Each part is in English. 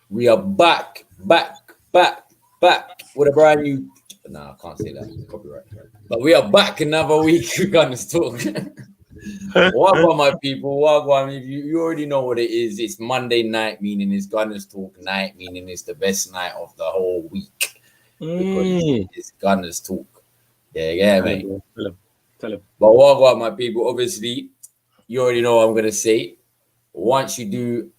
We are back with a brand new. Nah, I can't say that. Copyright. But we are back another week. We're gonna talk. Welcome, my people. Welcome. You already know what it is. It's Monday night, meaning it's Gunners Talk night, meaning it's the best night of the whole week. Because it's Gunners Talk. Yeah, mate. Tell him. But welcome, my people. Obviously, you already know what I'm gonna say. Once you do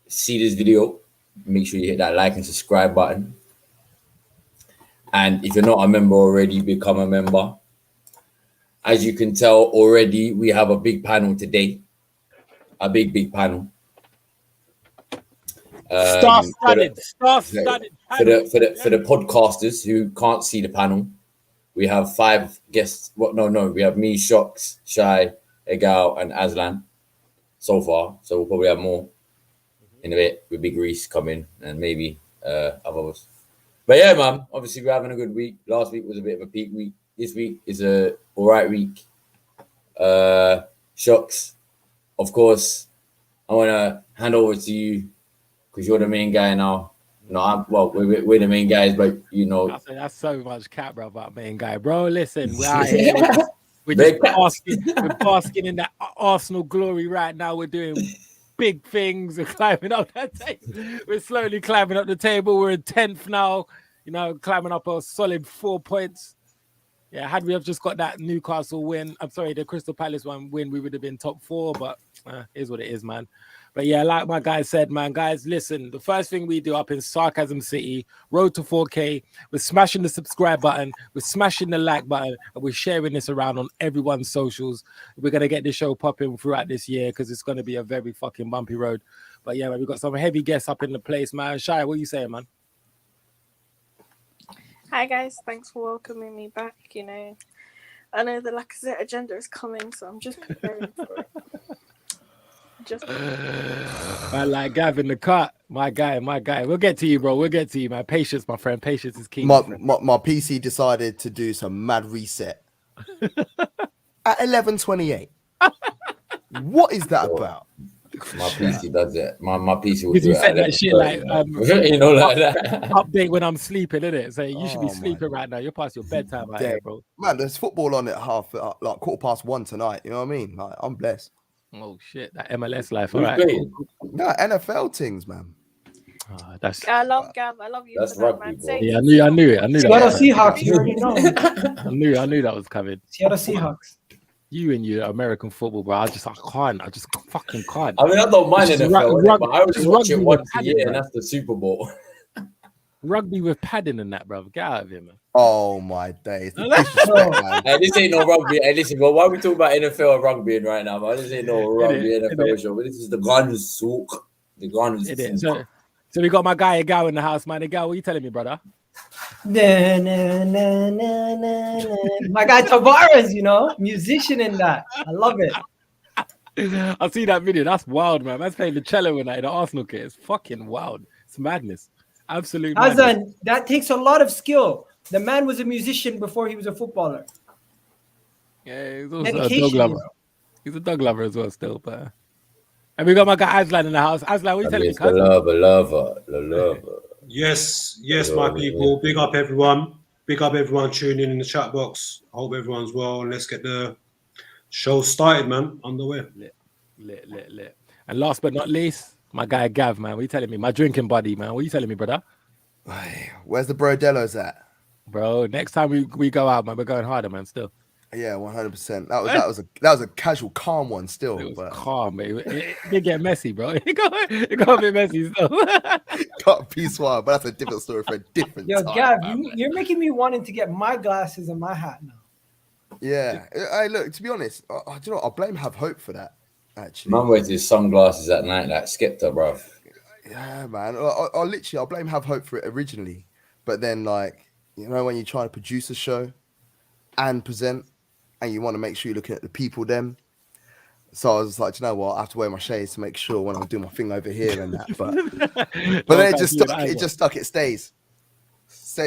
see this video, make sure you hit that like and subscribe button. And if you're not a member already, become a member. As you can tell already, we have a big panel today. A big panel. Star-studded. For the podcasters who can't see the panel, we have 5 guests. We have me, Shocks, Shy, Egal, and Aslan so far. So we'll probably have more in a bit with Big Reese coming and maybe others. But yeah, man, obviously we're having a good week. Last week was a bit of a peak week. This week is a all right week. Shocks, of course, I want to hand over to you because you're the main guy now. No, we're the main guys, but you know. That's so much cap, bro, about main guy. Bro, listen, we're out here. We're basking in that Arsenal glory right now. We're doing big things. We're climbing up that table. We're slowly climbing up the table. We're in 10th now, climbing up a solid 4 points. Yeah, had we have just got that Newcastle win, the Crystal Palace one win, we would have been top 4, but here's what it is, man. But yeah, like my guy said, man, guys, listen, the first thing we do up in Sarcasm City, road to 4K, we're smashing the subscribe button, we're smashing the like button, and we're sharing this around on everyone's socials. We're going to get this show popping throughout this year because it's going to be a very fucking bumpy road. But yeah, man, we've got some heavy guests up in the place, man. Shai, what are you saying, man? Hi guys, thanks for welcoming me back. I know the Lacazette agenda is coming, so I'm just preparing for it. I like Gavin the cut, my guy. We'll get to you, bro. We'll get to you, man. Patience, my friend. Patience is key. My PC decided to do some mad reset at 11:28. What is that about? My PC does it. My PC will do that shit like like that. Update when I'm sleeping, innit? So you should be sleeping right now. You're past your bedtime, out here, bro. Man, there's football on at 1:15 tonight. You know what I mean? Like, I'm blessed. Oh shit, that MLS life, all right. Nah, NFL things, man. I love Gav. I love you. That's for that, rugby, man. bro. Yeah, I knew it. Seattle Seahawks, you already know. I knew that was coming. Seattle Seahawks. You and your American football, bro. I just fucking can't. I mean, I don't mind NFL, but I would just watch it once a year, and that's the Super Bowl. Rugby with padding and that, bro. Get out of here, man. Oh my days. This ain't no rugby. Hey, listen, well, why are we talking about NFL and rugby right now, man? This ain't no rugby NFL show. But this is the Gunners Talk. The Gunners Talk. So we got my guy Egal in the house, man. Egal, what are you telling me, brother? My guy Tavares, musician in that. I love it. I see that video. That's wild, man. Man's playing the cello in the Arsenal kit. It's fucking wild. It's madness. Absolute madness. Azan, that takes a lot of skill. The man was a musician before he was a footballer. Yeah, he's also a dog lover. He's a dog lover as well, still. But and we got my guy Aslan in the house. Aslan, what are you telling me? The lover. Yes, my people. Big up everyone. Big up everyone tuning in the chat box. I hope everyone's well. Let's get the show started, man. Underway. Lit. And last but not least, my guy Gav, man. What are you telling me? My drinking buddy, man. What are you telling me, brother? Where's the Brodellos at? Bro, next time we go out, man, we're going harder, man, still. Yeah, 100%. That was a casual, calm one still. It was calm, man. It did get messy, bro. It got a bit messy still. Got peace wild, but that's a different story for a different time. Yo, Gav, you're making me wanting to get my glasses and my hat now. Yeah. Hey, look, to be honest, do you know what? I blame Have Hope for that, actually. Man wears his sunglasses at night like Skepta, bro. Yeah, man. I blame Have Hope for it originally. But then, when you're trying to produce a show and present, and you want to make sure you're looking at the people then. So I was like, you know what? I have to wear my shades to make sure when I'm doing my thing over here and that. But then it just stuck. It stays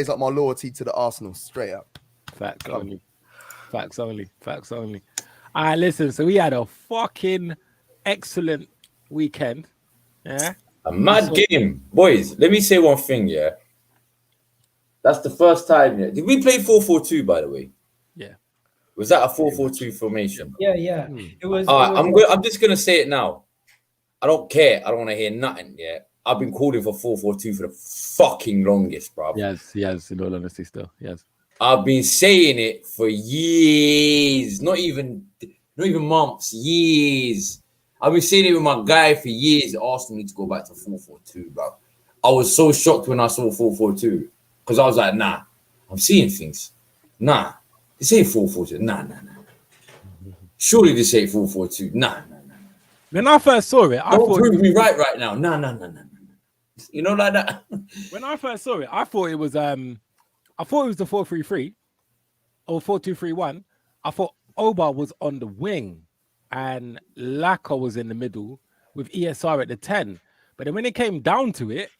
like my loyalty to the Arsenal, straight up. Facts only. All right, listen. So we had a fucking excellent weekend. Yeah. A mad game. Boys, let me say one thing, yeah. That's the first time, yeah. Did we play 4-4-2, by the way? Yeah. Was that a 4-4-2 formation? Yeah. It was. All right, it was I'm just gonna say it now. I don't care. I don't want to hear nothing yet. I've been calling for 4-4-2 for the fucking longest, bro. Yes. In all honesty, still. Yes. I've been saying it for years, not even months, years. I've been saying it with my guy for years. Arsenal need to go back to 4-4-2, bro. I was so shocked when I saw 4-4-2 because I was like, nah, I'm seeing things. Nah, this ain't 4-4-2. Nah. Surely this ain't 4-4-2. Nah. When I first saw it, I Don't thought prove me right now. Nah. You know, like that. when I first saw it, I thought it was the 4-3-3 or 4-2-3-1. I thought Oba was on the wing and Laka was in the middle with ESR at the 10. But then when it came down to it,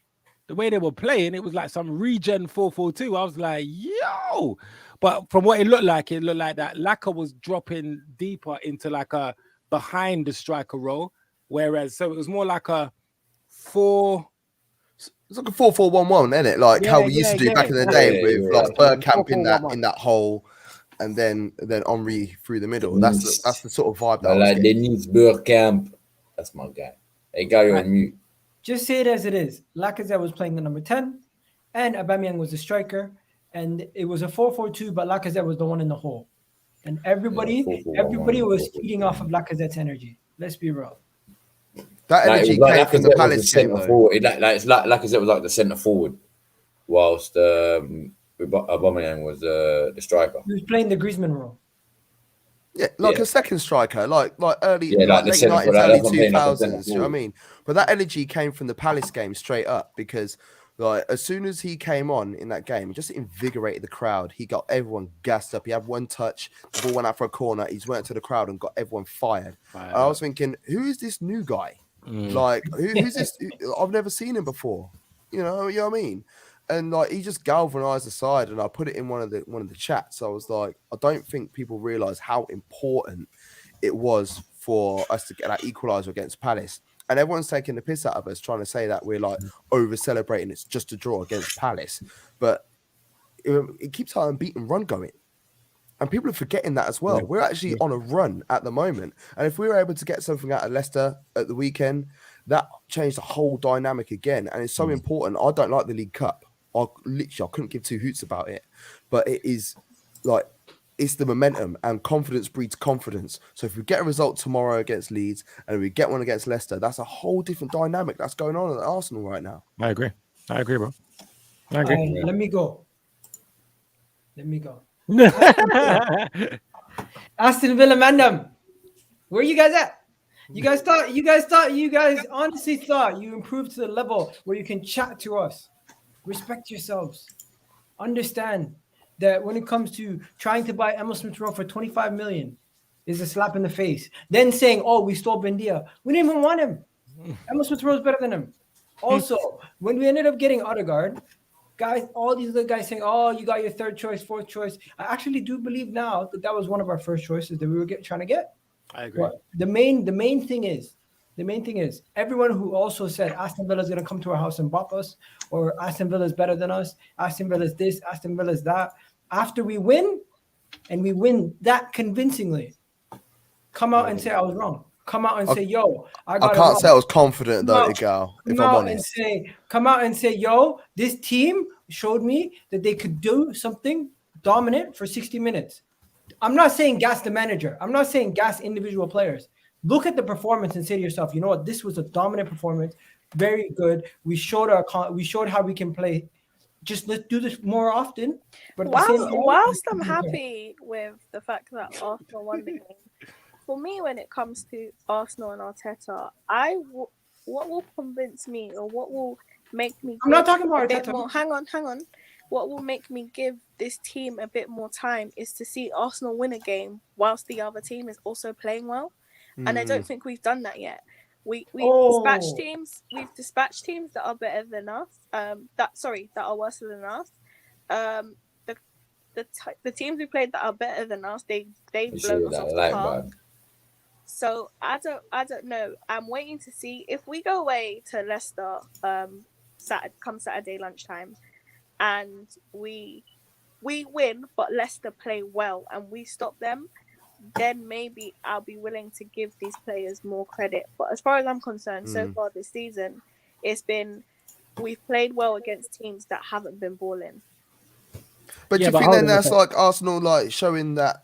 the way they were playing, it was like some regen 4-4-2. I was like, yo. But from what it looked like that Laka was dropping deeper into like a behind the striker role. Whereas, so it was more like a 4... It's like a 4-4-1-1, isn't it? Like how we used to do back in the day with like Bergkamp in that hole, and then Henry through the middle. That's the sort of vibe that I like Dennis Bergkamp. That's my guy. Hey, guy, you're on mute. Just say it as it is. Lacazette was playing the number 10, and Aubameyang was the striker, and it was a 4-4-2, but Lacazette was the one in the hole, and everybody was feeding off of Lacazette's energy. Let's be real. That energy came from the Palace game, though. Lacazette was like the centre forward, whilst Aubameyang was the striker. He was playing the Griezmann role. Yeah, like a second striker, like early, like late 90s, early 2000s. You know what I mean? But that energy came from the Palace game straight up because, like, as soon as he came on in that game, he just invigorated the crowd. He got everyone gassed up. He had one touch, the ball went out for a corner. He's went to the crowd and got everyone fired. And I was thinking, who is this new guy? Like, who's this? I've never seen him before. You know what I mean? And like he just galvanized the side, and I put it in one of the chats. I was like, I don't think people realize how important it was for us to get that equaliser against Palace. And everyone's taking the piss out of us, trying to say that we're like over celebrating. It's just a draw against Palace, but it keeps our unbeaten run going, and people are forgetting that as well. Yeah. We're actually on a run at the moment, and if we were able to get something out of Leicester at the weekend, that changed the whole dynamic again. And it's so important. I don't like the League Cup. I couldn't give two hoots about it, but it is like it's the momentum, and confidence breeds confidence. So if we get a result tomorrow against Leeds and we get one against Leicester, that's a whole different dynamic that's going on at Arsenal right now. I agree, bro. I agree. Let me go. Aston Villa, Mandem. Where you guys at? You guys honestly thought you improved to the level where you can chat to us. Respect yourselves. Understand that when it comes to trying to buy Emil Smith-Rowe for 25 million is a slap in the face. Then saying, oh, we stole Bendia. We didn't even want him. Emil Smith-Rowe is better than him. Also, when we ended up getting Odegaard, guys, all these other guys saying, oh, you got your third choice, fourth choice. I actually do believe now that was one of our first choices that we were trying to get. I agree. But the main thing is everyone who also said Aston Villa is going to come to our house and bop us, or Aston Villa is better than us, Aston Villa is this, Aston Villa is that. After we win, and we win that convincingly, come out and say I was wrong. Come out and say, yo, I can't say I was confident though, Igal, if I'm honest. Come out and say, yo, this team showed me that they could do something dominant for 60 minutes. I'm not saying gas the manager. I'm not saying gas individual players. Look at the performance and say to yourself, you know what? This was a dominant performance. Very good. We showed how we can play. Just let's do this more often. But whilst I'm happy with the fact that Arsenal won the game, for me, when it comes to Arsenal and Arteta, what will convince me, or what will make me? I'm not talking about Arteta. Hang on. What will make me give this team a bit more time is to see Arsenal win a game whilst the other team is also playing well, and I don't think we've done that yet. We've dispatched teams that are better than us. That are worse than us. The teams we played that are better than us, they've blown us off the park. So I don't know. I'm waiting to see if we go away to Leicester Saturday lunchtime, and we win, but Leicester play well and we stop them. Then maybe I'll be willing to give these players more credit. But as far as I'm concerned, so far this season, we've played well against teams that haven't been balling. But do you think then that's like Arsenal like showing their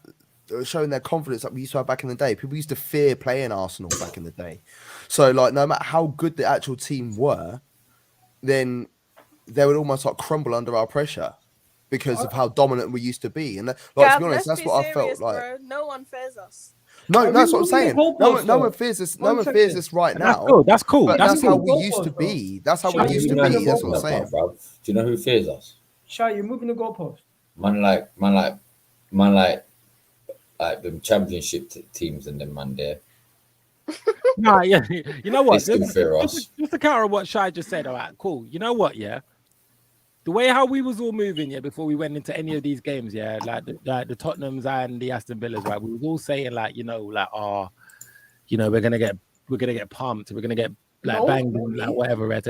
confidence that we used to have back in the day? People used to fear playing Arsenal back in the day. So like no matter how good the actual team were, then they would almost like crumble under our pressure because of how dominant we used to be. And like to be honest, that's what I felt like. Bro. No one fears us. No, that's what I'm saying. No one fears this. No one fears this right now. That's cool. But that's how we used to be. That's how we used to be. That's what I'm saying. Do you know who fears us? Shy, you're moving the goalpost. Man like the championship teams and them man there. Nah, yeah. You know what? They still fear us. Just to counter what Shy just said. All right, cool. You know what? Yeah. The way how we was all moving, yeah, before we went into any of these games, yeah, like the Tottenhams and the Aston Villas, right? We was all saying like, we're gonna get pumped, we're gonna get like banged, like whatever,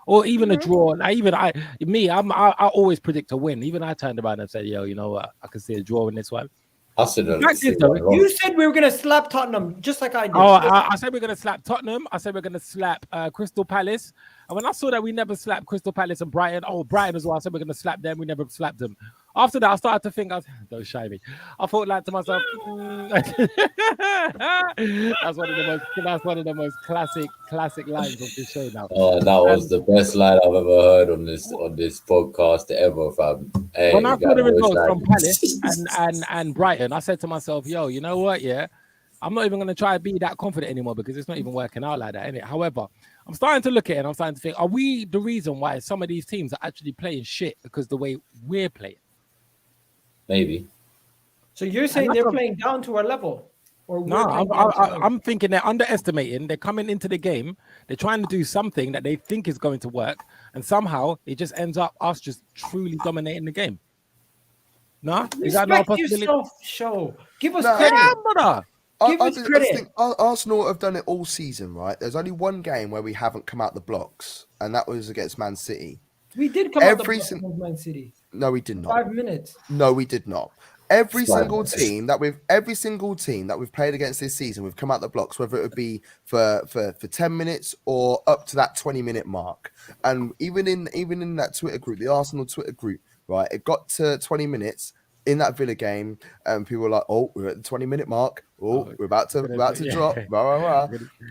or even a draw. Like I always predict a win. Even I turned around and said, yo, you know what? I can see a draw in this one. I said you said we were gonna slap Tottenham, just like I did. Oh, I said we're gonna slap Tottenham. I said we're gonna slap Crystal Palace. And when I saw that we never slapped Crystal Palace and Brighton as well, I said we're gonna slap them. We never slapped them. After that, I started to think, don't shy me. I thought like to myself, that's one of the most classic lines of this show now. Oh, that was the best line I've ever heard on this podcast ever, fam. Hey, when I saw the results from Palace and Brighton, I said to myself, yo, you know what? Yeah, I'm not even gonna try to be that confident anymore because it's not even working out like that, innit? However, I'm starting to look at it and I'm starting to think, are we the reason why some of these teams are actually playing shit because the way we're playing? Maybe. So you're saying they're playing down to our level? Or no, I'm thinking they're underestimating. They're coming into the game. They're trying to do something that they think is going to work. And somehow it just ends up us just truly dominating the game. No? Is that not a possibility? Yourself, show. Give us credit. I think Arsenal have done it all season, right? There's only one game where we haven't come out the blocks, and that was against Man City. We did come out the blocks against Man City. No, we did not. 5 minutes. No, we did not. Every single team that we've played against this season, we've come out the blocks, whether it would be for 10 minutes or up to that 20-minute mark. And even in that Twitter group, the Arsenal Twitter group, right, it got to 20 minutes. In that Villa game, people were like, "Oh, we're at the 20-minute mark. Oh, we're about to drop." Rah, rah, rah.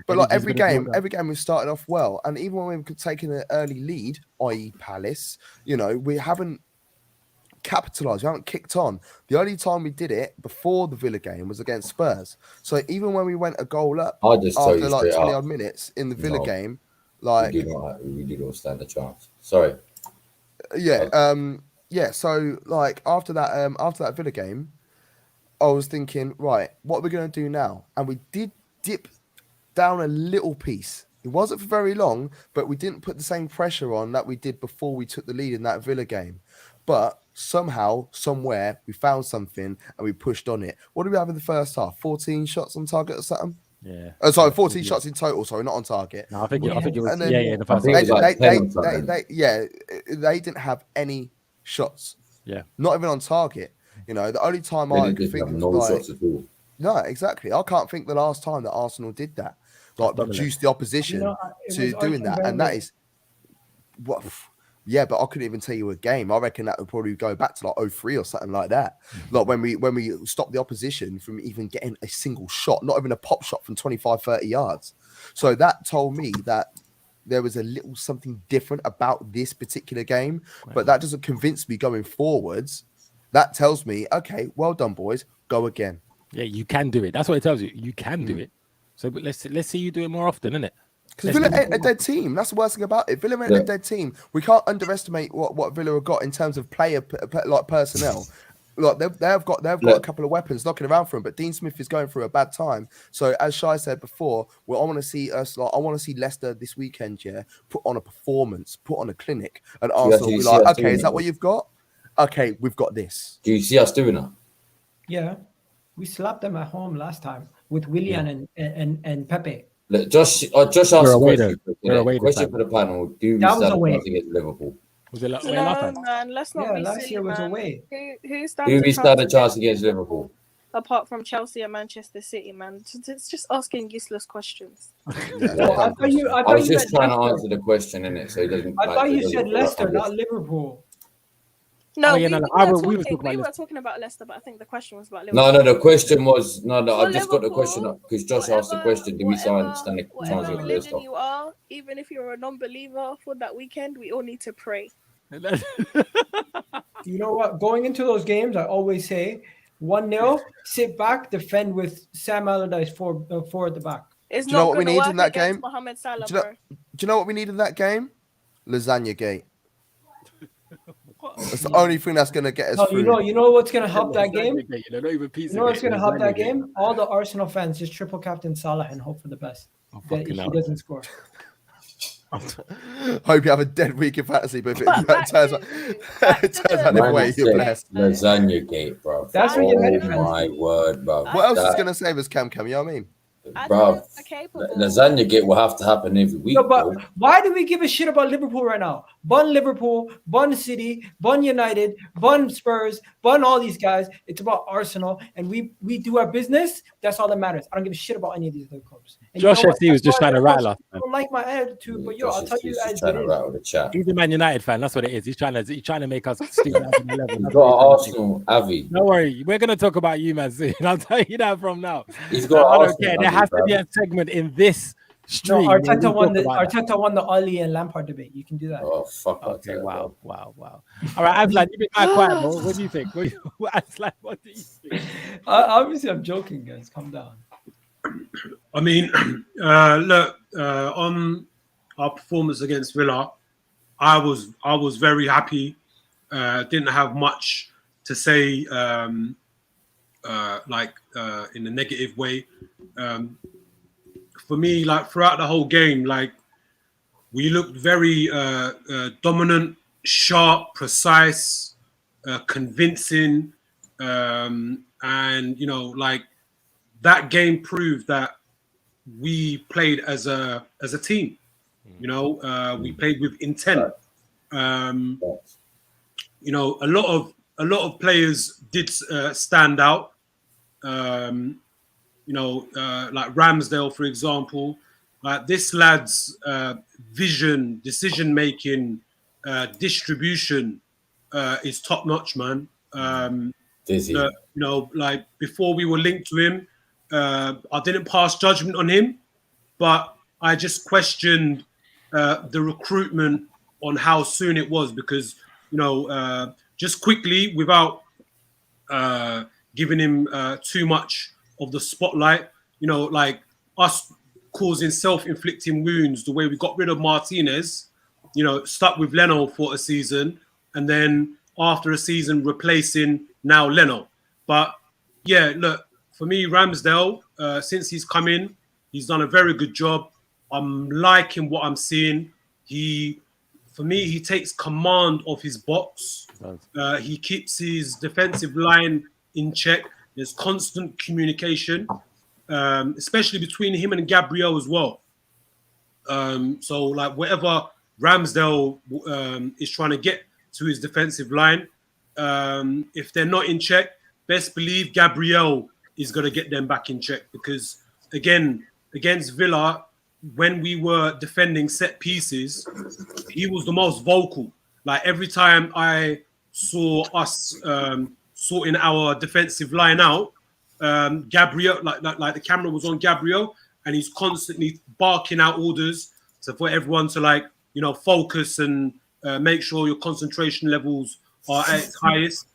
But like every game we started off well, and even when we've taken an early lead, i.e. Palace, we haven't capitalised. We haven't kicked on. The only time we did it before the Villa game was against Spurs. So even when we went a goal up after like 20 odd minutes in the Villa game, like we did not stand a chance. Sorry. Yeah, so like after that Villa game, I was thinking, right, what are we going to do now? And we did dip down a little piece. It wasn't for very long, but we didn't put the same pressure on that we did before we took the lead in that Villa game. But somehow, somewhere, we found something and we pushed on it. What did we have in the first half? 14 shots on target or something? Yeah. Oh, sorry, 14 shots in total. Sorry, not on target. No, I think it was. The first they didn't have any shots. Yeah. Not even on target. The only time I could think of shots at all. No, exactly. I can't think the last time that Arsenal did that. Like reduce the opposition to doing that. And that is what but I couldn't even tell you a game. I reckon that would probably go back to like 03 or something like that. Like when we stopped the opposition from even getting a single shot, not even a pop shot from 25-30 yards. So that told me that there was a little something different about this particular game, but that doesn't convince me going forwards. That tells me, okay, well done, boys, go again. Yeah, you can do it. That's what it tells you. You can do it. So but let's see you do it more often, innit? Because Villa ain't a dead team. That's the worst thing about it. Villa ain't a dead team. We can't underestimate what Villa have got in terms of player like personnel. Like they've got a couple of weapons knocking around for him, but Dean Smith is going through a bad time. So as Shai said before, I want to see Leicester this weekend, put on a performance, put on a clinic, and Arsenal will be like, okay, is that what you've got? Okay, we've got this. Do you see us doing that? Yeah. We slapped them at home last time with Willian and Pepe. Look, Josh asked a question. We're away this Question time. for the panel: do we That was stand a away. chance against Liverpool? Was it last No, time? man, let's not Yeah, be last silly, year was man. away. Who stands Do we stand a chance against against Liverpool? apart from Chelsea and Manchester City, man? It's just asking useless questions. Well, I thought you. I was you just meant trying to Leicester. answer the question, innit? So he doesn't. I thought so he you doesn't said feel like Leicester, I'm not Liverpool. No, Oh, yeah, we we were talking about Leicester, but I think the question was about No, Liverpool. the question was no. For I just got the Liverpool, question up because Josh asked the question: do we stand a chance whatever against religion Leicester? you are, even if you're a non-believer, for that weekend, we all need to pray. You know what? Going into those games, I always say 1-0, sit back, defend with Sam Allardyce four at the back. It's Do you know not what we going to need work in that against game? Mohamed Salah, Do you know- bro. Do you know what we need in that game? Lasagna gate. That's the only thing that's going to get us No, through. you know what's going to help that game? Not even pizza. You know what's going to help that game? All the Arsenal fans just triple captain Salah and hope for the best. That he doesn't score. Hope you have a dead week in fantasy, but if it But turns out the way, you're blessed. Lasagna gate, bro. That's what United fans my do. word, bro. What else is going to save us, Cam? You know what I mean? Bro, Okay, lasagna gate will have to happen every week. No, but bro. why do we give a shit about Liverpool right now? Bun Liverpool, bun City, bun United, bun Spurs, bun all these guys. It's about Arsenal, and we do our business. That's all that matters. I don't give a shit about any of these other clubs. And Josh you know FC was just trying to rattle us. I don't like my attitude, but yo, I'll tell you as it trying to is. rattle the chat. He's a Man United fan. That's what it is. He's trying to make us stick out to the level. He's That's got what an he's trying to do. Arsenal, Avi. Don't worry, we're gonna talk about you, man. Soon. I'll tell you that from now. He's got I an don't Arsenal, care. There Avi, has to bro. be a segment in this No, stream. where we Arteta won talk about that. the Ali and Lampard debate. You can do that. Oh, fuck. Okay, wow. All right, Aslan, you've been quite quiet, bro. What do you think? Aslan, what do you think? Obviously, I'm joking, guys. Calm down. I mean, look, on our performance against Villa, I was very happy. Didn't have much to say, in a negative way. For me, like throughout the whole game, like we looked very dominant, sharp, precise, convincing, and you know, like that game proved that we played as a team. You know, we played with intent. You know, a lot of players did stand out. You know, like Ramsdale, for example. Like this lad's vision, decision making, distribution is top notch, man. You know, like before we were linked to him, I didn't pass judgment on him, but I just questioned the recruitment on how soon it was because, you know, just quickly without giving him too much of the spotlight, you know, like us causing self-inflicting wounds, the way we got rid of Martinez, you know, stuck with Leno for a season, and then after a season replacing now Leno. But yeah, look, for me, Ramsdale, since he's come in, he's done a very good job. I'm liking what I'm seeing. For me, he takes command of his box. He keeps his defensive line in check. There's constant communication, especially between him and Gabriel as well. So, like, whatever Ramsdale is trying to get to his defensive line, if they're not in check, best believe Gabriel is going to get them back in check because, again, against Villa, when we were defending set pieces, he was the most vocal. Like, every time I saw us sorting our defensive line out, Gabriel, like the camera was on Gabriel, and he's constantly barking out orders for everyone to, like, you know, focus and make sure your concentration levels are at its highest.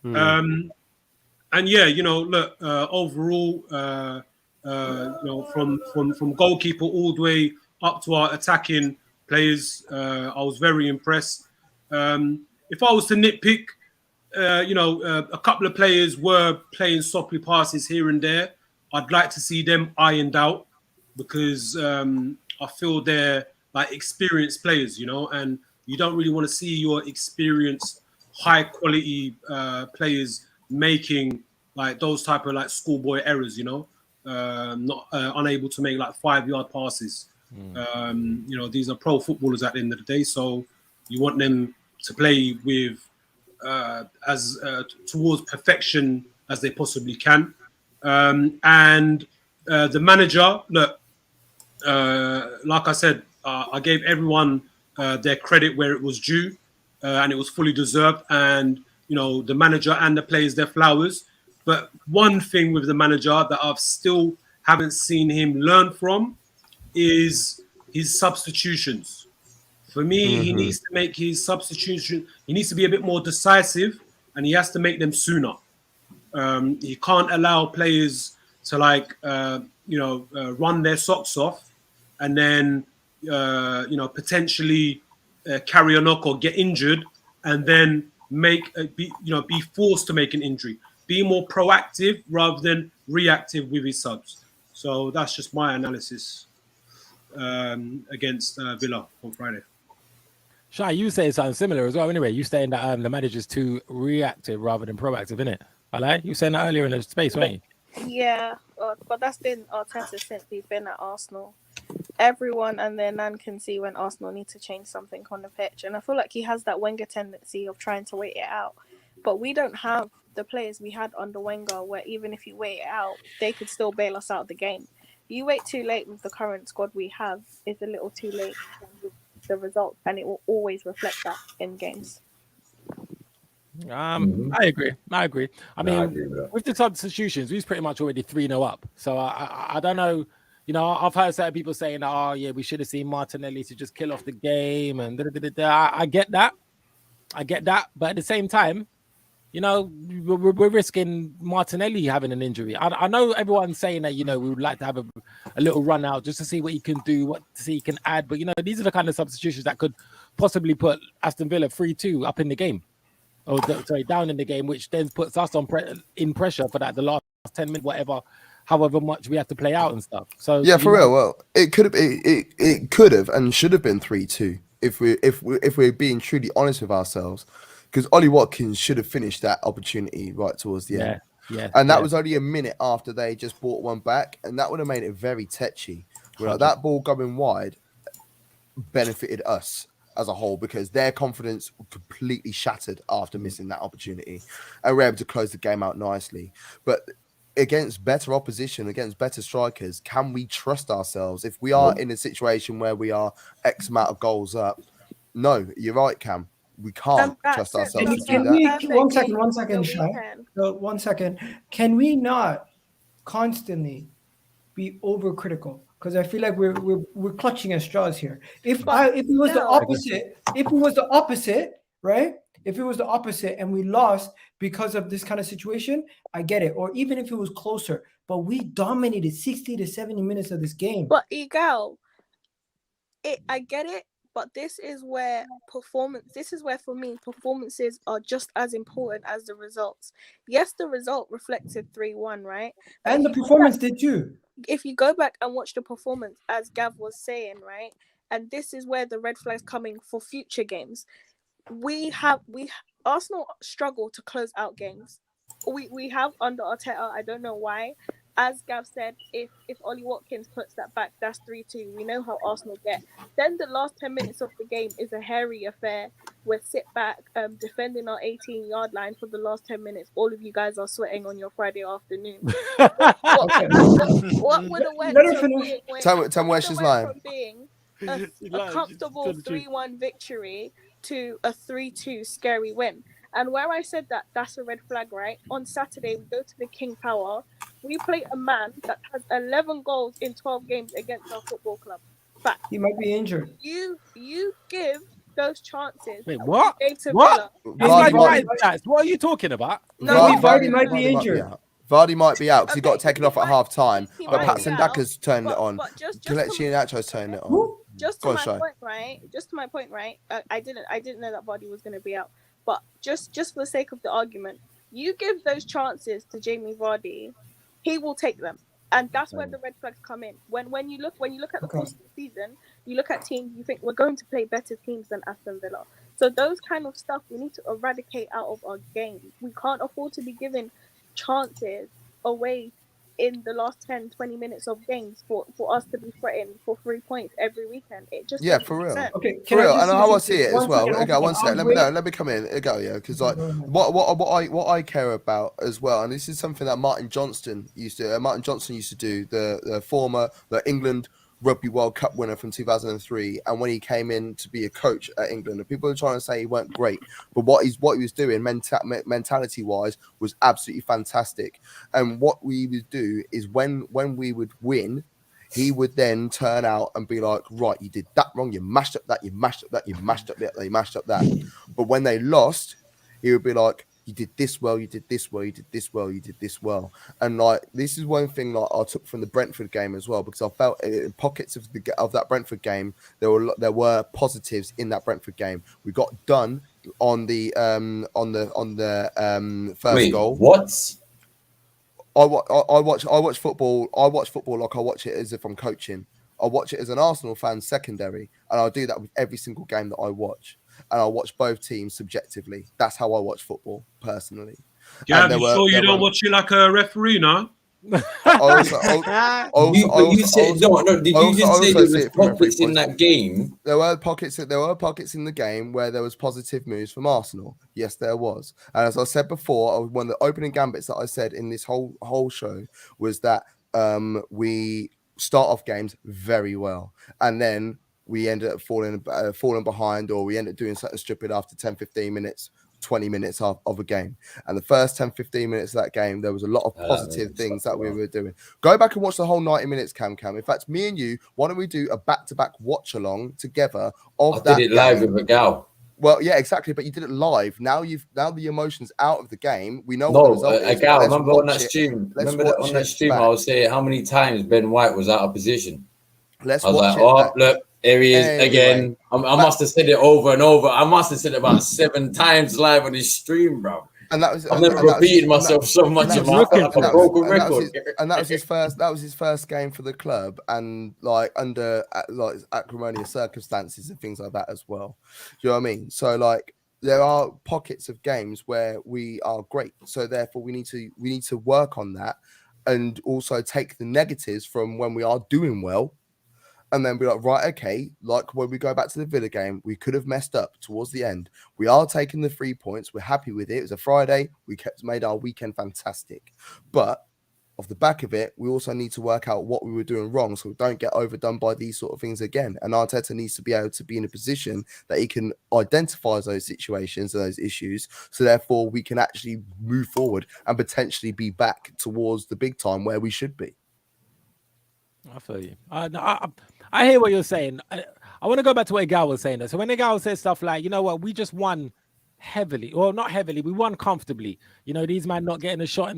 And yeah, you know, look, overall, you know, from goalkeeper all the way up to our attacking players, I was very impressed. If I was to nitpick, you know, a couple of players were playing soppy passes here and there. I'd like to see them ironed out because I feel they're like experienced players, you know, and you don't really want to see your experienced, high quality players making like those type of like schoolboy errors, you know, not unable to make like 5-yard passes. You know, these are pro footballers at the end of the day, so you want them to play with as towards perfection as they possibly can. And the manager, look, like I said, I gave everyone their credit where it was due, and it was fully deserved. And you know, the manager and the players their flowers. But one thing with the manager that I've still haven't seen him learn from is his substitutions. For me, he needs to make his substitution. He needs to be a bit more decisive, and he has to make them sooner. He can't allow players to run their socks off, and then potentially carry a knock or get injured, and then be forced to make an injury. Be more proactive rather than reactive with his subs. So that's just my analysis against Villa on Friday. Shai, you say something similar as well. Anyway, you saying that the manager's too reactive rather than proactive, innit? Like you saying that earlier in the space, weren't you? Yeah, but that's been Arteta since he's been at Arsenal. Everyone and their nan can see when Arsenal need to change something on the pitch, and I feel like he has that Wenger tendency of trying to wait it out. But we don't have the players we had under Wenger, where even if you wait it out, they could still bail us out of the game. You wait too late with the current squad we have, it's a little too late with the results, and it will always reflect that in games. I agree. I mean, with the substitutions, we've pretty much already 3-0 up. So I don't know. You know, I've heard certain people saying, "Oh, yeah, we should have seen Martinelli to just kill off the game." And I get that. But at the same time, you know, we're risking Martinelli having an injury. I know everyone's saying that, you know, we would like to have a little run out just to see what he can do, what to see he can add. But, you know, these are the kind of substitutions that could possibly put Aston Villa 3-2 up in the game. Or, down in the game, which then puts us in pressure for that, the last 10 minutes, however much we have to play out and stuff. So yeah, for real. Well, it could have and should have been 3-2 if we're being truly honest with ourselves, because Ollie Watkins should have finished that opportunity right towards the end. Yeah, and that was only a minute after they just brought one back, and that would have made it very tetchy. That ball going wide benefited us as a whole, because their confidence completely shattered after missing that opportunity, and we're able to close the game out nicely. But against better opposition, against better strikers, can we trust ourselves if we are in a situation where we are X amount of goals up? No, you're right, Cam. We can't trust ourselves to do that. One second, Shai. So 1 second. Can we not constantly be overcritical? Because I feel like we're clutching at straws here. If it was the opposite, right? If it was the opposite and we lost because of this kind of situation, I get it. Or even if it was closer, but we dominated 60 to 70 minutes of this game. But Egal, I get it. But this is where for me, performances are just as important as the results. Yes, the result reflected 3-1, right? And the performance did too. If you go back and watch the performance, as Gav was saying, right? And this is where the red flags coming for future games. Arsenal struggle to close out games. We have under Arteta, I don't know why. As Gav said, if Ollie Watkins puts that back, that's 3-2. We know how Arsenal get. Then the last 10 minutes of the game is a hairy affair. We're sit back, defending our 18-yard line for the last 10 minutes. All of you guys are sweating on your Friday afternoon. What would have went Tell me where she's lying. From being a comfortable 3-1 victory to a 3-2 scary win? And where I said that's a red flag, right? On Saturday, we go to the King Power. We play a man that has 11 goals in 12 games against our football club. Fact. He might be injured. You give those chances. Wait, what? What are you talking about? No, Vardy might be injured. Vardy might be out because he got taken off at half time. But might Patson Daka's turned it on. Kelechi Iheanacho's turned it on. Just to my point, right? I didn't know that Vardy was going to be out. But just for the sake of the argument, you give those chances to Jamie Vardy, he will take them, and that's where the red flags come in. When you look at the course of the season, you look at teams, you think we're going to play better teams than Aston Villa. So those kind of stuff we need to eradicate out of our game. We can't afford to be giving chances away in the last 10, 20 minutes of games for us to be threatened for 3 points every weekend. It just doesn't for make real. sense. Okay, For real, and how I just see it as one well. second, Okay, one sec. I'll Let me come in. Yeah, because like what I care about as well, and this is something that Martin Johnson used to do, the former England Rugby World Cup winner from 2003, and when he came in to be a coach at England, and people are trying to say he weren't great, but what he was doing mentality wise was absolutely fantastic. And what we would do is when we would win, he would then turn out and be like, right, you did that wrong, you mashed up that, you mashed up that, you mashed up that, you mashed up that. But when they lost, he would be like, you did this well, you did this well, you did this well, you did this well. And like, this is one thing like I took from the Brentford game as well, because I felt in pockets of that Brentford game, there were positives in that Brentford game. We got done on the first goal. What? I watch football. I watch football like I watch it as if I'm coaching. I watch it as an Arsenal fan secondary, and I'll do that with every single game that I watch. And I'll watch both teams subjectively. That's how I watch football personally. Gav, you sure you don't watch it like a referee, no? Did you just say there was pockets in that game? There were pockets in the game where there was positive moves from Arsenal. Yes, there was. And as I said before, one of the opening gambits that I said in this whole show was that we start off games very well, and then we ended up falling behind, or we ended up doing something stupid after 10, 15 minutes, 20 minutes of a game. And the first 10, 15 minutes of that game, there was a lot of positive things that we were doing. Go back and watch the whole 90 minutes, Cam. In fact, me and you, why don't we do a back-to-back watch-along together of that game? I did it live with a gal. Well, yeah, exactly. But you did it live. Now the emotions out of the game. We know what the result is. Gal, remember on that stream? On that stream, I was saying how many times Ben White was out of position. I was like, look, here he is again. I must have said it over and over. I must have said it about 7 times live on this stream, bro. And that was I've never repeated myself so much in my life. A broken record. And that was his first. That was his first game for the club, and like under like acrimonious circumstances and things like that as well. Do you know what I mean? So like, there are pockets of games where we are great. So therefore, we need to work on that, and also take the negatives from when we are doing well. And then be like, right, okay, like when we go back to the Villa game, we could have messed up towards the end. We are taking the 3 points. We're happy with it. It was a Friday. We made our weekend fantastic. But off the back of it, we also need to work out what we were doing wrong so we don't get overdone by these sort of things again. And Arteta needs to be able to be in a position that he can identify those situations and those issues. So therefore, we can actually move forward and potentially be back towards the big time where we should be. I feel you. I hear what you're saying. I want to go back to what Gal was saying. So when Gal says stuff like, you know what, we just won heavily, or not heavily, we won comfortably. You know, these men not getting a shot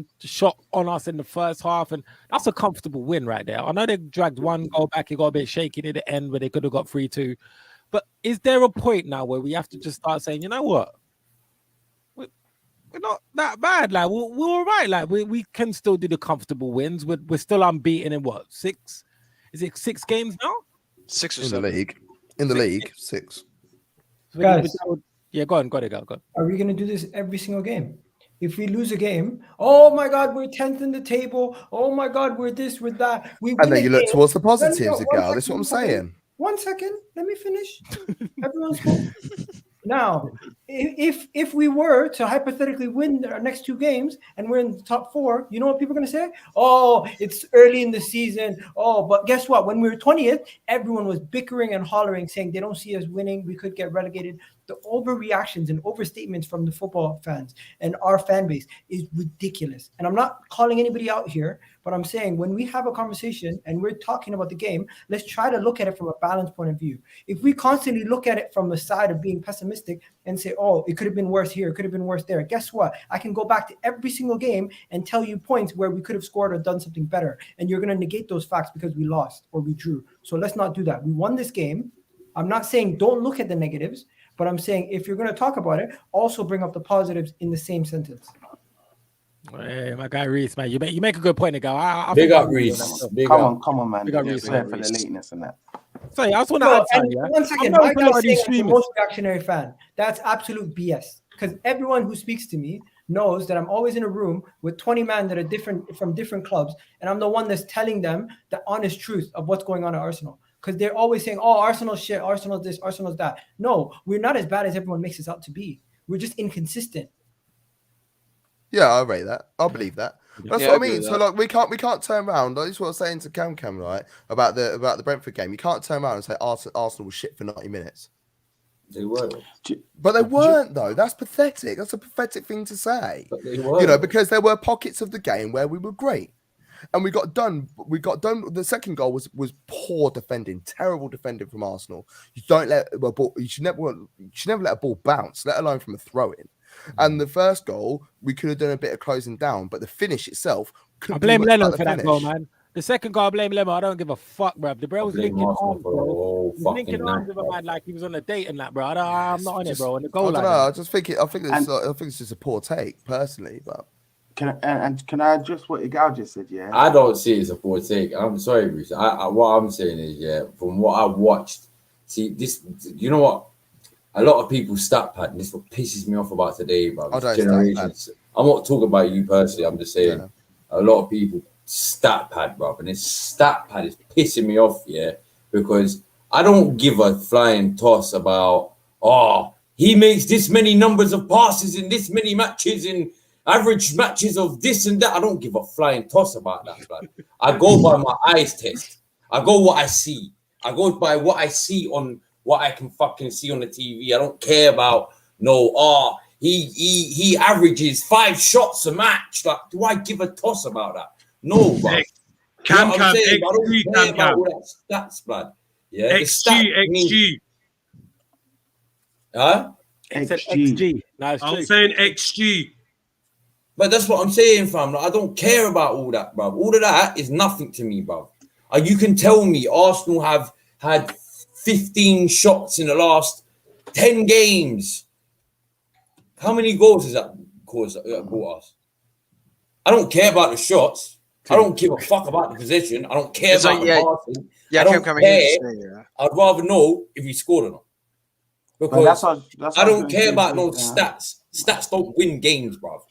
on us in the first half, and that's a comfortable win right there. I know they dragged one goal back, it got a bit shaky at the end where they could have got 3-2. But is there a point now where we have to just start saying, you know what, we're not that bad. Like we're all right. Like we can still do the comfortable wins. We're still unbeaten in what, 6? Is it 6 games now? 6 or 7 in the league. In the league, 6. Guys, yeah, go on. Are we gonna do this every single game? If we lose a game, oh my God, we're 10th in the table. Oh my God, we're this, we're that. And then you look towards the positives, Gal. That's what I'm saying. 1 second, let me finish. Everyone's cool. Now, if we were to hypothetically win our next 2 games and we're in the top 4, you know what people are going to say? Oh, it's early in the season. Oh, but guess what? When we were 20th, everyone was bickering and hollering, saying they don't see us winning. We could get relegated. The overreactions and overstatements from the football fans and our fan base is ridiculous. And I'm not calling anybody out here, but I'm saying when we have a conversation and we're talking about the game, let's try to look at it from a balanced point of view. If we constantly look at it from the side of being pessimistic and say, oh, it could have been worse here, it could have been worse there, guess what? I can go back to every single game and tell you points where we could have scored or done something better. And you're going to negate those facts because we lost or we drew. So let's not do that. We won this game. I'm not saying don't look at the negatives, but I'm saying if you're going to talk about it, also bring up the positives in the same sentence. Hey, my guy Reese, man, you make a good point, nigga. Big up Reese. Come on, man. Big up Reese. For the lateness and that. So yeah, I just want to add something. Yeah? 1 second, my guy saying I'm the most reactionary fan. That's absolute BS. Because everyone who speaks to me knows that I'm always in a room with 20 men that are different from different clubs, and I'm the one that's telling them the honest truth of what's going on at Arsenal. Because they're always saying, "Oh, Arsenal shit, Arsenal this, Arsenal that." No, we're not as bad as everyone makes us out to be. We're just inconsistent. Yeah, I rate that. I believe that. That's what I mean. So like we can't turn around. That's what I was saying to Cam right about the Brentford game. You can't turn around and say Arsenal was shit for 90 minutes. They were, but they weren't though. That's pathetic. That's a pathetic thing to say. But they were. You know, because there were pockets of the game where we were great, and we got done. The second goal was poor defending, terrible defending from Arsenal. You don't let a ball. You should never let a ball bounce, let alone from a throw-in. And the first goal, we could have done a bit of closing down, but the finish itself. I blame Leno for that goal, man. The second goal, I blame Leno. I don't give a fuck, bro. The bro was linking arms, bro. He was linking arms with a man like he was on a date and that, bro. I'm not on it, bro. And the goal, I don't know. I think it's just a poor take, personally. But can I address what Igal just said? Yeah, I don't see it as a poor take. I'm sorry, Bruce. What I'm saying is, yeah, from what I watched, see this. You know what? A lot of people stat pad, and this is what pisses me off about today, bro. Generations. I'm not talking about you personally. I'm just saying a lot of people stat pad, bro, and this stat pad is pissing me off, yeah, because I don't give a flying toss about he makes this many numbers of passes in this many matches in average matches of this and that. I don't give a flying toss about that, bro. I go by my eyes test. I go what I see. I go by what I see on what I can fucking see on the TV. I don't care about he averages 5 shots a match. Like, do I give a toss about that? No, bro. Cam, I don't care about all that stats, blood. Yeah, XG. Huh? XG. No, I'm saying XG. But that's what I'm saying, fam. Like, I don't care about all that, bro. All of that is nothing to me, bro. You can tell me Arsenal have had 15 shots in the last 10 games. How many goals has that brought us? I don't care about the shots. I don't give a fuck about the position. I don't care about the passing. I don't care. I'd rather know if he scored or not. Because I don't care about no stats. Stats don't win games, bro.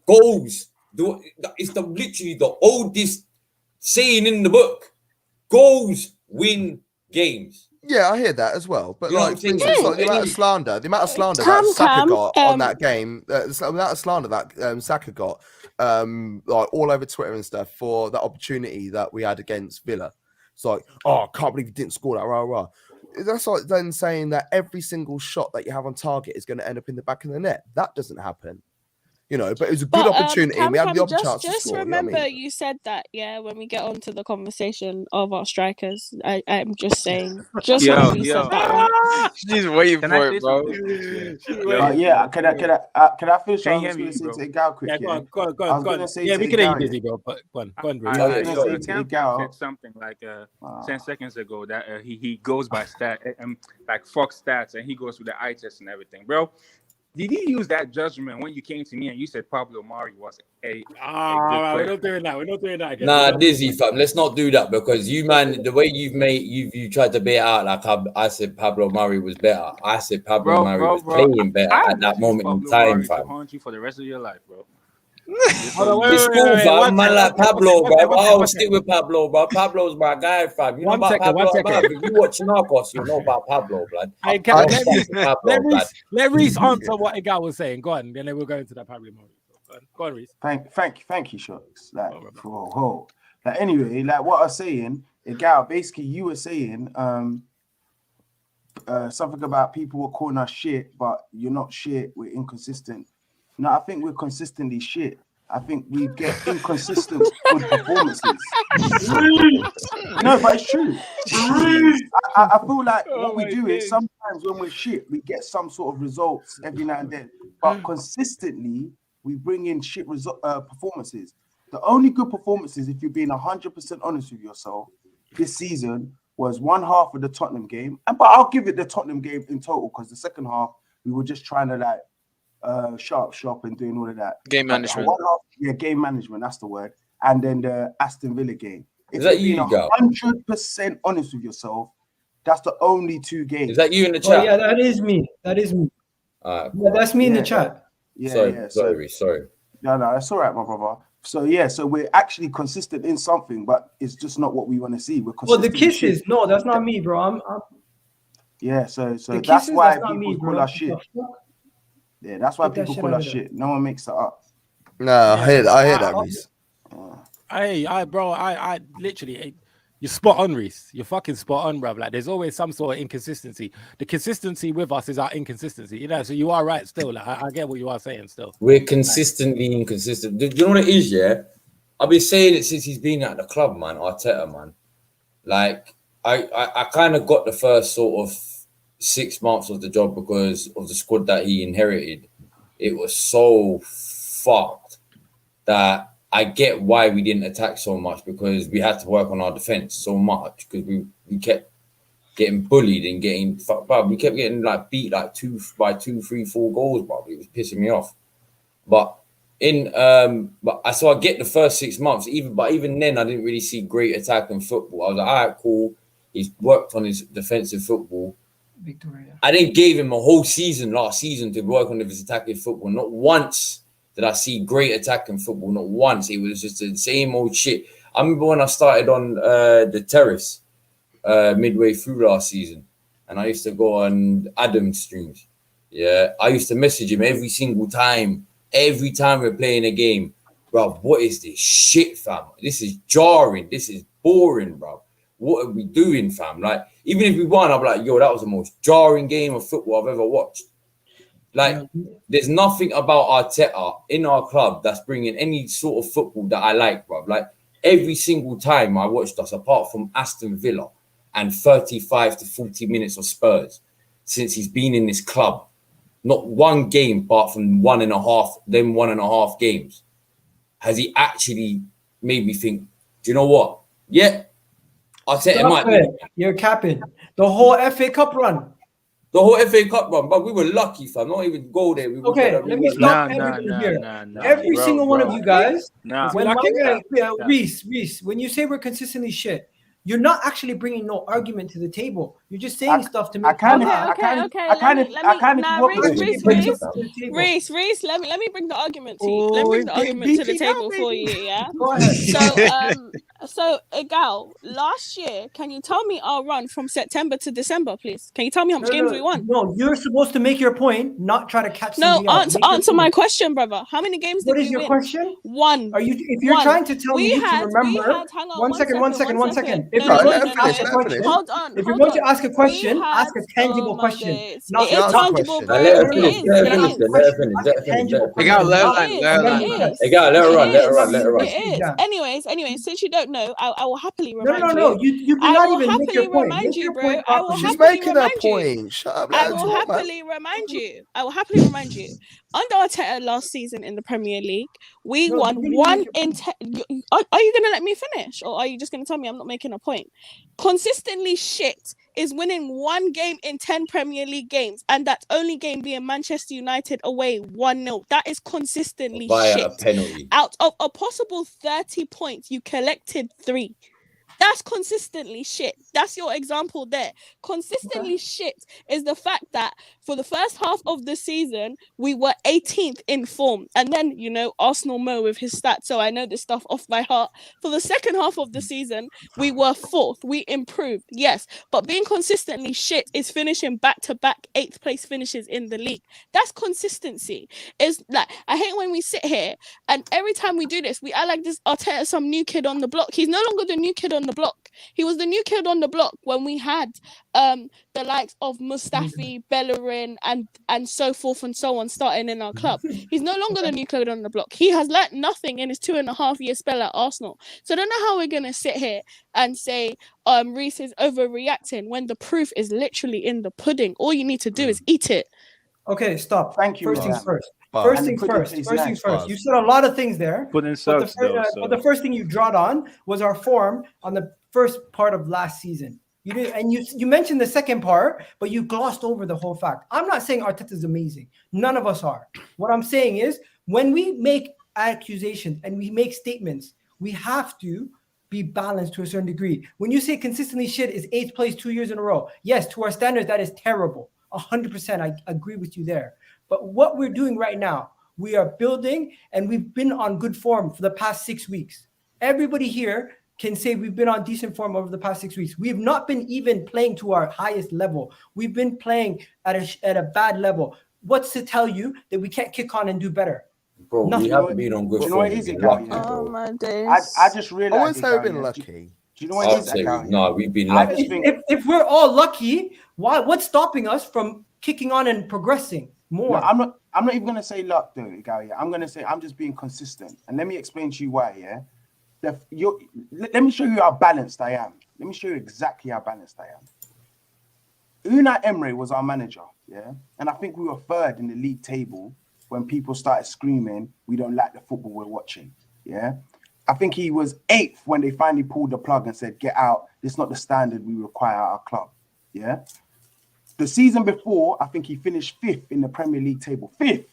Goals. It's literally the oldest saying in the book. Goals win games. Yeah, I hear that as well. But like, for instance, like the amount of slander that Saka got on that game, the amount of slander that Saka got, like all over Twitter and stuff for that opportunity that we had against Villa. It's like, I can't believe you didn't score that. Rah, rah. That's like then saying that every single shot that you have on target is going to end up in the back of the net. That doesn't happen. You know, but it was a good opportunity. We had the chance to score. Just remember, you said that, yeah, when we get onto the conversation of our strikers. I'm just saying. Just you said that. She's waiting for it, bro. Yeah, can I finish? Can you hear me, bro? Quick, go on. Yeah, we can hear you, Dizzy, bro. But go on, bro. I said something like 10 seconds ago that he goes by like Fox stats, and he goes with the eye test and everything, bro. Did you use that judgment when you came to me and you said Pablo Mari was a good player? We're not doing that. We're not doing that again. Nah, Dizzy, fam. Let's not do that because you, man, the way you tried to beat out, like I said Pablo Mari was better. I said Pablo Mari was playing better at that moment in time, fam. Haunt you for the rest of your life, bro. It's cool, fam. Man like Pablo, bro. I'll stick with Pablo, bro. Pablo's my guy, fam. You know about Pablo? If you watch Narcos, you know about Pablo, blood. Let Reese answer what Igal was saying. Go on, then we'll go into that Pablo Mari. Go on, Reese. Thank you, Shocks. Like, like anyway, like what I was saying, Igal, basically you were saying something about people were calling us shit, but you're not shit. We're inconsistent. No, I think we're consistently shit. I think we get inconsistent good performances. No, but it's true. I feel like what we do is sometimes when we're shit, we get some sort of results every now and then. But consistently, we bring in shit performances. The only good performances, if you're being 100% honest with yourself, this season was one half of the Tottenham game. But I'll give it the Tottenham game in total because the second half, we were just trying to like, shop and doing all of that. Game management. Game management, that's the word. And then the Aston Villa game. Is that you, Igal? 100% honest with yourself, that's the only 2 games. Is that you in the chat? Yeah, that is me. Yeah, that's me in the chat. Sorry. No, that's all right, my brother. So yeah, so we're actually consistent in something, but it's just not what we want to see. We're Well, consistent. the kisses, no, that's not me, bro. I'm yeah, so the that's kisses, why that's not people me, call bro. us shit. Yeah, that's why Get that people shit call out us of there. shit. No one makes that up. No, I hear that, Reese. I literally, you're spot on, Reese. You're fucking spot on, bruv. Like, there's always some sort of inconsistency. The consistency with us is our inconsistency, you know. So you are right, still. Like, I get what you are saying, still. We're consistently inconsistent. Do you know what it is? Yeah, I've been saying it since he's been at the club, man. Arteta, man. Like, I kind of got the first sort of 6 months of the job because of the squad that he inherited. It was so fucked that I get why we didn't attack so much, because we had to work on our defense so much, because we kept getting bullied and getting fucked up. We kept getting like beat like 2, 3, 4 goals, bro. It was pissing me off. But so I get the first 6 months, even then I didn't really see great attacking football. I was like, all right, cool. He's worked on his defensive football. Victoria. I didn't give him a whole season last season to work on his attacking football. Not once did I see great attacking football. Not once. It was just the same old shit. I remember when I started on the terrace midway through last season, and I used to go on Adam's streams. Yeah, I used to message him every single time. Every time we're playing a game, bro, what is this shit, fam? This is jarring. This is boring, bro. What are we doing, fam? Like, even if we won, I'll be like, yo, that was the most jarring game of football I've ever watched. Like, there's nothing about Arteta in our club that's bringing any sort of football that I like, bro. Like, every single time I watched us, apart from Aston Villa and 35 to 40 minutes of Spurs, since he's been in this club, not one game apart from 1.5 games, has he actually made me think, do you know what? Yeah, Arteta might be. You're capping. The whole FA Cup run. The whole FA Cup run, but we were lucky, fam. Not even go there. Okay, let me stop everybody here. Every single one of you guys. Reese, when you say we're consistently shit, you're not actually bringing no argument to the table. You're just saying stuff to make. Reese, let me bring the argument to you. Let me bring the argument to the table for you, yeah? Go ahead. So, Egal, last year, can you tell me our run from September to December, please? Can you tell me how much games we won? No, you're supposed to make your point, not try to catch somebody else. Answer my question, brother. How many games did we win? What is your question? One. If you're trying to tell me to remember, one second. If you want to ask a question, ask a tangible question. It is tangible, bro. Let her run. Anyways, since you don't know, I will happily remind you. No, you cannot even make your point. Remind you, bro. She's making that point. Shut up. I will happily remind you. Under Arteta last season in the Premier League, we won 1 in 10. Are you going to let me finish? Or are you just going to tell me I'm not making a point? Consistently shit is winning 1 game in 10 Premier League games, and that only game being Manchester United away 1-0. That is consistently shit. A penalty. Out of a possible 30 points, you collected 3. That's consistently shit. That's your example there. Consistently shit is the fact that for the first half of the season, we were 18th in form. And then, Arsenal Mo with his stats, so I know this stuff off by heart. For the second half of the season, we were 4th. We improved, yes. But being consistently shit is finishing back-to-back 8th place finishes in the league. That's consistency. It's like, I hate when we sit here and every time we do this, we act like this Arteta is some new kid on the block. He's no longer the new kid on the block. He was the new kid on the block when we had the likes of Mustafi, Bellerin, and so forth and so on starting in our club. He's no longer the new kid on the block. He has learnt nothing in his 2.5-year spell at Arsenal. So I don't know how we're gonna sit here and say Reece is overreacting when the proof is literally in the pudding. All you need to do is eat it. Okay, stop. Thank you. First things first. First things first. You said a lot of things there. But the first thing you drawed on was our form on the first part of last season. You did, and you mentioned the second part, but you glossed over the whole fact. I'm not saying Arteta is amazing. None of us are. What I'm saying is when we make accusations and we make statements, we have to be balanced to a certain degree. When you say consistently shit is 8th place 2 years in a row, yes, to our standards, that is terrible. 100%. I agree with you there. But what we're doing right now, We are building, and we've been on good form for the past 6 weeks. Everybody here can say we've been on decent form over the past 6 weeks. We have not been even playing to our highest level. We've been playing at a bad level. What's to tell you that we can't kick on and do better? Bro, Nothing. we haven't been on good Do you know what form. it is, We've been Gal, lucky, yeah? Oh bro. my days. I just I realized. wouldn't say we've been Gal, lucky. Do you know what it I'll is, say Gal, yeah? no, we've been I lucky. just think If we're all lucky, what's stopping us from kicking on and progressing more? no, I'm not even gonna say luck, though, Gal. Yeah, I'm gonna say I'm just being consistent, and let me explain to you why. Yeah, let me show you how balanced I am. Let me show you exactly how balanced I am. Unai Emery was our manager, yeah, and I think we were third in the league table when people started screaming, "We don't like the football we're watching." Yeah, I think he was 8th when they finally pulled the plug and said, "Get out. This is not the standard we require at our club." Yeah. The season before, I think he finished 5th in the Premier League table. 5th.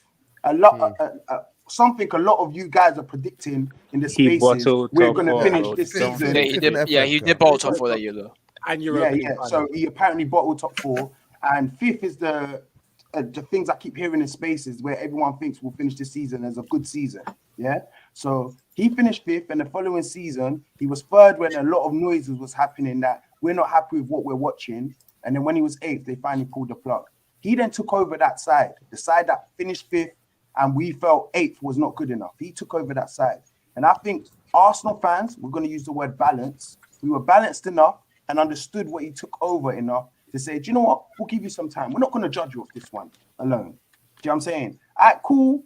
Something a lot of you guys are predicting in the He spaces. bottled We're top going to four, finish bro. this Don't season. He did bottle for that year though. And Europa League final. So he apparently bottled top 4, and 5th is the things I keep hearing in spaces where everyone thinks we'll finish this season as a good season. Yeah. So he finished 5th, and the following season he was 3rd when a lot of noises was happening that we're not happy with what we're watching. And then when he was 8th, they finally pulled the plug. He then took over that side, the side that finished 5th, and we felt 8th was not good enough. He took over that side. And I think Arsenal fans, we're going to use the word balance. We were balanced enough and understood what he took over enough to say, do you know what? We'll give you some time. We're not going to judge you off this one alone. Do you know what I'm saying? All right, cool.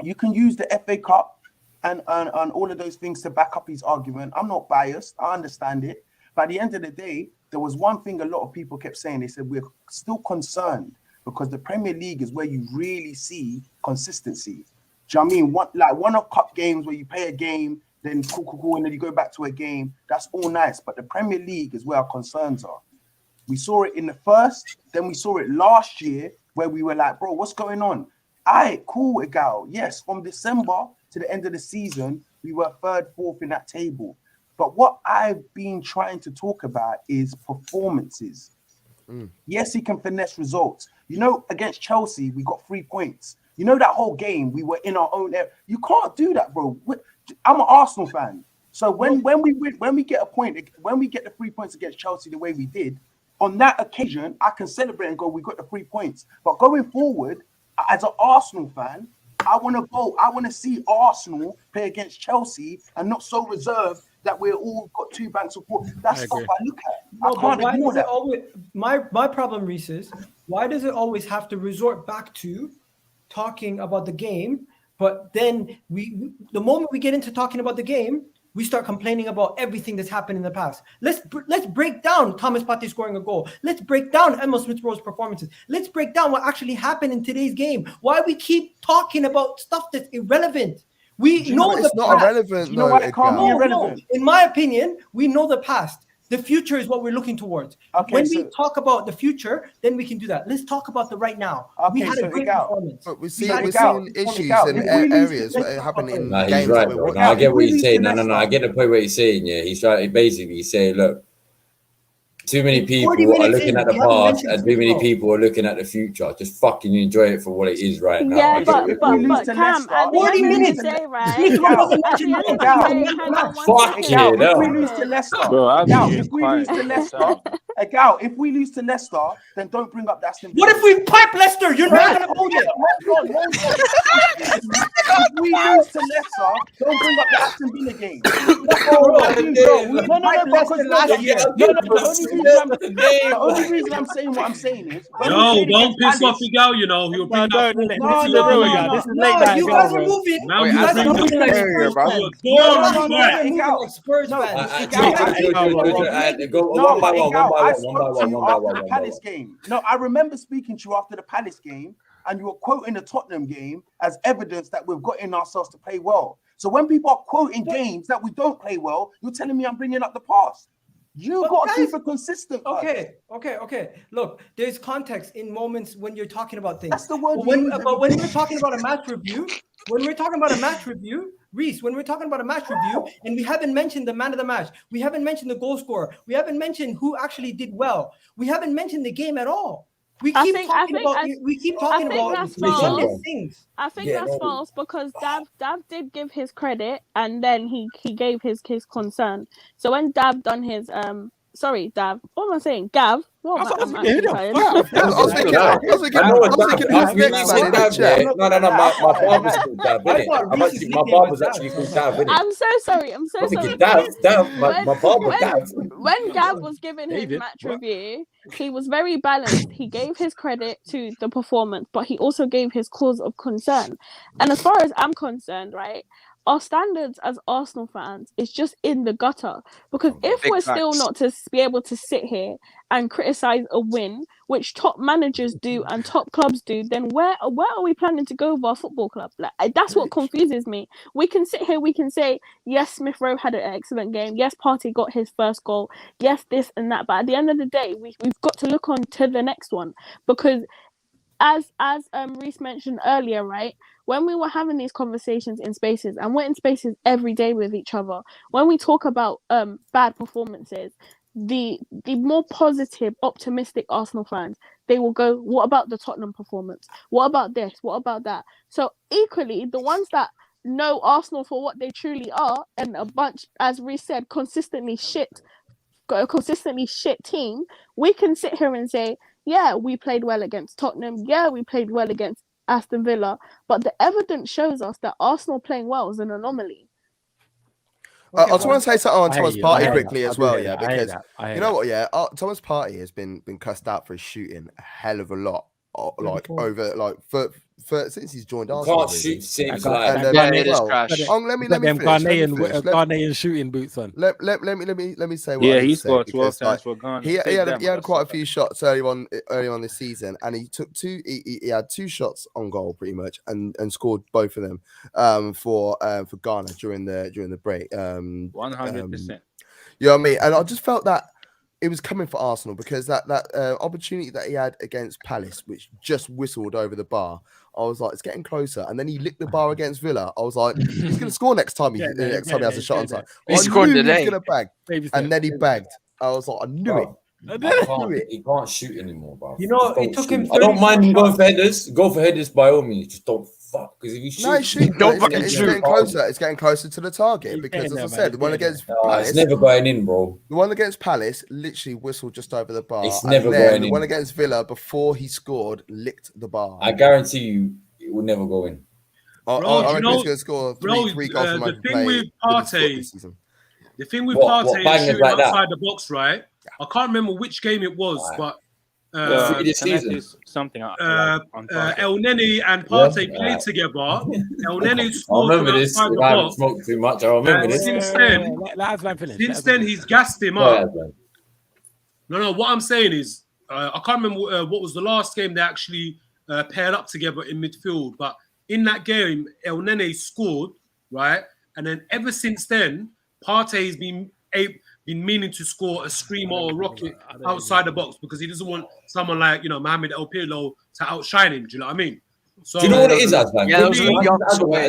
You can use the FA Cup and all of those things to back up his argument. I'm not biased. I understand it. But at the end of the day, there was one thing a lot of people kept saying. They said, we're still concerned because the Premier League is where you really see consistency. Do you know what I mean? One-off cup games where you play a game, then cool, and then you go back to a game. That's all nice. But the Premier League is where our concerns are. We saw it in the first, then we saw it last year where we were like, bro, what's going on? All right, cool, Gal. Yes, from December to the end of the season, we were 3rd, 4th in that table. But what I've been trying to talk about is performances. Yes, he can finesse results. You know, against Chelsea, we got 3 points. You know, that whole game, we were in our own area. You can't do that, bro. I'm an Arsenal fan. So when we get the 3 points against Chelsea the way we did, on that occasion, I can celebrate and go, we got the 3 points. But going forward, as an Arsenal fan, I want to see Arsenal play against Chelsea and not so reserved that we're all got 2 banks of support. That's stuff I look at. No, I can't why ignore does it that. always, my problem, Reese, is why does it always have to resort back to talking about the game? But then the moment we get into talking about the game, we start complaining about everything that's happened in the past. Let's break down Thomas Partey scoring a goal. Let's break down Emil Smith-Rowe's performances. Let's break down what actually happened in today's game. Why we keep talking about stuff that's irrelevant. We know it's not irrelevant. You know what? It can't be irrelevant. No. In my opinion, we know the past. The future is what we're looking towards. Okay, when we talk about the future, then we can do that. Let's talk about the right now. Okay, we had so a great Gal, performance. But we're Gal, seeing issues Gal, in if we lose areas this- that happen in No, games he's right, that bro. we're No, I get what we he's lose saying. to No, I get the point what he's saying. Yeah, he's trying. Basically, he's saying, look, too many people 40 are minutes looking in, at the we haven't past, mentioned and too many football. people are looking at the future. Just fucking enjoy it for what it is right now. Yeah, I get it. but Cam, at the 40 end of minutes. the day, right? Smith-Rowe Gal, wasn't At the mentioned. end of Gal, the day, hang on one Fuck second. yeah, Gal, if we no. lose to Leicester, Bro, I've Gal, been if we lose quiet to the Leicester, whole time. Gal, if we lose to Leicester, then don't bring up the Aston Villa. What if we pipe Leicester? You're not going to hold it. Hold on. If we lose to Leicester, don't bring up the Aston Villa game. The only reason I'm saying what I'm saying is No, don't piss off the gal, you know. He'll bring up. This is late night. You guys are moving. Now You you guys are bring up. moving like area, Spurs bro. fans. Go on, You guys are moving like Spurs fans. Go one by one, I spoke to you after the one by Palace one. game. No, I remember speaking to you after the Palace game, and you were quoting the Tottenham game as evidence that we've gotten ourselves to play well. So when people are quoting games that we don't play well, you're telling me I'm bringing up the past. You got to keep it consistent. Okay. Look, there's context in moments when you're talking about things. That's the word. But when we're talking about a match review, Reese, when we're talking about a match review, and we haven't mentioned the man of the match, we haven't mentioned the goal scorer, we haven't mentioned who actually did well, we haven't mentioned the game at all. We I keep think- talking I think- about. We keep talking think about that's false. redundant things. I think Yeah, that's no. false because Dav did give his credit and then he gave his concern. So when Dav done his sorry Dav, what am I saying? Gav. What am I actually saying? I was thinking who's next man in the chat? No. My barber's called Dav, innit? My barber's actually called Dav, innit? I'm so sorry. I'm so I'm sorry. thinking Dav, my barber Dav. When Gav was giving his David, match review, he was very balanced. He gave his credit to the performance, but he also gave his cause of concern. And as far as I'm concerned, right, our standards as Arsenal fans is just in the gutter. Because if Big we're still facts. not to be able to sit here and criticize a win, which top managers do and top clubs do, then where are we planning to go with our football club? Like that's what confuses me. We can sit here, we can say, yes, Smith Rowe had an excellent game. Yes, Partey got his first goal. Yes, this and that. But at the end of the day, we've got to look on to the next one. Because as Reese mentioned earlier, right, when we were having these conversations in spaces, and we're in spaces every day with each other, when we talk about bad performances, the more positive, optimistic Arsenal fans, they will go, what about the Tottenham performance? What about this? What about that? So equally, the ones that know Arsenal for what they truly are, and a bunch, as Reese said, consistently shit team, we can sit here and say, yeah, we played well against Tottenham. Yeah, we played well against Aston Villa. But the evidence shows us that Arsenal playing well is an anomaly. I just want to say something on Thomas Partey quickly as well, that. because I you know what, Thomas Partey has been cussed out for his shooting a hell of a lot, since he's joined Arsenal. Can't shoot since let me finish. Ghanaian shooting boots on. Let me say what. Yeah, he scored 12 times for Ghana. He had quite a few shots early on this season, and he took he had 2 shots on goal pretty much, and scored both of them for Ghana during the break. 100%. You know what I mean? And I just felt that it was coming for Arsenal because that opportunity that he had against Palace, which just whistled over the bar, I was like, it's getting closer. And then he licked the bar against Villa. I was like, he's going to score next time he has a shot on time. He scored today. He was going to bag. And then he bagged. I was like, I knew it. He can't shoot anymore, bro. You know, it took him. I don't mind him going for headers. Go for headers by all means. Just don't fuck. Because if you shoot, it's getting closer. It's getting closer to the target because, as I said, the one against Palace, it's never going in, bro. The one against Palace literally whistled just over the bar. It's never going in. The one against Villa, before he scored, licked the bar. I guarantee you, it will never go in. I reckon he's going to score three goals from the thing with Partey is shooting outside the box, right? I can't remember which game it was, but this season, something. El Neni and Partey played together. El Neni scored. I remember this. I haven't smoked too much. I remember this. Since then, he's gassed him up. No. What I'm saying is, I can't remember what was the last game they actually paired up together in midfield. But in that game, El Neni scored, right? And then ever since then, Partey's been meaning to score a screamer or a rocket outside the box because he doesn't want someone like, Mohamed El Pirlo to outshine him. Do you know what I mean? So, do you know what it is, Aslan? Yeah, as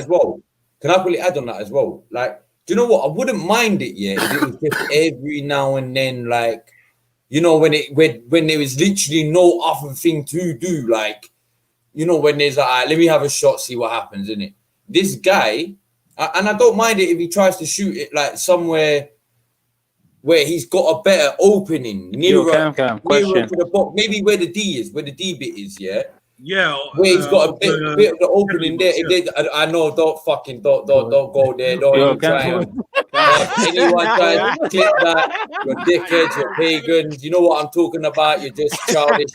well. Can I quickly add on that as well? Like, do you know what? I wouldn't mind it, if it was just every now and then, like, when there is literally no other thing to do, like, when there's like, let me have a shot, see what happens, innit? This guy, and I don't mind it if he tries to shoot it like somewhere where he's got a better opening nearer to the box, maybe where the D bit is, where he's got a bit of the opening there. I know, don't go there, don't try and anyone try to click that. You're dickheads, you're pagans. You know what I'm talking about? You're just childish.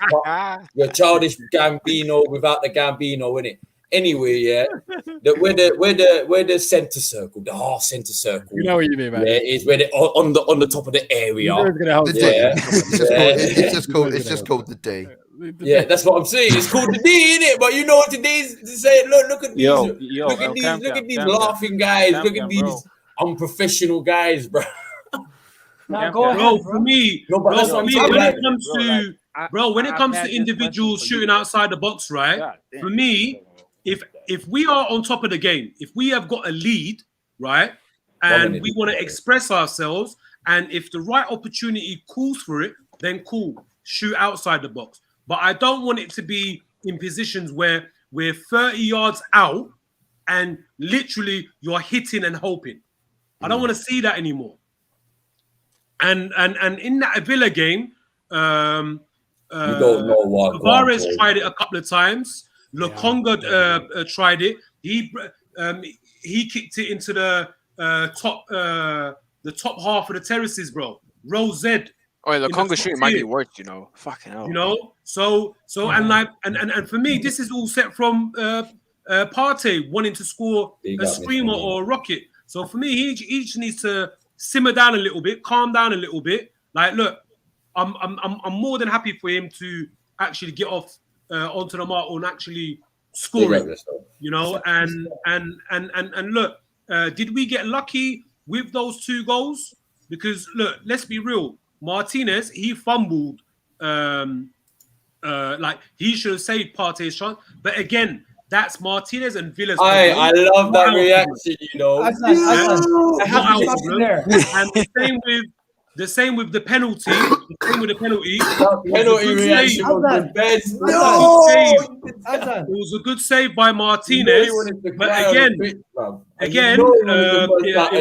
You're childish Gambino without the Gambino, innit? Anyway, where the center circle, the half center circle. You know what you mean, man. Yeah, is where they on the top of the area. It's just called the D. Yeah, that's what I'm saying. It's called the D, innit? But you know what today's saying? Look at these, look at these laughing guys. Look at these unprofessional guys, bro. For me, when it comes to individuals shooting outside the box, right? For me, if we are on top of the game, if we have got a lead, right, and we want to express ourselves, and if the right opportunity calls for it, then cool, shoot outside the box. but I don't want it to be in positions where we're 30 yards out and literally you're hitting and hoping. I don't want to see that anymore. And in that Villa game, you don't know what Tavares tried it a couple of times. Lokonga tried it. He kicked it into the top half of the terraces, bro. Row Z. Oh, yeah, Lokonga shooting might be worse, you know. Fucking hell. You know, so and for me, this is all set from Partey wanting to score a screamer or a rocket. So for me, he each needs to simmer down a little bit, calm down a little bit. Like, look, I'm more than happy for him to actually get off onto the mark and actually score it. You know, and look, did we get lucky with those 2 goals? Because look, let's be real. Martinez, he fumbled. Like he should have saved Partey's shot, but again, that's Martinez and Villa's. I love that reaction. You know, I have to stop there. And the same with the penalty. Penalty reaction was the best. It was a good save by Martinez, but again, it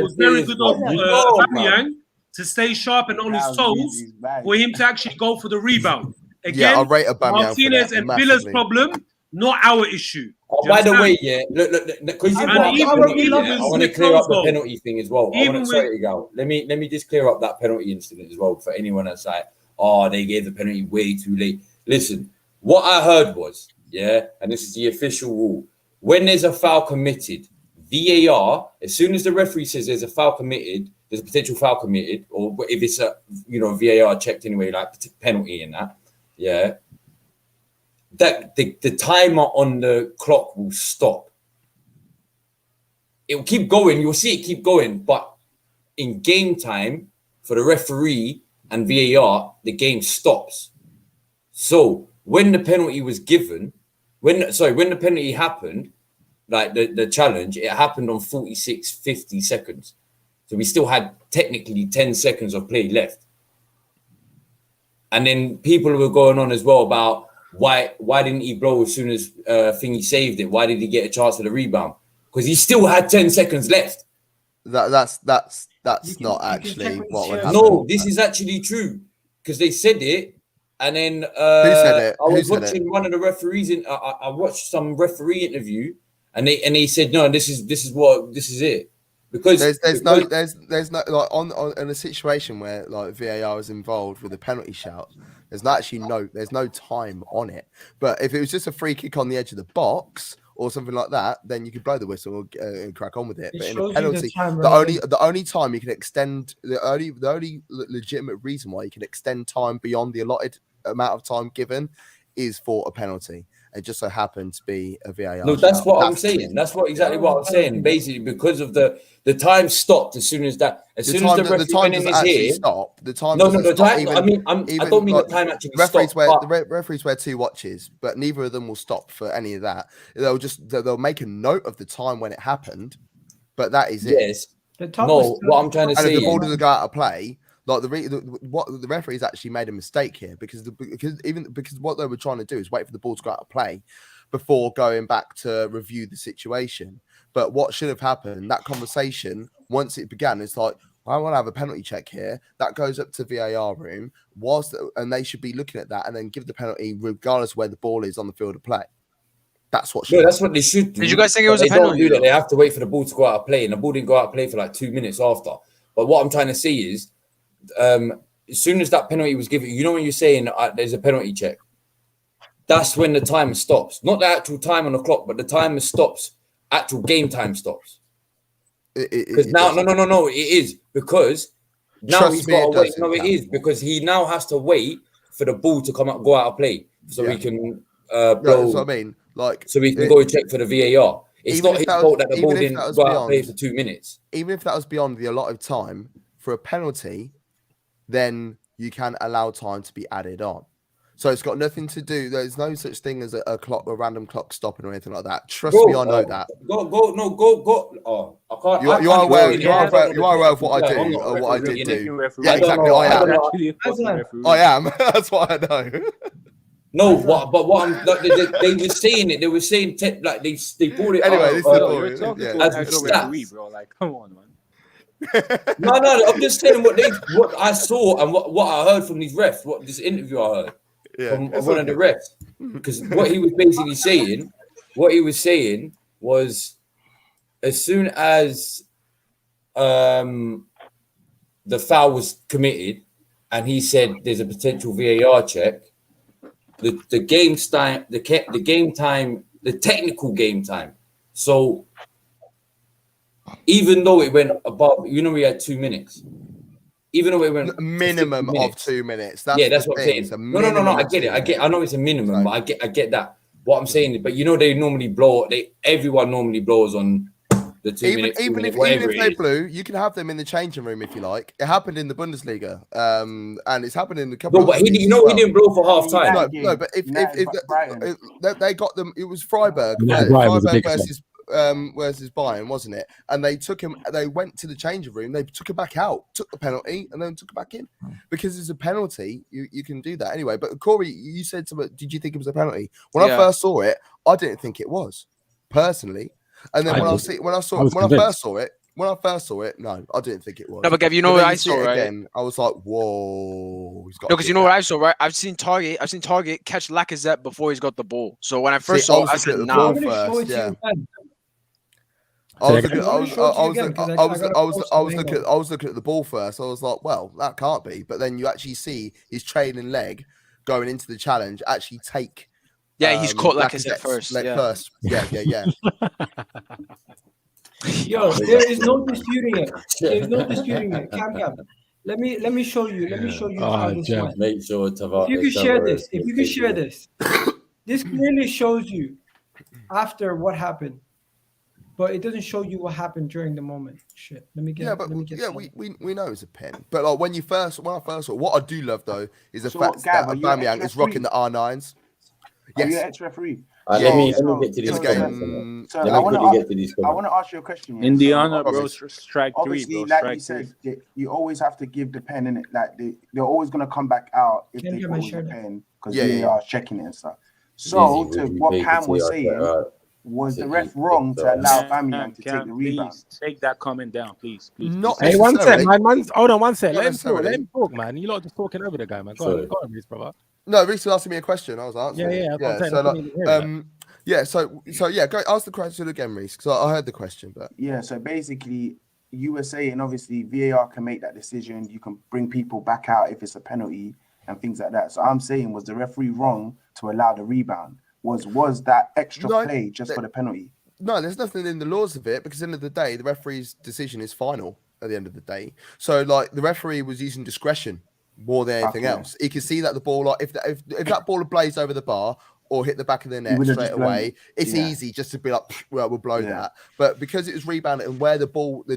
was very good of Aubameyang to stay sharp and on his toes for him to actually go for the rebound. Again, I'll rate Aubameyang Martinez and Villa's problem, not our issue. Oh, by the way, look, because I want to clear up the penalty thing as well. Let me just clear up that penalty incident as well for anyone that's like, oh, they gave the penalty way too late. Listen, what I heard was, and this is the official rule, when there's a foul committed, VAR, as soon as the referee says there's a foul committed, there's a potential foul committed, or if it's a VAR checked anyway, like penalty in that, that the timer on the clock will stop. It will keep going. You'll see it keep going. But in game time, for the referee and VAR, the game stops. So when the penalty was given, when the penalty happened, like the challenge, it happened on 50 seconds. So we still had technically 10 seconds of play left. And then people were going on as well about why didn't he blow as soon as Thingy saved it? Why did he get a chance for the rebound? Because he still had 10 seconds left. That's not actually what would happen. No, this is actually true because they said it, and then who said it? I was watching one of the referees. I watched some referee interview, and they said no, this is it. Because there's no like on in a situation where like VAR is involved with a penalty shout, there's no time on it. But if it was just a free kick on the edge of the box or something like that, then you could blow the whistle and crack on with it. But in a penalty, the only time you can extend, the only legitimate reason why you can extend time beyond the allotted amount of time given is for a penalty. It just so happened to be a VAR. No, that's what I'm saying. That's exactly what I'm saying. Basically, because of the time stopped as soon as the referee went in his ear. Stop. The time. No, the time. Even, I don't mean like, the time actually stopped. The referees wear 2 watches, but neither of them will stop for any of that. They'll make a note of the time when it happened, but that is it. Yes. No, what I'm trying to say is, if the ball doesn't go out of play. Like the referees actually made a mistake here because what they were trying to do is wait for the ball to go out of play before going back to review the situation. But what should have happened, that conversation, once it began, it's like, I want to have a penalty check here. That goes up to VAR room, and they should be looking at that and then give the penalty regardless of where the ball is on the field of play. That's what. That's what they should do. Did you guys think it was a penalty? Don't do that. They have to wait for the ball to go out of play, and the ball didn't go out of play for like 2 minutes after. But what I'm trying to say is, as soon as that penalty was given, when you're saying there's a penalty check, that's when the timer stops. Not the actual time on the clock, but the timer stops. Actual game time stops. Because now, no, it is because now he's got to wait. No, it is because he now has to wait for the ball to go out of play so he can blow. That's what I mean. Like, so we can go and check for the VAR. It's not his fault that the ball didn't go out of play for 2 minutes. Even if that was beyond the allotted time for a penalty, then you can allow time to be added on. So it's got nothing to do. There's no such thing as a random clock stopping or anything like that. Trust me, I know that. Go. Oh, I can't. You are aware of what I do or what I did do. Yeah, exactly. I am. That's what I know. No, but what I'm like, they were saying it. They were saying like they brought it. Anyway, this is You're talking to as an actual stats. referee, bro. Like, come on, man. No, I'm just saying what I saw and what I heard from these refs. What this interview I heard from one of the refs, because what he was basically saying, was as soon as the foul was committed, and he said there's a potential VAR check. The technical game time. So even though it went above, we had 2 minutes. Even though it went a minimum of 2 minutes. That's what I'm saying. No. I get it. I know it's a minimum, but I get that. What I'm saying, but they normally blow. Everyone normally blows on the 2 minutes. Even if they blew, you can have them in the changing room if you like. It happened in the Bundesliga, and it's happened in a couple. No, but he didn't blow for half time. No, but if they got them, it was Freiburg. Freiburg versus Bayern, wasn't it? And they took him. They went to the changing room. They took him back out, took the penalty, and then took it back in because it's a penalty. You can do that anyway. But Corey, you said something. Did you think it was a penalty? When I first saw it, I didn't think it was personally. And then when I first saw it, no, I didn't think it was. No, but Gav, you know what I saw, right? Again, I was like, whoa. No, because you know what I saw, right? I've seen Target catch Lacazette before he's got the ball. So when I first saw it, I said, nah. I was looking at the ball first. I was like, well, that can't be. But then you actually see his trailing leg going into the challenge actually take. Yeah, he's caught Lacazette first. First. Yeah. Yo, there is no disputing it. There's no disputing it. Cam. Let me show you. How this works. Make sure if you could share this. This clearly shows you after what happened, but it doesn't show you what happened during the moment. Shit. We know it's a pen. But like when I first saw, what I do love though is the fact that Aubameyang is rocking the R9s. Yes. Are you ex-referee? Let me get to this game. I want to ask you a question. In the honor, bro, strike obviously, three, bro. Like strike you said, you always have to give the pen in it. Like they're always gonna come back out if they call the pen because they are checking it and stuff. So to what Cam was saying, was the ref wrong to allow Aubameyang to take the rebound? Take that comment down, please. Not hey, one sec, man. Hold on, one sec. Let him talk, man. You lot just talking over the guy, man. Go on, Reece, brother. No, Reece was asking me a question. I was answering. Go ask the question again, Reece, because I heard the question. But so basically, you were saying obviously VAR can make that decision. You can bring people back out if it's a penalty and things like that. So I'm saying, was the referee wrong to allow the rebound? Was that extra play just for the penalty? No, there's nothing in the laws of it because at the end of the day, the referee's decision is final at the end of the day. So like the referee was using discretion more than anything else. He could see that the ball, like if that ball had blazed over the bar or hit the back of the net straight away, it's easy just to be like, well, we'll blow that. But because it was rebounded and where the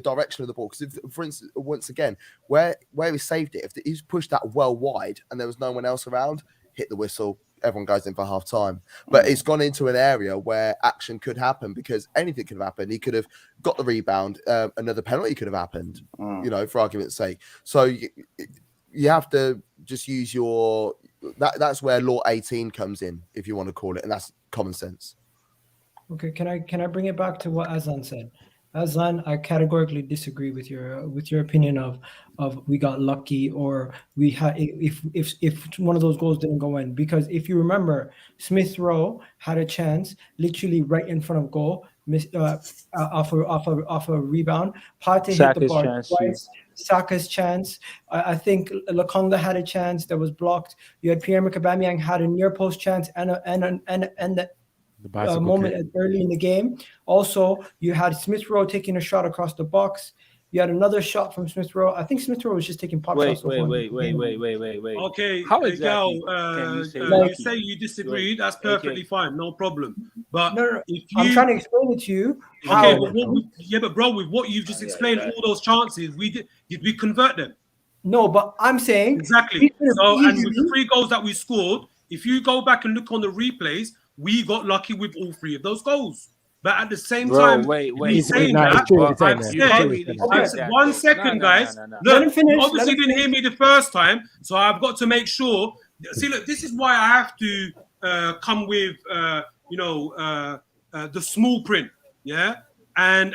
direction of the ball, because for instance, once again, where he saved it, if he's pushed that well wide and there was no one else around, hit the whistle, everyone goes in for half time. But it's gone into an area where action could happen because anything could have happened. He could have got the rebound, another penalty could have happened, for argument's sake. So you have to just use that's where law 18 comes in, if you want to call it, and that's common sense. Okay, can I bring it back to what Azan said? Azan, I categorically disagree with your opinion of we got lucky or we had if one of those goals didn't go in, because if you remember, Smith Rowe had a chance literally right in front of goal, off a rebound. Partey hit the bar twice. Saka's chance. I think Lokonga had a chance that was blocked. You had Pierre-Emerick Aubameyang had a near post chance and the moment early in the game. Also, you had Smith Rowe taking a shot across the box. You had another shot from Smith Rowe. I think Smith Rowe was just taking pop shots. Wait. Okay, how exactly you say you disagree? That's perfectly fine, no problem. But I'm trying to explain it to you. Okay, but bro, with what you've just explained, all those chances, did we convert them? No, but I'm saying exactly. So, and with the 3 goals that we scored, if you go back and look on the replays, we got lucky with all 3 of those goals. But at the same time, one second, guys. Look, you obviously didn't hear me the first time, so I've got to make sure. See, look, this is why I have to come with the small print, yeah, and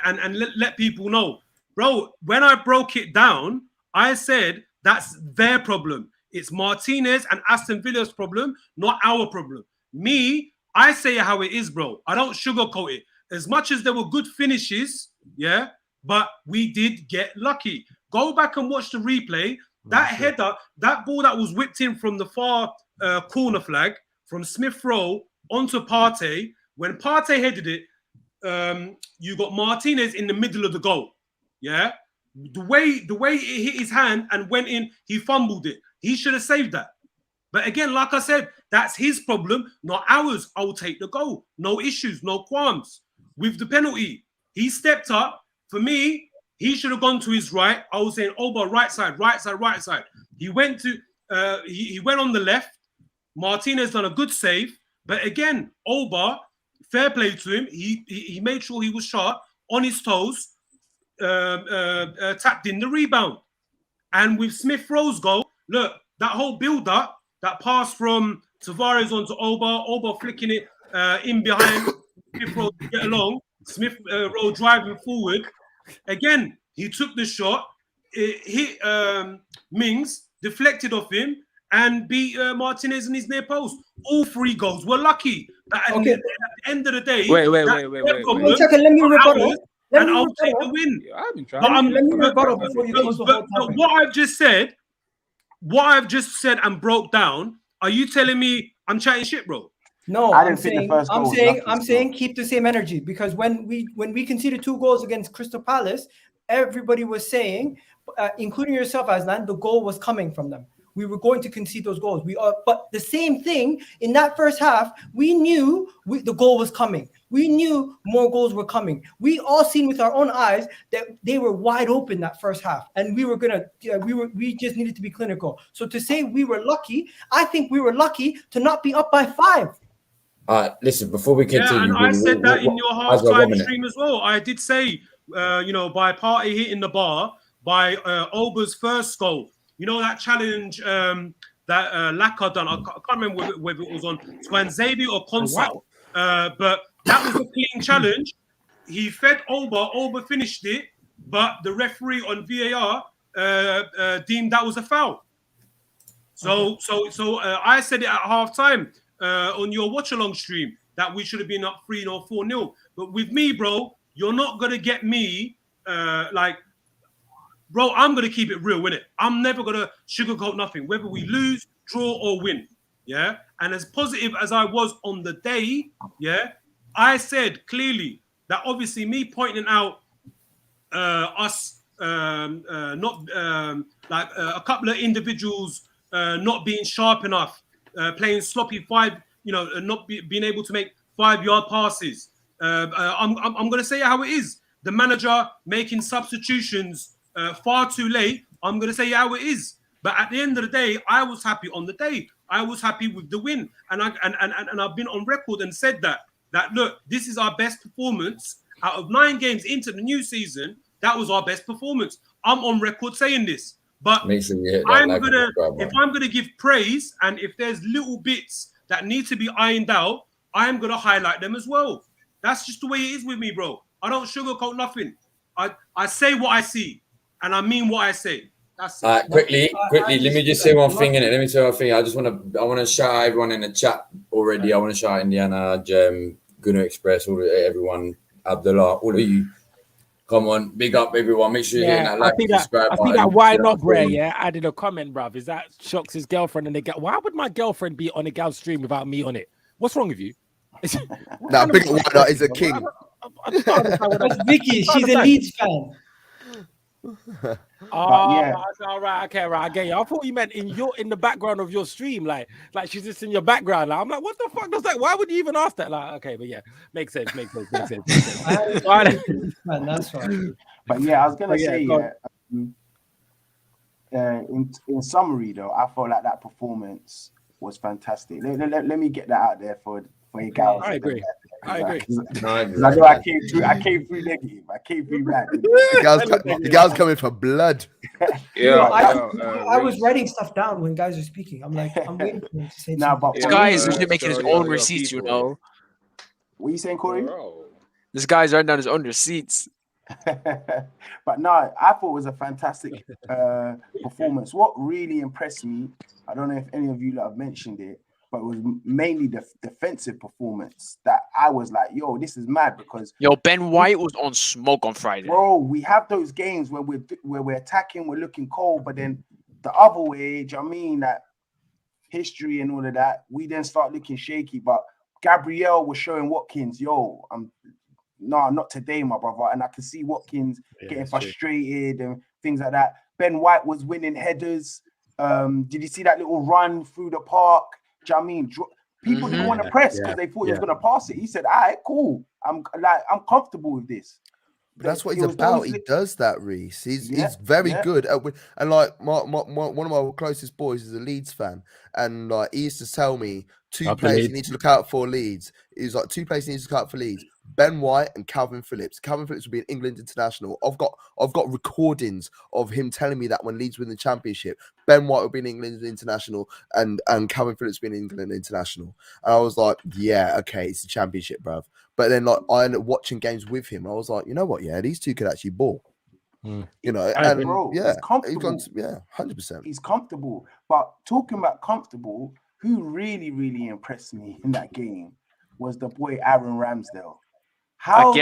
let people know, bro. When I broke it down, I said that's their problem. It's Martinez and Aston Villa's problem, not our problem. Me, I say how it is, bro. I don't sugarcoat it. As much as there were good finishes, yeah, but we did get lucky. Go back and watch the replay. That header, that ball that was whipped in from the far corner flag from Smith Rowe onto Partey. When Partey headed it, you got Martinez in the middle of the goal. Yeah, the way it hit his hand and went in, he fumbled it. He should have saved that. But again, like I said, that's his problem, not ours. I will take the goal. No issues, no qualms. With the penalty, he stepped up. For me, he should have gone to his right. I was saying, Oba, right side. He went to he went on the left. Martinez done a good save. But again, Oba, fair play to him. He made sure he was sharp, on his toes, tapped in the rebound. And with Smith Rowe's goal, look, that whole build-up, that pass from Tavares onto Oba flicking it in behind Smith Rowe to get along, Smith Rowe driving forward. Again, he took the shot, it hit Mings, deflected off him, and beat Martinez in his near post. All 3 goals were lucky. Okay. At the end of the day, wait. 1 second, let me rebuttal. And I'll take the win. Yeah, I've been trying. Let me rebuttal before you close the whole topic. What I've just said and broke down, are you telling me I'm chatting shit, bro? No, I'm saying keep the same energy, because when we conceded 2 goals against Crystal Palace, everybody was saying, including yourself, Aslan, the goal was coming from them. We were going to concede those goals. But the same thing in that first half, we knew the goal was coming. We knew more goals were coming. We all seen with our own eyes that they were wide open that first half, and we just needed to be clinical. So to say we were lucky, I think we were lucky to not be up by 5. Listen, before we continue, and I said that in your half-time stream as well. I did say, by Partey hitting the bar, by Oba's first goal. You know that challenge that Lacazette done. I can't remember whether it was on Twanzebe or Konsa. But that was a clean challenge. He fed Oba. Oba finished it, but the referee on VAR deemed that was a foul. So I said it at halftime on your watch-along stream that we should have been up 3-0 or 4-0. But with me, bro, you're not gonna get me bro, I'm going to keep it real, innit? I'm never going to sugarcoat nothing, whether we lose, draw, or win, yeah? And as positive as I was on the day, yeah, I said clearly that obviously me pointing out us not a couple of individuals not being sharp enough, playing sloppy not being able to make 5-yard passes. I'm going to say how it is. The manager making substitutions far too late. I'm going to say how it is. But at the end of the day, I was happy on the day. I was happy with the win. And I've been on record and said that look, this is our best performance. Out of 9 games into the new season, that was our best performance. I'm on record saying this. But if I'm gonna give praise, and if there's little bits that need to be ironed out, I'm gonna highlight them as well. That's just the way it is with me, bro. I don't sugarcoat nothing. I say what I see. And I mean what I say. That's it. Quickly, let me just say one thing in it. Let me say one thing. I want to shout out everyone in the chat already. I want to shout out Indiana, Jem, Gunu Express, everyone, Abdullah, all of you. Come on, big up everyone. Make sure you're hitting that like and subscribe button. I see that why not, Bray, yeah, added a comment, bruv. Is that Shocks' girlfriend and why would my girlfriend be on a gal stream without me on it? What's wrong with you? Nah, big up Why Not is a king. That's Vicky. She's a Leeds fan. All right, okay, right. I get you. I thought you meant in the background of your stream, like she's just in your background. Like, I'm like, what the fuck does that? Why would you even ask that? Like, okay, but yeah, makes sense. That's fine. But yeah, I was gonna say, in summary though, I felt like that performance was fantastic. Let me get that out there for for you guys. I agree. I agree. No, I agree. I know I came through negative. I came through bad. The guy's coming for blood. I was writing stuff down when guys are speaking. I'm like, I'm waiting for him to say something. This guy is making his own receipts, you know. What are you saying, Corey? This guy's writing down his own receipts. But no, I thought it was a fantastic performance. What really impressed me, I don't know if any of you have mentioned it, but it was mainly the defensive performance that I was like, yo, this is mad because Ben White was on smoke on Friday. Bro, we have those games where we're attacking, we're looking cold, but then the other way, do you know what I mean? That history and all of that, we then start looking shaky. But Gabriel was showing Watkins, yo, no, not today, my brother. And I can see Watkins getting frustrated and things like that. Ben White was winning headers. Did you see that little run through the park? Do you know what I mean? People didn't want to press because they thought he was going to pass it. He said, all right, cool. I'm comfortable with this. But that's what he's about. He does that, Reese. He's very good at, and like one of my closest boys is a Leeds fan, and like he used to tell me two players you need to look out for Leeds. He's like two players you need to look out for Leeds: Ben White and Calvin Phillips. Calvin Phillips will be an England international. I've got recordings of him telling me that when Leeds win the championship, Ben White will be an England international and Calvin Phillips will be an England international. And I was like, yeah, okay, it's the championship, bruv. But then like I ended up watching games with him. I was like, you know what? Yeah, these two could actually ball. You know, and bro, he's comfortable. 100%. He's comfortable. But talking about comfortable, who really, really impressed me in that game was the boy Aaron Ramsdale. How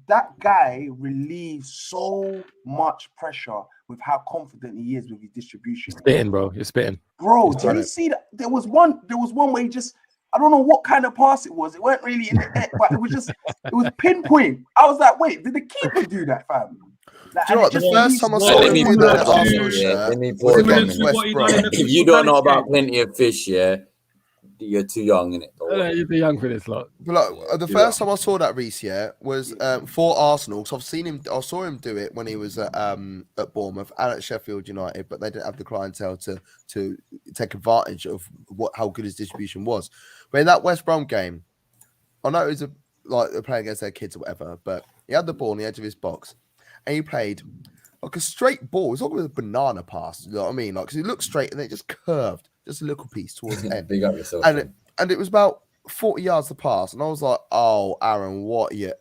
that guy relieves so much pressure with how confident he is with his distribution. Spitting, bro. You're spitting. Bro, did you see that? There was one where he just, I don't know what kind of pass it was. It weren't really in the air, but it was pinpoint. I was like, wait, did the keeper do that, fam? Like, do you know what? The first time I saw him do that Arsenal shirt, if you don't know about Plenty of Fish, you're too young, innit? You're too young for this lot. But like, the first time I saw that Reese, was for Arsenal. So I saw him do it when he was at Bournemouth and at Sheffield United, but they didn't have the clientele to take advantage of how good his distribution was. But in that West Brom game, I know it was like they're playing against their kids or whatever, but he had the ball on the edge of his box, and he played like a straight ball. It's not with a banana pass, you know what I mean? Like, because it looked straight and then it just curved. Just a little piece towards the end. Big up yourself. And it was about 40 yards to pass. And I was like, oh, Aaron, what? It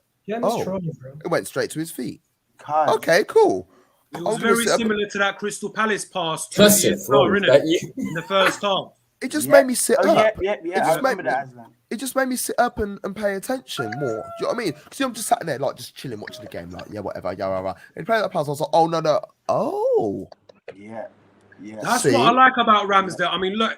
went straight to his feet. Okay, cool. It was very similar to that Crystal Palace pass in the first half. It just made me sit up. It just made me sit up and pay attention more. Do you know what I mean? Because I'm just sat there, like, just chilling, watching the game, like, whatever, And he played that pass. I was like, oh, no. Oh. Yeah. Yeah, that's what I like about Ramsdale. I mean, look,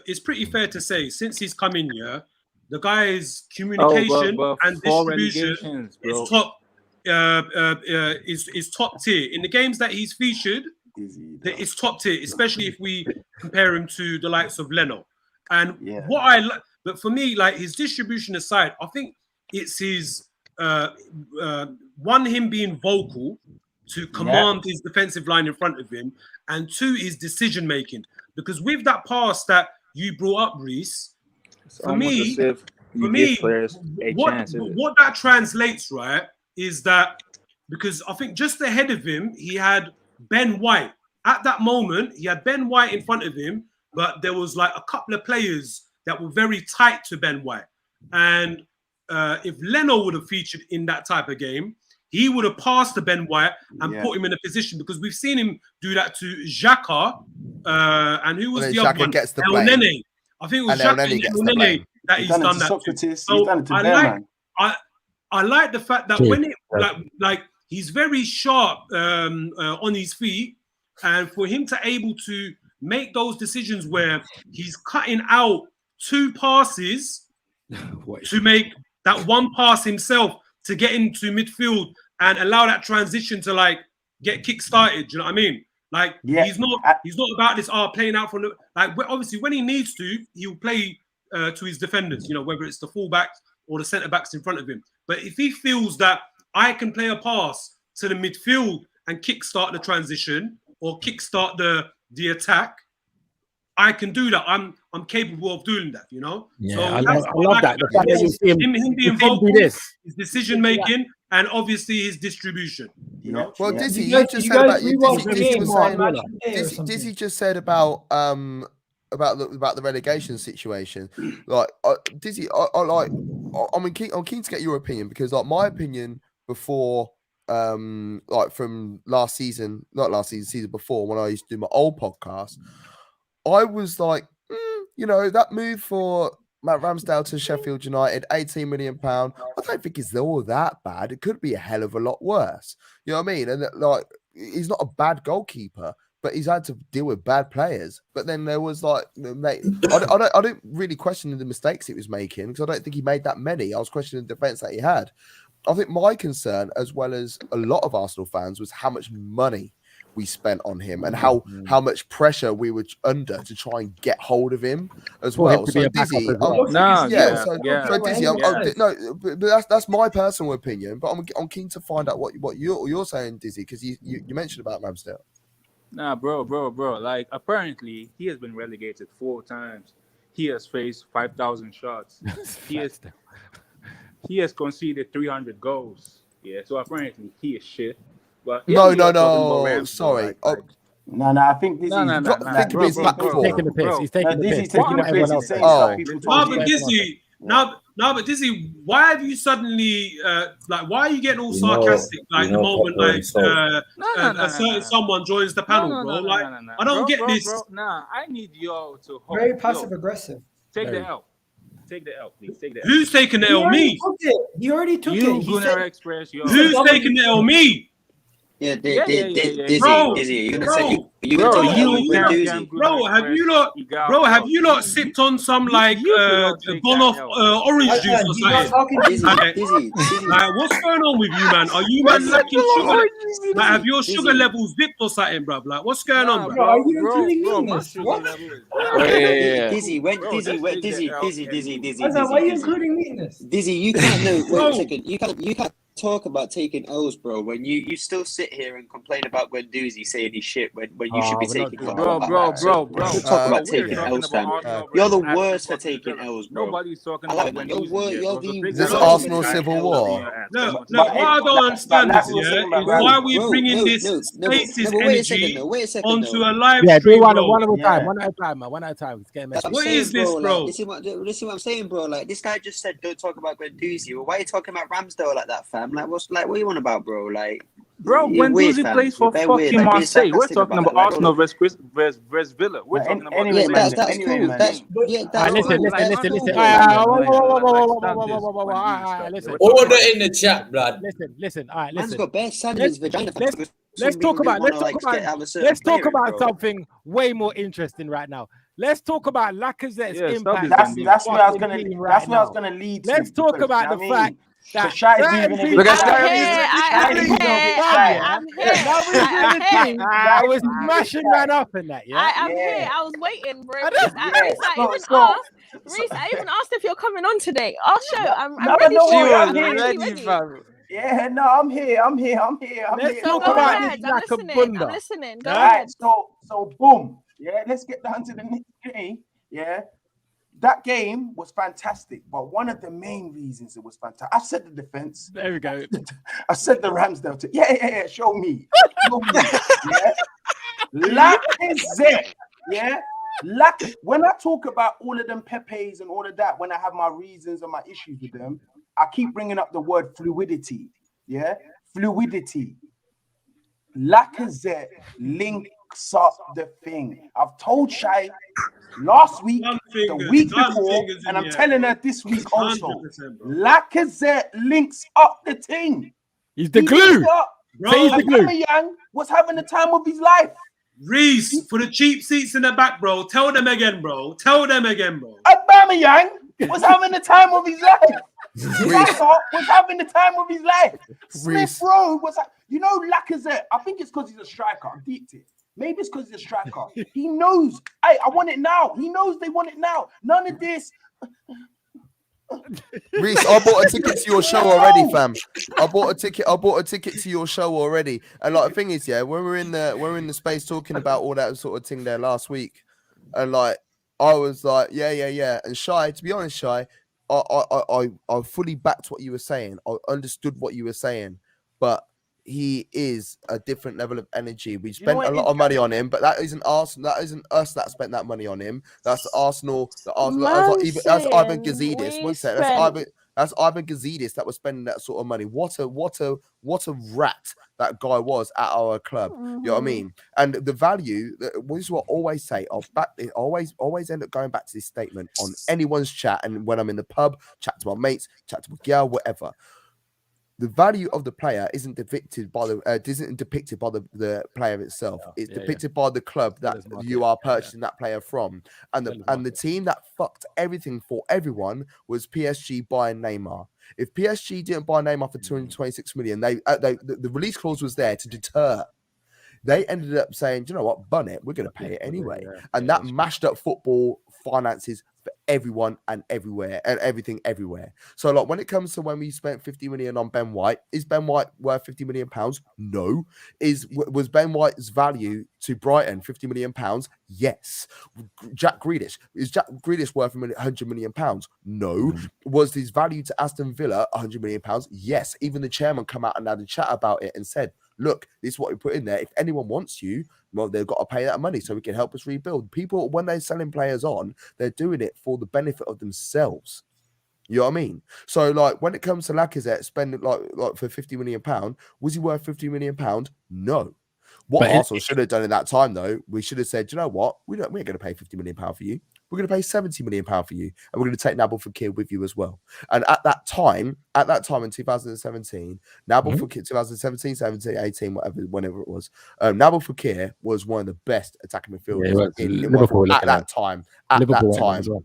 it's pretty fair to say since he's come in here, the guy's communication and distribution is top. Is top tier in the games that he's featured. It's top tier, especially if we compare him to the likes of Leno. And what I like, but for me, like his distribution aside, I think it's his him being vocal to command his defensive line in front of him, and two, his decision making. Because with that pass that you brought up, Reese, for me, what that translates, right, is that because I think just ahead of him, he had Ben White. At that moment, he had Ben White in front of him, but there was like a couple of players that were very tight to Ben White. And if Leno would have featured in that type of game, he would have passed to Ben White and put him in a position, because we've seen him do that to Xhaka. And who was the other one? Gets the El Nene. I think it was Xhaka and El Nene that he's done that to. So I like the fact that when it like he's very sharp on his feet, and for him to able to make those decisions where he's cutting out two passes to make that one pass himself to get into midfield and allow that transition to like get kick-started. Do you know what I mean? Like he's not about this playing out from the, like obviously when he needs to, he'll play to his defenders, you know, whether it's the fullbacks or the centre backs in front of him. But if he feels that I can play a pass to the midfield and kickstart the transition or kickstart the attack, I can do that. I'm capable of doing that, you know? Yeah, So I that's love that. The fact that you see him being do vocal, this. his decision making, and obviously his distribution. You know? Well, Dizzy, You guys- you just you said guys about rewatched the Dizzy game was on saying Match of the Day or something. Dizzy just said about the relegation situation. Like Dizzy, I'm keen to get your opinion, because like my opinion before, like from last season, not last season, season before, when I used to do my old podcast, I was like, you know, that move for Matt Ramsdale to Sheffield United, £18 million, I don't think it's all that bad. It could be a hell of a lot worse. You know what I mean? And like, he's not a bad goalkeeper, but he's had to deal with bad players. But then there was like, mate, I don't really question the mistakes he was making, because I don't think he made that many. I was questioning the defense that he had. I think my concern, as well as a lot of Arsenal fans, was how much money we spent on him and how much pressure we were under to try and get hold of him as well. So Dizzy, so Dizzy, no, but that's my personal opinion. But I'm keen to find out what you're saying, Dizzy, because you mentioned about Ramsdale. Nah, bro. Like, apparently he has been relegated 4 times. He has faced 5,000 shots. He has conceded 300 goals. Yeah, so apparently he is shit. But no. Sorry. No, I think this He's taking the piss. He's taking the piss. But Dizzy, why have you suddenly why are you getting all sarcastic the moment a certain someone joins the panel, bro? I don't get this. Nah, I need y'all to hold. Very passive aggressive. Take the L. Take the L, please. Take the L. Who's taking the L? Me. He already took you, it. He said, Express, who's taking the L? Me. Yeah, Dizzy. Have you not sipped on some like gone off orange juice or something? Dizzy. What's going on with you, man? Are you man lacking sugar? Like, have your sugar levels dipped or something, bruv? Like, what's going on, bro? Are you including meanness? Dizzy. Why are you including meanness? Dizzy, you can't know. Wait a second. You can't talk about taking L's, bro, when you still sit here and complain about Guendouzi saying he's shit when you should be taking bro. Talk about taking L's, fam. You're the worst for taking L's, bro. Nobody's talking about Guendouzi. Is this Arsenal civil war? No, what I don't understand is why are we bringing this status energy onto a live stream, bro? One at a time. What is this, bro? Listen what I'm saying, bro. Like, this guy just said, don't talk about Guendouzi. Well, why are you talking about Ramsdale like that, fam? Like, what are you on about, bro? Like, bro, Guendouzi plays for fucking Marseille. We're talking about Arsenal versus Villa. We're talking about that's cool. Listen. Order in the chat, blood. Listen. All right, listen. Man's got bare sand in his vagina. Let's talk about something way more interesting right now. Let's talk about Lacazette's impact. That's where I was gonna lead. Let's talk about the fact that I was smashing man up in that. Yeah, I'm here. I was waiting, bro. Reese, I even asked if you're coming on today. I'll show. I'm ready. I'm here. Let's talk about this like a bunda. I'm listening. Go ahead. So boom. Yeah, let's get down to the nitty-gritty. Yeah, that game was fantastic, but one of the main reasons it was fantastic, I said the defense. There we go. I said the Ramsdale. Yeah. Show me. Yeah. Lacazette. Yeah. When I talk about all of them Pepes and all of that, when I have my reasons and my issues with them, I keep bringing up the word fluidity. Yeah, fluidity. Lacazette links up the thing. I've told Shai last week, the week before, and I'm telling her this week also. Lacazette links up the thing. He's the glue. He's the glue. Young was having the time of his life. Reese, for the cheap seats in the back, bro. Tell them again, bro. Aubameyang was having the time of his life. Saka was having the time of his life. Smith Rowe was, Lacazette. I think it's because he's a striker. I deeped it. Maybe it's because he's a striker. He knows. Hey, I want it now. He knows they want it now. None of this. Reese, I bought a ticket to your show already, fam. I bought a ticket to your show already. And like the thing is, when we're in the space talking about all that sort of thing there last week, And like, I was like, yeah. And Shy, to be honest, Shy, I fully backed what you were saying. I understood what you were saying, but he is a different level of energy. We spent a lot of money on him, but that isn't Arsenal. That isn't us that spent that money on him. That's Arsenal. That's Ivan Gazidis. One second. That's Ivan Gazidis that was spending that sort of money. What a rat that guy was at our club. You know what I mean? And the value, this is what I always say. I always end up going back to this statement on anyone's chat, and when I'm in the pub, chat to my mates, chat to my girl, whatever. The value of the player isn't depicted by the player itself. It's depicted by the club that you are purchasing that player from. And the team that fucked everything for everyone was PSG buying Neymar. If PSG didn't buy Neymar for 226 million, the release clause was there to deter. They ended up saying, do you know what, bun it, we're going to pay it anyway. And that mashed up football finances for everyone and everywhere and everything everywhere. So like when it comes to when we spent 50 million on Ben White, is Ben White worth 50 million pounds? No. Was Ben White's value to Brighton 50 million pounds? Yes. Jack Grealish, is Jack Grealish worth 100 million pounds? No. Was his value to Aston Villa 100 million pounds? Yes. Even the chairman come out and had a chat about it and said, look, this is what we put in there. If anyone wants you, well, they've got to pay that money so we can help us rebuild. People, when they're selling players on, they're doing it for the benefit of themselves. You know what I mean? So, like, when it comes to Lacazette spending like for 50 million pounds, was he worth 50 million pounds? No. What Arsenal should have done in that time, though, we should have said, you know what? We ain't going to pay 50 million pounds for you. We're going to pay 70 million pounds for you, and we're going to take Nabil Fekir with you as well. And at that time in 2017, Nabil Fekir, 2017, 17, 18, whenever it was, Nabil Fekir was one of the best attacking midfielders in Liverpool at that time. At that time, well.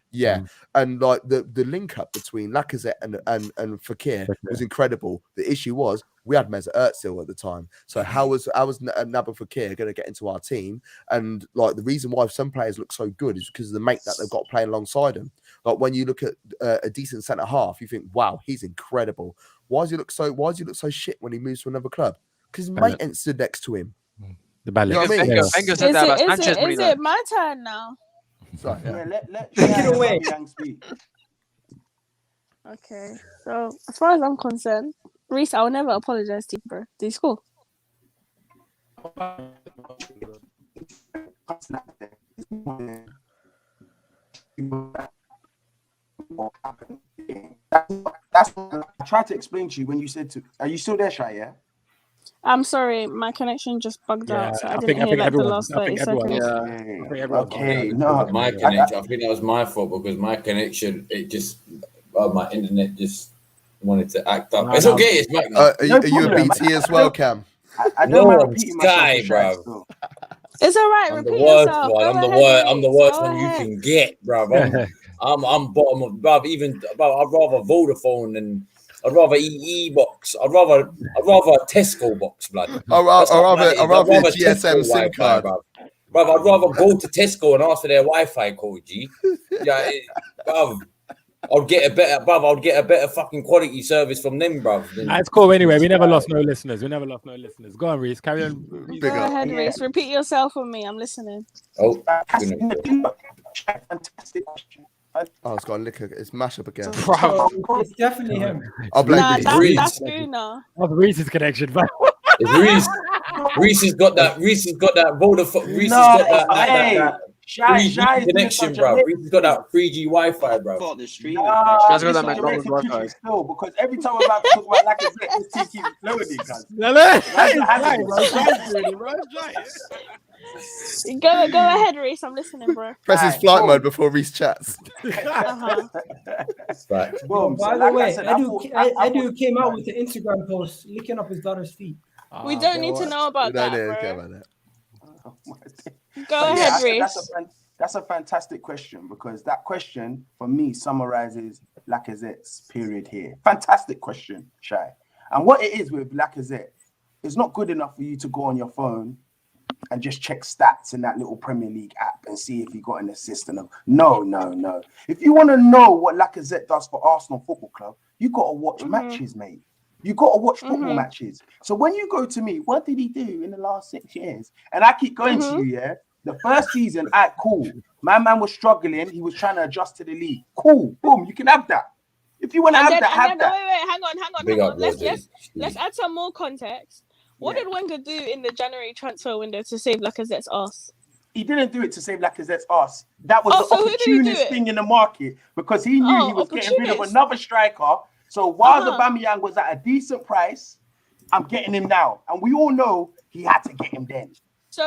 And like the link up between Lacazette and Fekir was incredible. The issue was, we had Mesut Özil at the time. So how was Nabil Fekir going to get into our team? And like the reason why some players look so good is because of the mate that they've got playing alongside them. Like when you look at a decent centre half, you think, wow, he's incredible. Why does he look so shit when he moves to another club? Because his mate ain't stood next to him. The balance. You know what I mean? Is it my turn now? Sorry, let take it away. Okay, so as far as I'm concerned, Reese, I'll never apologize to you, bro. Did you score? That's what I tried to explain to you when you said to. Are you still there, Shai? Yeah. I'm sorry, my connection just bugged out, so I didn't hear like the last 30 seconds. Okay, no, my connection. I think that was my fault because my connection, my internet just wanted to act up. It's okay. It's back now. Are you a BT as well, Cam? I don't mind repeating myself, bro. It's all right. Repeat yourself. I'm the worst one you can get, bro. I'm bottom of, bro. I'd rather Vodafone than I'd rather E-Box. I'd rather a Tesco box, blood. I'd rather a GSM SIM card, bro. I'd rather go to Tesco and ask for their Wi-Fi code, G. Yeah, I'll get a better fucking quality service from them, bro. That's cool. Anyway, we never lost no listeners. Go on, Reese. Carry on. Go ahead, Reese. Repeat yourself for me. I'm listening. Oh, it's got a liquor. It's mash up again. It's definitely him. I'll blame Reese. That's Spooner. That's Reese's connection, bro. It's Reese. Reese has got that Vodafone. Reese has got that 3G connection, bro. Reese has got that 3G Wi-Fi, bro. That's got that McDonald's Wi-Fi. Still, because every time I'm about to talk about Lacazette, this team keeps loading, guys. Go ahead, Reese. I'm listening, bro. Press his flight mode before Reese chats. Well, by the way, Edu came out with the Instagram post licking up his daughter's feet. We don't need to know about that, bro. Go ahead, Reese. That's a fantastic question because that question, for me, summarizes Lacazette's period here. Fantastic question, Shai. And what it is with Lacazette, it's not good enough for you to go on your phone and just check stats in that little Premier League app and see if he got an assist. No. If you want to know what Lacazette does for Arsenal Football Club, you got to watch matches, mate. You got to watch football matches. So when you go to me, what did he do in the last 6 years? And I keep going to you, The first season, cool. My man was struggling. He was trying to adjust to the league. Cool. Boom. You can have that. If you want to have that, have that. Wait, hang on. Let's add some more context. What did Wenger do in the January transfer window to save Lacazette's ass? He didn't do it to save Lacazette's ass. That was the opportunist thing in the market because he knew he was getting rid of another striker. So while Aubameyang was at a decent price, I'm getting him now. And we all know he had to get him then. So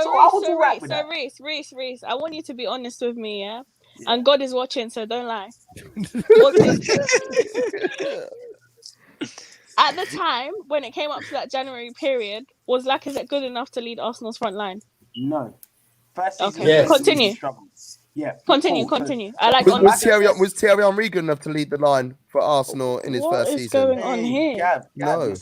Reese, I want you to be honest with me, yeah? And God is watching, so don't lie. At the time, when it came up to that January period, was Lacazette good enough to lead Arsenal's front line? No. First season, okay. Continue. Yeah. Continue. I like was Thierry Henry good enough to lead the line for Arsenal in his first season? What is going on here? Gav, no.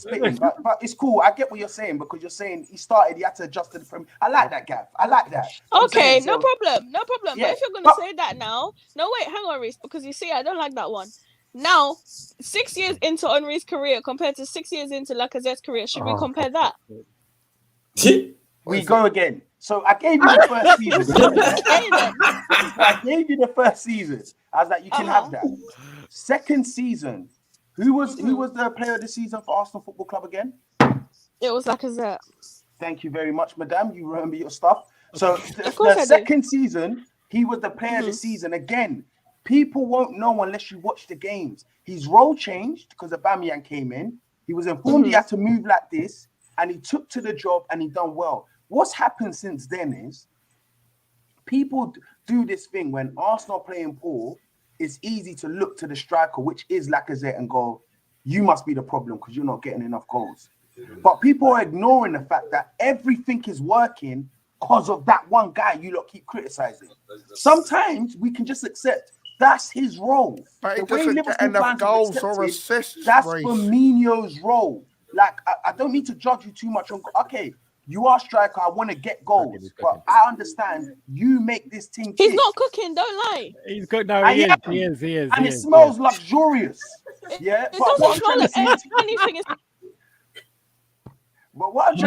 But it's cool. I get what you're saying because you're saying he had to adjust to the Premier. I like that, Gav. I like that. Okay, no problem. Yeah, but if you're going to say that now, no, wait, hang on, Reese, because you see, I don't like that one. Now, 6 years into Henry's career compared to 6 years into Lacazette's career, should we compare that? We go again. So I gave you the first season. I gave you the first season. I was like, you can have that. Second season, who was the player of the season for Arsenal Football Club again? It was Lacazette. Thank you very much, madam. You remember your stuff. So the second season, he was the player of the season again. People won't know unless you watch the games. His role changed because Aubameyang came in. He was informed he had to move like this, and he took to the job and he done well. What's happened since then is people do this thing when Arsenal playing poor, it's easy to look to the striker, which is Lacazette, and go, you must be the problem because you're not getting enough goals. But people are ignoring the fact that everything is working because of that one guy you lot keep criticizing. Sometimes we can just accept that's his role. But he doesn't get enough goals or assists. That's Firmino's role. Like, I don't need to judge you too much on, okay, you are striker. I want to get goals, but I understand you make this team. He's not cooking. Don't lie. He's good. No, he is. And it smells luxurious. Yeah, it doesn't smell like anything. But what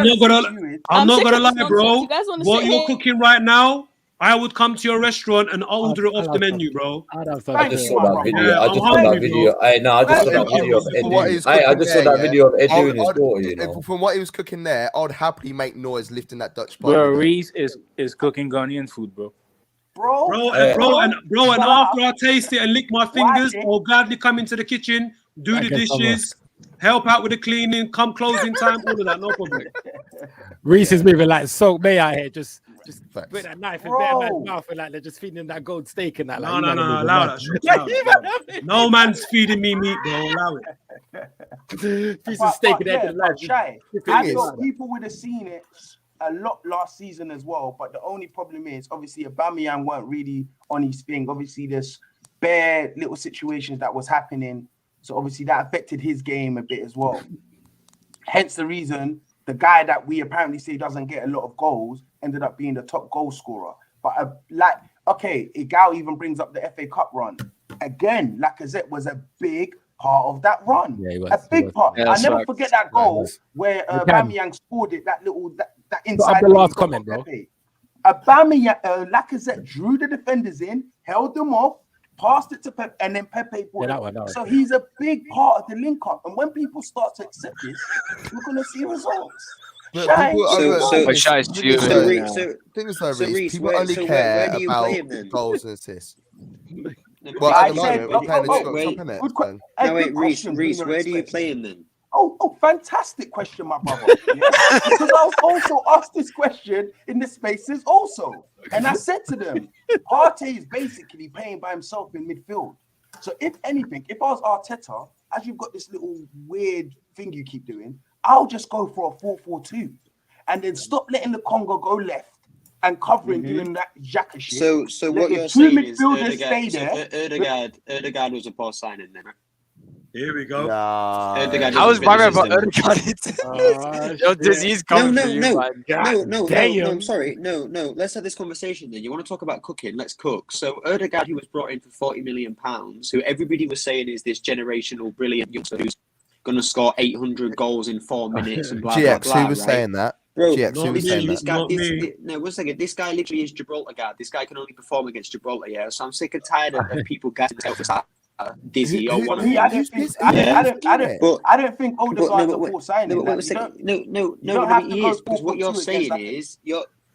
I'm not gonna lie, bro. What you're cooking right now, I would come to your restaurant and order it off the menu, bro. I just saw that video. I just saw that video. I just saw that video of Ed. I just saw that video of Ed doing his daughter. You know, from what he was cooking there, I'd happily make noise lifting that Dutch pot. Bro, Reese is cooking Ghanaian food, bro. Bro, and after I taste it and lick my fingers, I'll gladly come into the kitchen, do the dishes, help out with the cleaning, come closing time, all of that, no problem. Reese is moving like Salt Bay out here, just put that knife in their man's mouth and like they're just feeding him that gold steak and that. Like, no, allow that. No man's feeding me meat, bro. Allow it. Piece of steak in there. I thought people would have seen it a lot last season as well, but the only problem is obviously Aubameyang weren't really on his thing. Obviously, there's bare little situations that was happening, so obviously that affected his game a bit as well. Hence the reason the guy that we apparently say doesn't get a lot of goals ended up being the top goal scorer. But Igal even brings up the FA Cup run. Again, Lacazette was a big part of that run. Yeah, a big part. Yeah, I never forget that goal where Aubameyang scored it, that inside. The last comment, bro. Lacazette drew the defenders in, held them off, passed it to Pepe, and then Pepe brought it. So he's a big part of the link-up. And when people start to accept this, we're going to see results. People only care about goals and assists. Well, at the moment, we're playing the top in it. Reese, where do you play him then? Oh, fantastic question, my brother. Yeah? Because I was also asked this question in the spaces also. And I said to them, Partey is basically playing by himself in midfield. So if anything, if I was Arteta, as you've got this little weird thing you keep doing, I'll just go for a 4-4-2 and then stop letting the Congo go left and covering doing that Xhaka shit. So what you're saying is Odegaard was a poor signing then, right? Here we go. I was worried about Odegaard. Yo, disease coming for you. No, I'm sorry. No. Let's have this conversation then. You want to talk about cooking? Let's cook. So Odegaard, who was brought in for £40 million, who everybody was saying is this generational brilliant youngster who's going to score 800 goals in 4 minutes and blah, blah, blah. Who was saying that? Bro, GX, who was saying this that? guy, no, 1 second. This guy literally is Gibraltar guard. This guy can only perform against Gibraltar, yeah. So I'm sick and tired of people gassing out for Dizzy or one of them. I don't think Odegaard's a full signing. No, he is, because what you're saying is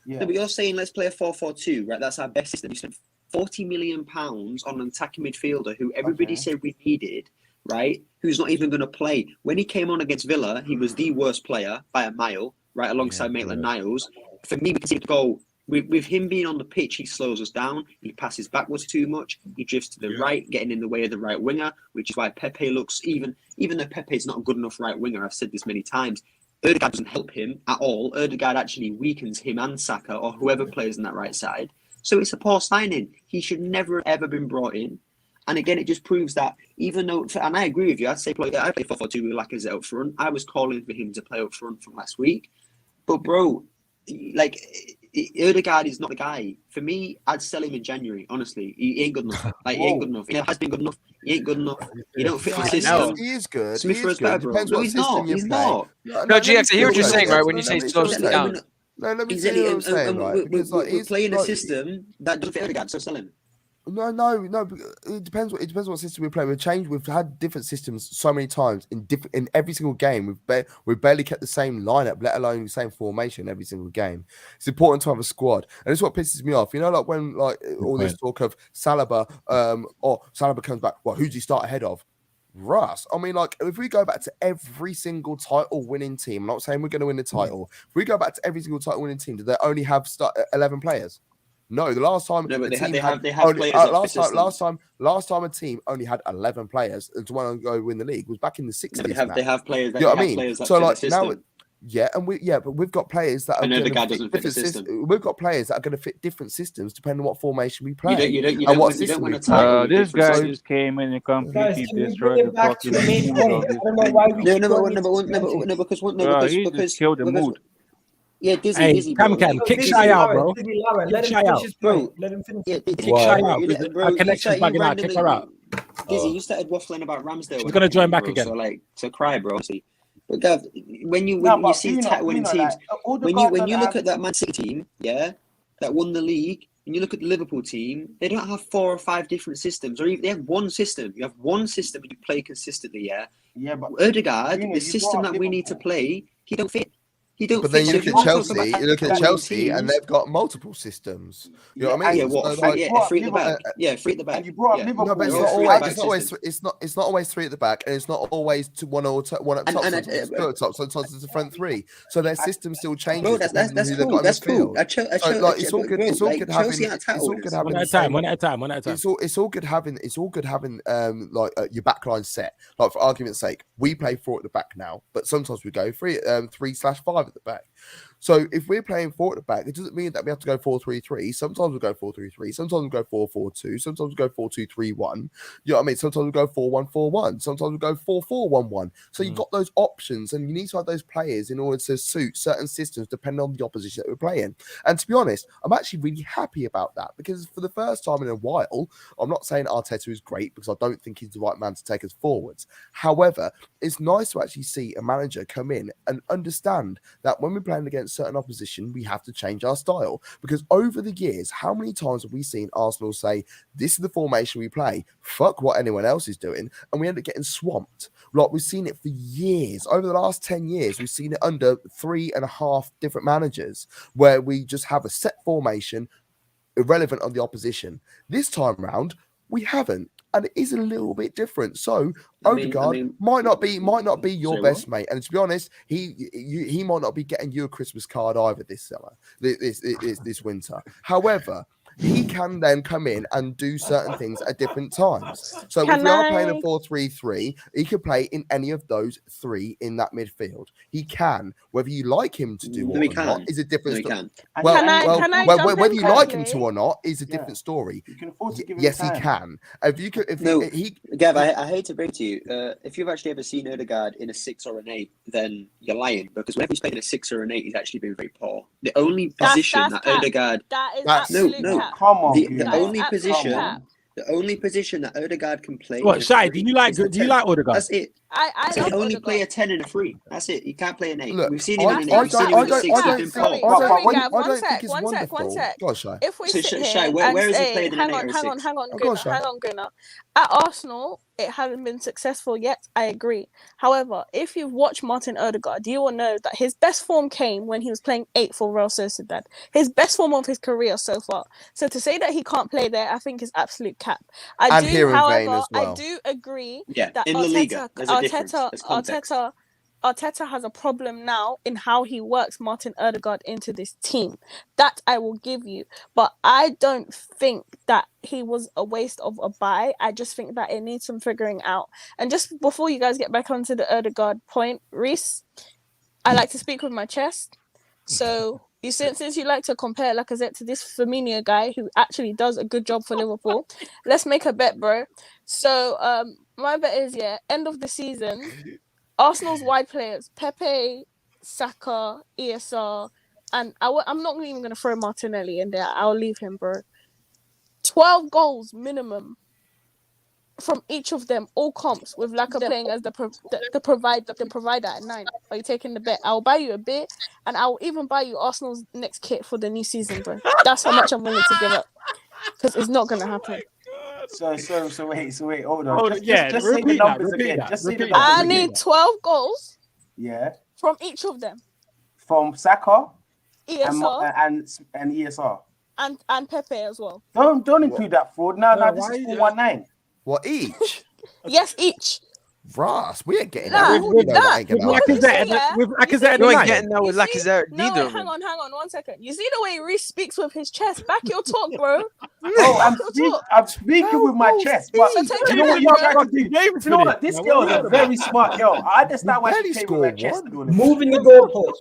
but you're saying let's play a 4-4-2, right? That's our best system. You spent £40 million on an attacking midfielder who everybody said we needed, right? Who's not even going to play. When he came on against Villa, he was the worst player by a mile, right, alongside Maitland-Niles. For me, we can see the goal. With him being on the pitch, he slows us down. He passes backwards too much. He drifts to the right, getting in the way of the right winger, which is why Pepe looks, even though Pepe is not a good enough right winger, I've said this many times, Odegaard doesn't help him at all. Odegaard actually weakens him and Saka or whoever plays on that right side. So it's a poor signing. He should never have ever been brought in. And again, it just proves that even though, and I agree with you, I'd say I play 4-4-2 with Lacazette up front. I was calling for him to play up front from last week. But bro, like, Odegaard is not the guy. For me, I'd sell him in January, honestly. He ain't good enough. Like, he ain't good enough. He never has been good enough. He ain't good enough. He don't fit the system. He is good. Smith Rowe's better, bro. Depends No, what he's system not. you He's play. not. No, GX, I hear what you're saying, right? When you say slow down. No, let me tell you what I'm saying, right? Because We're playing a system that doesn't fit Odegaard, so sell him. No. It depends what system we play. We've had different systems so many times in every single game. We've barely kept the same lineup, let alone the same formation every single game. It's important to have a squad, and it's what pisses me off. You know, like when all this talk of Saliba, Saliba comes back. Well, who's he start ahead of? Russ. I mean, like, if we go back to every single title winning team, I'm not saying we're going to win the title. If we go back to every single title winning team, do they only have 11 players? No, the last time last time a team only had 11 players and to want to go win the league was back in the 60s. They have players. You know what I mean? So like now, but we've got players that are going to fit different systems. We've got players that are going to fit different systems depending on what formation we play. You don't want to this guy just came in and completely destroyed the fucking because killed the mood. Yeah, Dizzy, Cam, kick Shy out, bro. Let him finish his point. Let him finish. Kick Shy out. Our connection's bugging out. Kick her out. Dizzy, you started waffling about Ramsdale. She's gonna join back again. So cry, bro. But Gav, when you see title-winning teams, when you look at that Man City team, that won the league, and you look at the Liverpool team, they don't have 4 or 5 different systems, or even they have one system. You have one system and you play consistently. Yeah, but Odegaard, the system that we need to play, he don't fit. But then you look at Chelsea, and they've got multiple systems. You know what I mean? Free at the back. Yeah, free at the back. And you brought Liverpool. No, but it's not always 3 at the back, and it's not always one up top. Sometimes it's 2 up top. Sometimes it's the front 3. So their system still changes. Bro, that's cool. That's cool. It's all good. It's all good having. One at a time. It's all good having. Your backline set. Like, for argument's sake, we play 4 at the back now, but sometimes we go 3/5 at the back. So if we're playing 4 at the back, it doesn't mean that we have to go 4-3-3. Sometimes we go 4-3-3. Sometimes we go 4-4-2. Sometimes we go 4-2-3-1. You know what I mean? Sometimes we go 4-1-4-1. Sometimes we go 4-4-1-1. So you've got those options, and you need to have those players in order to suit certain systems depending on the opposition that we're playing. And to be honest, I'm actually really happy about that, because for the first time in a while, I'm not saying Arteta is great, because I don't think he's the right man to take us forwards. However, it's nice to actually see a manager come in and understand that when we're playing against certain opposition, we have to change our style. Because over the years, how many times have we seen Arsenal say, this is the formation we play, fuck what anyone else is doing, and we end up getting swamped? Like, we've seen it for years. Over the last 10 years, we've seen it under 3.5 different managers, where we just have a set formation irrelevant on the opposition. This time round, we haven't. And it is a little bit different. So Odegaard might not be your best mate. And to be honest, he might not be getting you a Christmas card either this winter. However, he can then come in and do certain things at different times. So if we are playing a 4-3-3, he could play in any of those 3 in that midfield. He can. Whether you like him to do or not is a different story. Whether you like him to or not is a different story. You can afford to give him yes, time. he can. Gav, I hate to break to you. If you've actually ever seen Odegaard in a 6 or an 8, then you're lying, because whenever he's played in a 6 or an 8, he's actually been very poor. The only position that Odegaard... That is absolute cap. Come on, the only position that Odegaard can play. What, Shai? Do you like Odegaard? That's it. I So love only Odegaard. play a 10 and a 3. That's it. You can't play an 8. Look, We've seen him in an 8. I We've seen him in a 6. He's been Sorry, poor. Gav, I don't think it's wonderful. Go on, Shai. If we So, sit Shai, here where and has he say, played in hang an 8 on, or a hang 6? on, hang on, Go on, Gunnar, Shai. hang on, Gunnar. At Arsenal, it hasn't been successful yet. I agree. However, if you've watched Martin Odegaard, you will know that his best form came when he was playing 8 for Real Sociedad. His best form of his career so far. So to say that he can't play there, I think is absolute cap. And here in vain However, as well. I do agree Yeah, that in La Liga, there's a difference. There's context. Arteta has a problem now in how he works Martin Odegaard into this team. That I will give you. But I don't think that he was a waste of a buy. I just think that it needs some figuring out. And just before you guys get back onto the Odegaard point, Reese, I like to speak with my chest. So since you like to compare Lacazette to this Firmino guy who actually does a good job for Liverpool, let's make a bet, bro. So my bet is, end of the season, Arsenal's wide players, Pepe, Saka, ESR, and I'm not even going to throw Martinelli in there. I'll leave him, bro. 12 goals minimum from each of them, all comps, with Laka playing as the provider at 9. Are you taking the bet? I'll buy you a beer, and I'll even buy you Arsenal's next kit for the new season, bro. That's how much I'm willing to give up, because it's not going to happen. So wait, hold on. Just say the repeat numbers that, again. repeat Just that, say the repeat numbers I again. need 12 goals Yeah. from each of them. From Saka ESR and ESR. and Pepe as well. Don't include that fraud. No, this is 419. What, each? Yes, each. Ross, we ain't getting Nah, that. We know that ain't With gonna happen. Lacazette, with Lacazette You and ain't getting that with You see- Lacazette No, neither. wait, hang on 1 second. You see the way Reece speaks with his chest? Back your talk, bro. Oh, I'm speaking with my chest. But So take you it know what back, you bro. try to do? You know what? This girl is a very smart girl. I understand why she came with her chest and all this. Moving the goalpost.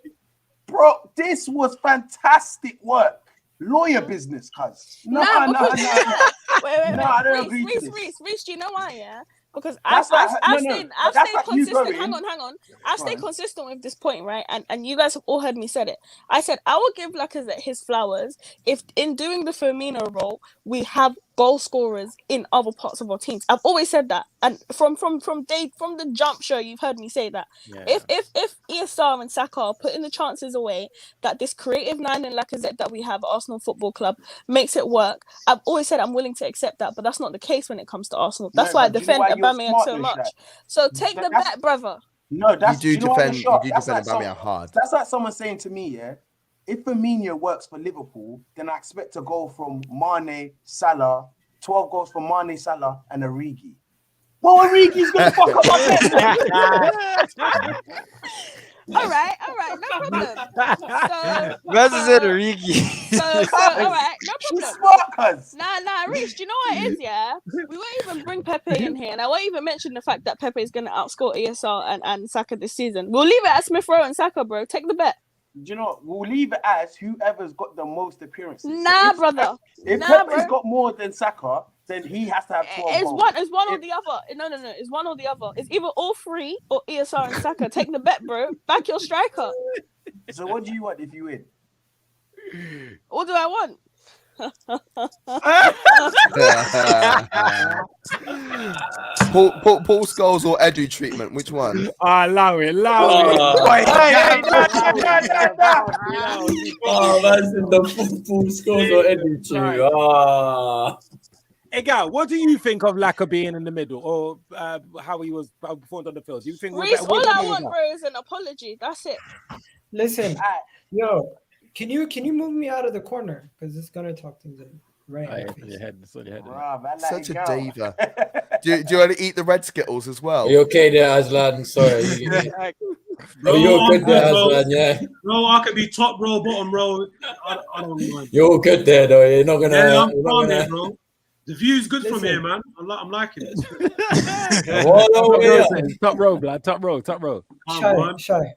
Bro, this was fantastic work. Lawyer business, cuz. No. Wait. No, I don't agree to this. Reece, do you know why? Yeah, because That's I've like- stayed that's like you consistent. going- Hang on. I've stayed on. consistent with this point, right? And you guys have all heard me said it. I said I will give Lacazette his flowers if in doing the Firmino role we have goal scorers in other parts of our teams. I've always said that, and from the jump show, you've heard me say that. Yeah. If ESR and Saka are putting the chances away, that this creative 9 in Lacazette that we have at Arsenal Football Club makes it work, I've always said I'm willing to accept that, but that's not the case when it comes to Arsenal. That's why I but do you know defend why you're Aubameyang smart so though, much. Shaq? So take the That's- bet, brother. No, that's You do know what, defend. I'm shocked. You do That's defend like Aubameyang hard. That's like someone saying to me, yeah, if Firmino works for Liverpool, then I expect a goal from Mane, Salah, 12 goals from Mane, Salah, and Origi. Well, Origi's gonna fuck up my bet. All right, no problem. So, Versus Origi. so all right, no She's problem. smart, cuz. Nah, Reece, do you know what it is, yeah? We won't even bring Pepe in here, and I won't even mention the fact that Pepe is going to outscore ESR and Saka this season. We'll leave it at Smith Rowe and Saka, bro. Take the bet. Do you know what? We'll leave it as whoever's got the most appearances. So Nah, if- brother. If Nah, Pepe's bro. got more than Saka, then he has to have 12 It's goals. one or the other. No. It's one or the other. It's either all three or ESR and Saka. Take the bet, bro. Back your striker. So what do you want if you win? What do I want? Paul Scholes or Edu treatment? Which one? Allow it. Oh, that's in the full scores or anything. Hey, Gal, what do you think of Laka being in the middle, or how he was performed on the field? Do you think? Reece, all I want, bro, is an apology. That's it. Listen, yo, can you move me out of the corner because it's gonna talk things in right. Such a diva. Do you want to eat the red Skittles as well? Are you okay there, Aslan? Sorry. You're good there, Aslan, yeah. Bro, I could be top row, bottom row. I don't mind. You're good there, though. You're not gonna. Yeah, I'm you're not calm gonna... there, bro. The view's good from here, man. I'm liking it. Top row, blood. Top row. Shy.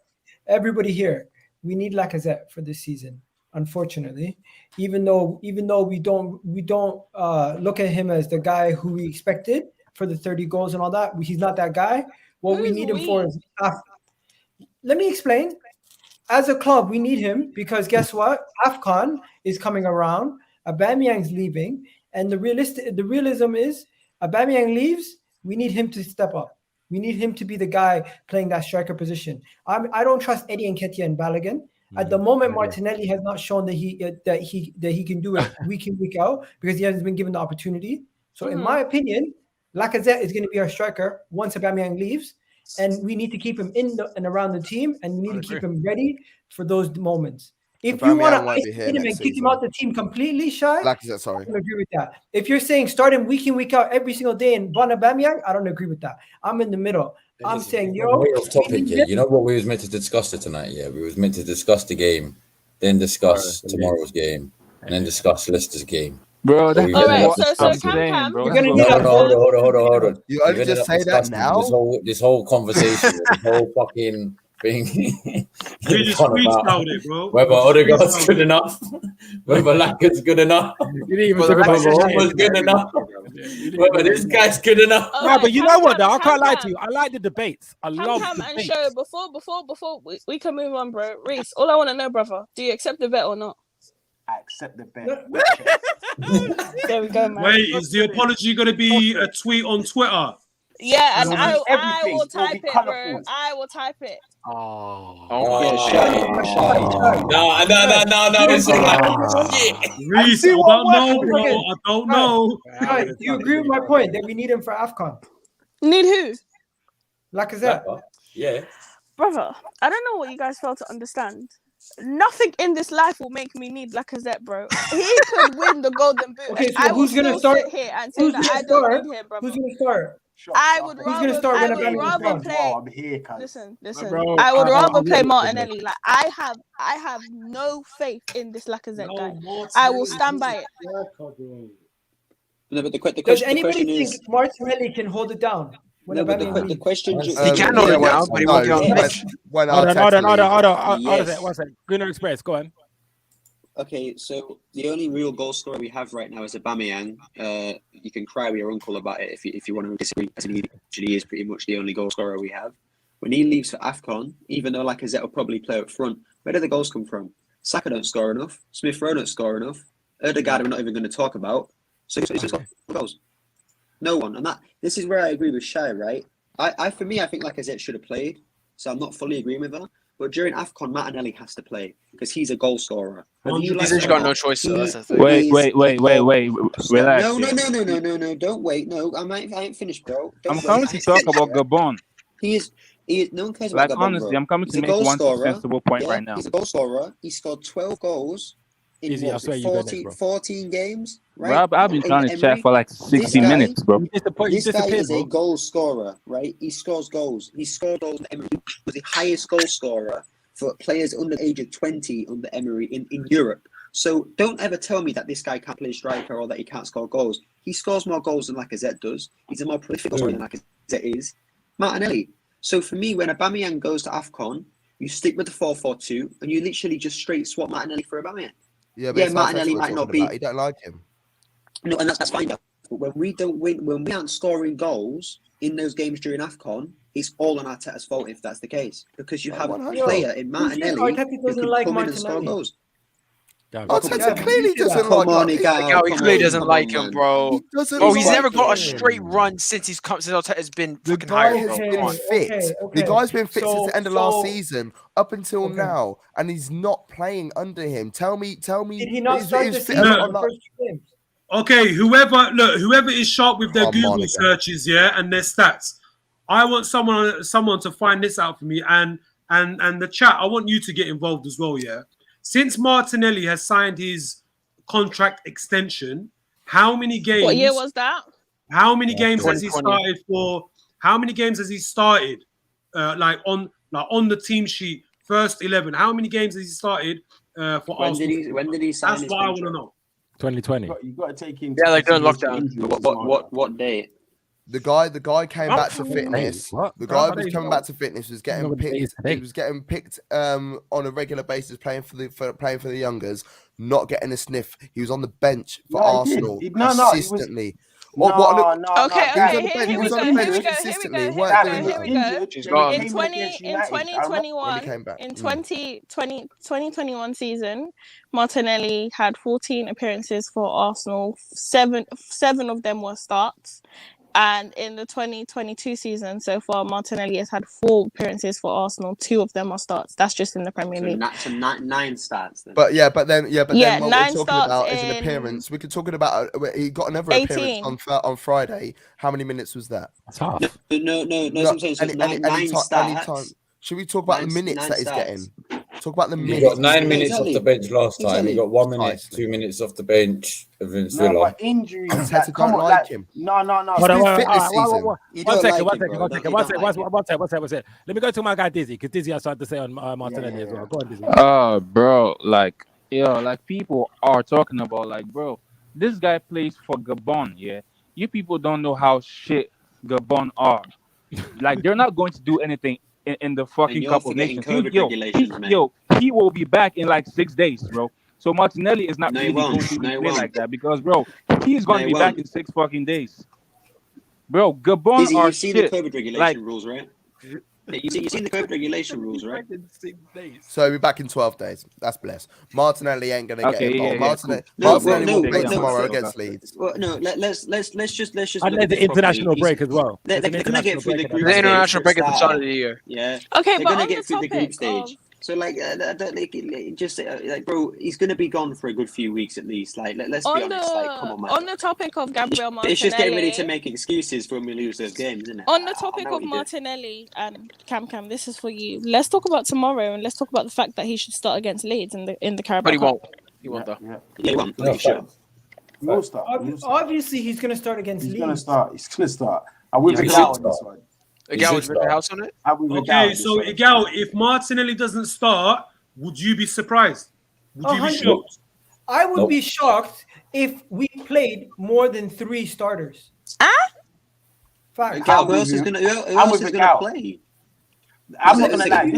Everybody here, we need Lacazette for this season. Unfortunately, even though we don't look at him as the guy who we expected for the 30 goals and all that, he's not that guy. What we need him for is let me explain. As a club, we need him because guess what? Afcon is coming around. Aubameyang's leaving, and the realism is Aubameyang leaves. We need him to step up. We need him to be the guy playing that striker position. I don't trust Eddie Nketiah and Balogun. At the moment, Martinelli has not shown that he can do it week in, week out because he hasn't been given the opportunity. So in my opinion, Lacazette is going to be our striker once Aubameyang leaves, and we need to keep him in and around the team, and we need to keep him ready for those moments. If you want to isolate him and kick him out the team completely, Shy, Lacazette, sorry. I don't agree with that. If you're saying start him week in, week out every single day and Aubameyang, I don't agree with that. I'm in the middle. I'm saying, way off topic here. You know what we was meant to discuss tonight? Yeah, we was meant to discuss the game, then discuss tomorrow's game, and then discuss Leicester's game. Bro, that's all right. So Cam, hold on. You only just say that now. This whole conversation, this whole fucking thing. We just freestyled it, bro. Whether Odegaard's good enough, whether Lacazette's good enough, You didn't even talk about was good enough, whether this guy's good enough. No, but you know what though? I can't lie to you. I like the debates. I love Cam and debates. Show, before we can move on, bro. Reese, all I want to know, brother, do you accept the bet or not? I accept the bet. There we go, man. Wait, is the apology going to be a tweet on Twitter? Yeah, and I everything. will It'll type be it, bro. colourful. I will type it. No, it's all right. Shit. Reese, I don't know. Right, do you agree with my point that we need him for Afcon? Need who? Lacazette. Yeah. Brother, I don't know what you guys fail to understand. Nothing in this life will make me need Lacazette, bro. He could win the Golden Boot. Okay, so I who's will gonna still start? sit here and say Who's that gonna I don't start? need him, brother. Who's gonna start? I would Who's gonna start when Aubameyang's gone? play. I'm here, cuz. Listen. Bro, I would rather play I'm Martinelli. Like I have no faith in this Lacazette guy. I will stand by it. No, but the Does question anybody is. think Martinelli can hold it down? No, but the question. He can hold it down, but he won't be on the pitch. Hold on. One second. Gunnar Express, go on. Okay, so the only real goal scorer we have right now is Aubameyang. You can cry with your uncle about it if you want to disagree. He actually is pretty much the only goal scorer we have. When he leaves for Afcon, even though Lacazette will probably play up front, where do the goals come from? Saka don't score enough. Smith Rowe don't score enough. Odegaard we're not even going to talk about. So he's just got goals. No one. And this is where I agree with Shai, right? I think Lacazette should have played. So I'm not fully agreeing with her. But during Afcon, Martinelli has to play because he's a goal scorer. He's got no choice. So that's the thing. Wait. Relax. No. Don't wait. No, I ain't finished, bro. I'm coming to talk about Gabon. He is. No one cares about Gabon, honestly, bro. I'm coming He's to a make goal one scorer. sensible point right now. He's a goal scorer. He scored 12 goals in Easy, I swear you got this, bro. 14 games. Right? Rob, I've been trying to chat for like 60 minutes, bro. This guy is a goal scorer, right? He scores goals. He scored goals in Emery. He was the highest goal scorer for players under the age of 20 under Emery in Europe. So don't ever tell me that this guy can't play striker or that he can't score goals. He scores more goals than Lacazette does. He's a more prolific scorer than Lacazette is. Martinelli. So for me, when Aubameyang goes to Afcon, you stick with the 4-4-2 and you literally just straight swap Martinelli for Aubameyang. Yeah, Martinelli might not be. You don't like him. No, and that's fine. But when we don't win, when we aren't scoring goals in those games during Afcon, it's all on Arteta's fault if that's the case. Because you have a player in Martinelli who can come in and score goals. Arteta clearly doesn't like him. He clearly doesn't like him, bro. Bro, He's never got a straight run since Arteta's been fucking guy hired. has been fit. The guy's been fit since the end of last season up until now, and he's not playing under him. Tell me. Did he not start the season on the first two games? Okay, whoever is sharp with their Google searches, and their stats. I want someone to find this out for me, and the chat. I want you to get involved as well, yeah. Since Martinelli has signed his contract extension, how many games? What year was that? How many games has he started for? How many games has he started? On the team sheet, first 11. How many games has he started for Arsenal? When did he sign? That's what I want to know. 2020. You got to take in. Yeah, like during lockdown. What date? The guy came back to fitness. The guy was coming back to fitness. Was getting picked. He was getting picked on a regular basis, playing for the youngers, not getting a sniff. He was on the bench for Arsenal consistently. He was on the bench consistently. In 2021 season, Martinelli had 14 appearances for Arsenal. Seven of them were starts. And in the 2022 season so far, Martinelli has had 4 appearances for Arsenal. 2 of them are starts. That's just in the Premier League. So 9 starts. Then. But then what 9 we're talking about is an starts appearance. We could talk about he got another 18. appearance on Friday. How many minutes was that? That's half. No. That's what I'm saying. So nine starts. Should we talk about the minutes that he's getting? Talk about the He minutes. got 9 minutes off the bench last time. He got 1 minute, Precisely. 2 minutes off the bench against No, Villa. but injuries. Arteta Come don't on, like him. No. Hold on, fit this season. One second. Let me go to my guy Dizzy, because Dizzy has something to say on Martinelli as well. Go on, Dizzy. Bro, like people are talking about, like, bro, this guy plays for Gabon, yeah? You people don't know how shit Gabon are. Like, they're not going to do anything in the fucking Cup of Nations. He will be back in like 6 days, bro. So Martinelli is not really going to play like that because, bro, he's going to be back in 6 fucking days. Bro, Gabon are shit. You've seen the COVID regulation rules, right? You've seen the COVID regulation rules, right? So we're back in 12 days. That's blessed. Martinelli ain't gonna get involved. Martinelli will play tomorrow against Leeds. Well, no, let's just. And there's the international break as well. They're gonna get through the group. The international break at the start of the year. Yeah. Okay, they're but gonna on get the through the group topic stage. So like, just like, bro, he's gonna be gone for a good few weeks at least. Like, let's be honest. Like, come on, man. On the topic of Gabriel Martinelli, It's just getting ready to make excuses for when we lose those games, isn't it? On the topic of Martinelli and Cam, this is for you. Let's talk about tomorrow, and let's talk about the fact that he should start against Leeds in the Carabao But he Cup. won't. He won't though. Yeah, he won't. No, sure. He will start. Obviously, he's going to start against Leeds. He's going to start. I will be out on this one. Igal was the house on it. Okay, so Igal, if Martinelli doesn't start, would you be surprised? Would you be shocked? I would be shocked if we played more than 3 starters. Fact. Who else is gonna play? I'm not gonna lie.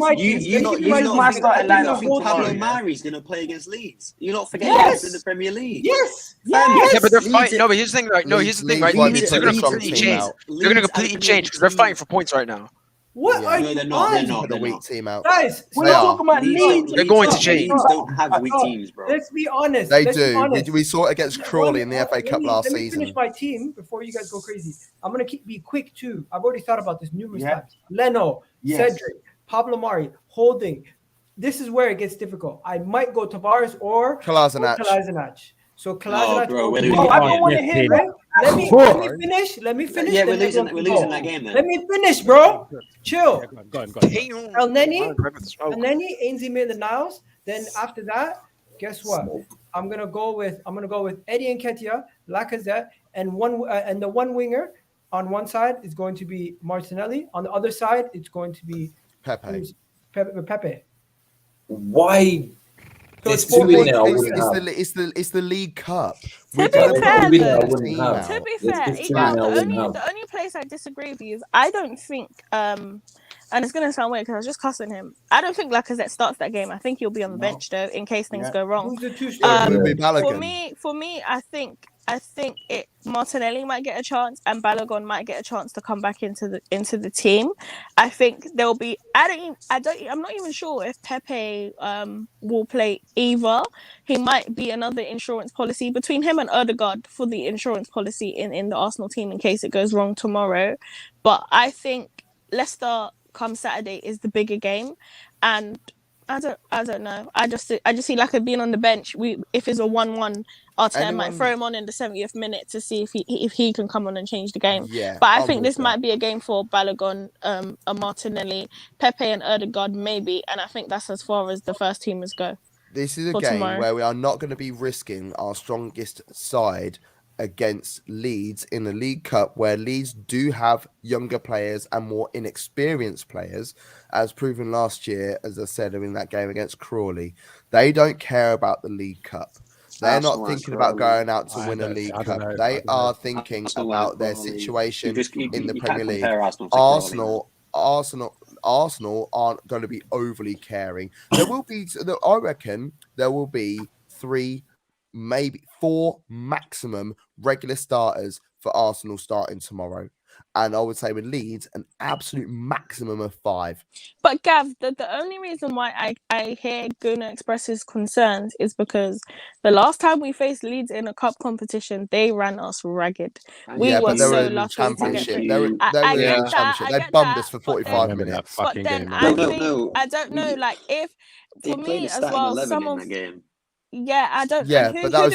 Pablo Mari's gonna play against Leeds. You're not forgetting he's in the Premier League. Yes. Yeah, but they're fighting. No, but here's the thing. Right? No, here's the thing. Right? They're gonna completely change. They're gonna completely change because they're fighting for points right now. What are you they're not. The weak team out. Guys, we're not talking about Leeds. They're going to change. Leeds don't have weak teams, bro. Let's be honest. They do. We saw it against Crawley in the FA Cup last season. Let me finish my team before you guys go crazy. I'm going to be quick too. I've already thought about this numerous times. Leno, Cedric, Pablo Mari, Holding. This is where it gets difficult. I might go Tavares or Kolasinac. So Kolasinac. I don't want to hear that. Let me finish. Yeah, we're losing that game then. Let me finish, bro. Chill. Go on. El Neni, Ainsley Maitland-Niles. Then after that, guess what? I'm gonna go with Eddie Nketiah, Lacazette, and the one winger on one side is going to be Martinelli. On the other side, it's going to be Pepe. Why? It's the League Cup. To be fair, the only place I disagree with you is I don't think, and it's going to sound weird because I was just cussing him. I don't think Lacazette starts that game. I think he'll be on the bench though in case things go wrong. Who's the 2 For me, I think Martinelli might get a chance and Balogun might get a chance to come back into the team. I think there'll be. I'm not even sure if Pepe will play either. He might be another insurance policy between him and Odegaard for the insurance policy in the Arsenal team in case it goes wrong tomorrow. But I think Leicester come Saturday is the bigger game, and I don't know. I just see like being on the bench. If it's a 1-1, Arteta might throw him on in the 70th minute to see if he can come on and change the game. Yeah, but I think this might be a game for Balogun, a Martinelli, Pepe, and Odegaard maybe. And I think that's as far as the first teamers go. This is a game where we are not going to be risking our strongest side against Leeds in the League Cup, where Leeds do have younger players and more inexperienced players, as proven last year, as I said, in that game against Crawley. They don't care about the League Cup. They're not thinking about going out to win a League Cup. They are thinking about their situation in the Premier League. Arsenal aren't going to be overly caring. I reckon there will be 3, maybe 4 maximum regular starters for Arsenal starting tomorrow. And I would say with Leeds, an absolute maximum of 5. But Gav, the only reason why I hear Gunnar express his concerns is because the last time we faced Leeds in a cup competition, they ran us ragged. We were so lucky to get through. I get that. They bummed us for 45 minutes. But then I don't know, like if for me as well, some of yeah, I don't. Yeah, who, but that was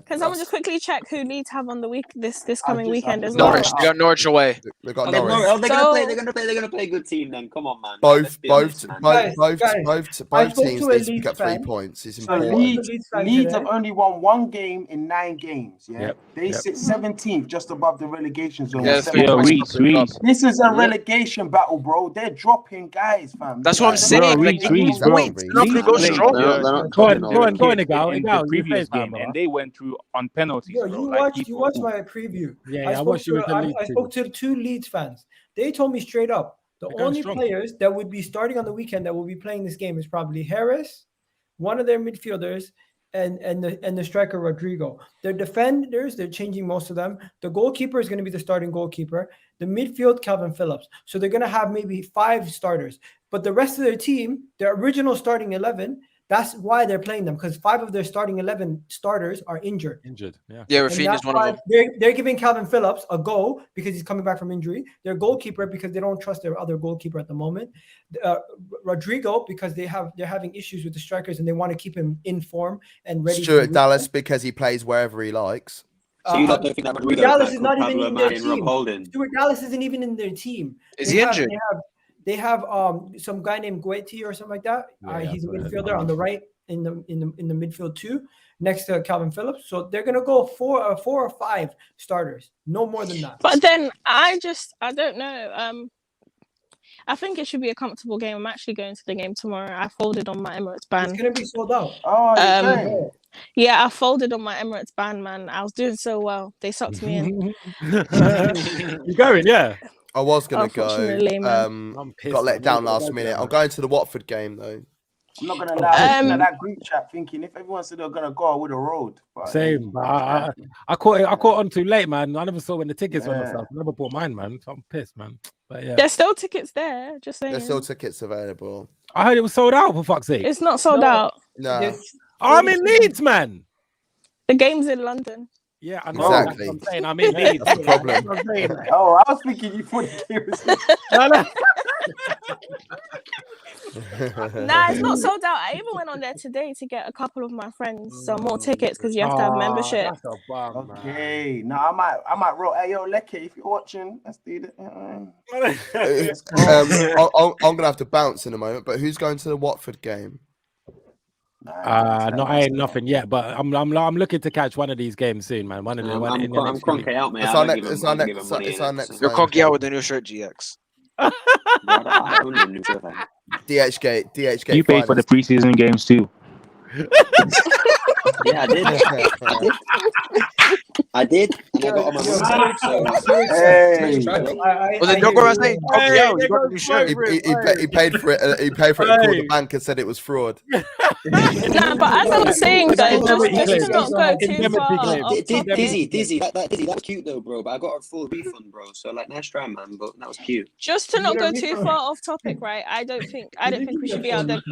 Can someone just quickly check who Leeds have on the week this coming weekend as well? Norwich. They got Norwich away. They got Norwich. They're gonna play a good team then. Come on, man. Both teams need to get 3 points. It's important. Leeds have only won 1 game in 9 games. Yeah, they sit 17th, just above the relegation zone. This is a relegation battle, bro. They're dropping guys, fam. That's what I'm saying. Like, Leeds, bro. They're not gonna go strong. Go on, the previous game, and they went through on penalties. Yo, you watched my preview. Yeah, I watched you with the Leeds. I spoke to the 2 Leeds fans. They told me straight up the only players that would be starting on the weekend that will be playing this game is probably Harris, one of their midfielders, and the striker Rodrigo. Their defenders, they're changing most of them. The goalkeeper is going to be the starting goalkeeper. The midfield, Calvin Phillips. So they're going to have maybe 5 starters. But the rest of their team, their original starting 11. That's why they're playing them, because 5 of their starting 11 starters are injured. Yeah. Yeah, Rafinha's one of them. They're giving Calvin Phillips a go because he's coming back from injury. Their goalkeeper because they don't trust their other goalkeeper at the moment. Rodrigo because they're having issues with the strikers and they want to keep him in form and ready. Stuart Dallas because he plays wherever he likes. So you don't think that Rodrigo Dallas is not even in their team. Stuart Dallas isn't even in their team. Is he injured? They have some guy named Guetti or something like that. He's a midfielder on the right in the midfield too, next to Calvin Phillips. So they're gonna go 4 or 5 starters, no more than that. But then I don't know. I think it should be a comfortable game. I'm actually going to the game tomorrow. I folded on my Emirates ban. It's gonna be sold out. Yeah, I folded on my Emirates ban, man. I was doing so well. They sucked me in. You going? Yeah. I was going to go. Got let down last minute. I'm going to the Watford game, though. I'm not going to lie. That group chat thinking if everyone said they're going to go, I would have rolled. Same. I caught on too late, man. I never saw when the tickets went off. I never bought mine, man. So I'm pissed, man. But yeah. There's still tickets there. Just saying. There's still tickets available. I heard it was sold out, for fuck's sake. It's not sold out. No. I'm in Leeds, man. The game's in London. Yeah, I know. Exactly. That's what I'm saying. I'm in Leeds. That's the problem. I was thinking you thought it was. Nah, it's not sold out. I even went on there today to get a couple of my friends some more tickets because you have to have membership. Okay, now I might roll. Hey, yo, Lecky, if you're watching, let's do that. I'm gonna have to bounce in a moment. But who's going to the Watford game? No, I ain't nothing yet, but I'm looking to catch one of these games soon, man. I'm cronky out, man. It's our next. You're cronky out with the new shirt, GX. DHgate. You paid for the preseason games too. Yeah, I did. And I got on my He paid for it. He paid for it and called the bank and said it was fraud. Nah, but as I was saying, though, just to not go too far. Dizzy, that was cute though, bro. But I got a full refund, bro. So like, nice try, man. But that was cute. Just to not go too far off topic, right? I don't think we should be out there.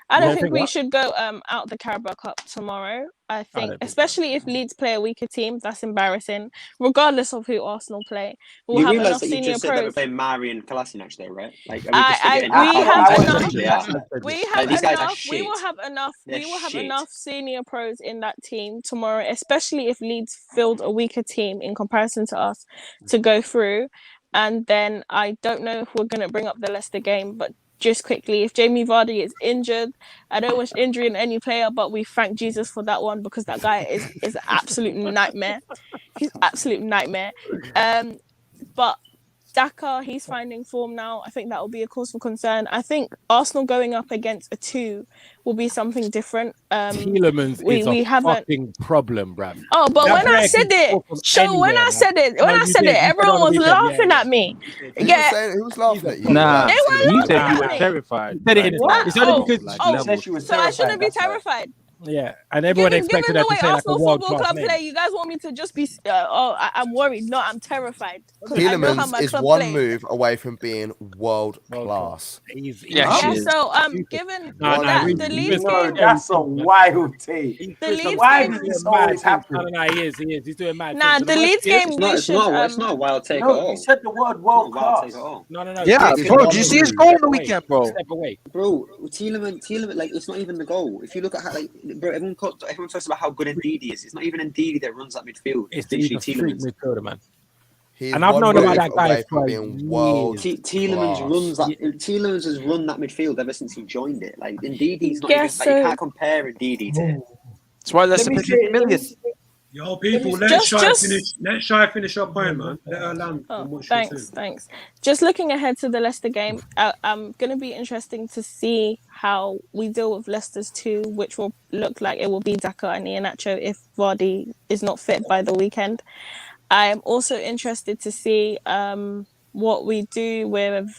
I don't think we should go out the Carabao Cup tomorrow. I think, especially if Leeds play a weaker team, that's embarrassing. Regardless of who Arsenal play, we'll have enough senior pros. You just said that we're playing Mari and Kolasinac there, right? Like, we will have enough senior pros in that team tomorrow, especially if Leeds field a weaker team in comparison to us to go through. And then I don't know if we're going to bring up the Leicester game, but just quickly, if Jamie Vardy is injured, I don't wish injury in any player, but we thank Jesus for that one because that guy is an absolute nightmare. He's an absolute nightmare. But Daka, he's finding form now. I think that will be a cause for concern. I think Arsenal going up against a 2 will be something different. Tielemans is a fucking problem, bruv. Oh, but when I said it, everyone was laughing at me. Yeah, who was laughing at you? Nah, they were you said you were terrified. So I shouldn't be terrified. Yeah, and everyone expected her Given the to way say like a Arsenal world Football class Club name. play, you guys want me to just be? I'm worried. No, I'm terrified. I know how Tielemans my is club one plays. move away from being world class. Yeah, so given that the Leeds game, That's a wild take. the Leeds Why game, does this always happen? He is. He's doing mad nah, things. the Leeds game we It's should. not a wild take at all. You said the word world class. No. Yeah, bro. Did you see his goal on the weekend, bro? Step away, bro. Tielemans, like it's not even the goal. If you look at how, like, bro, everyone talks about how good Ndidi is. It's not even Ndidi that runs that midfield. It's literally a freak Tielemans. midfielder, man. And I've known about that guy for Tielemans has run that midfield ever since he joined it. Like Ndidi's not even. Like, you can't compare Ndidi to him. That's why Leicester paid 50 million. Yo, people, let Shy finish her point, man. Let her land. Thanks. Just looking ahead to the Leicester game, I'm going to be interesting to see how we deal with Leicester's 2, which will look like it will be Xhaka and Iheanacho if Vardy is not fit by the weekend. I am also interested to see what we do with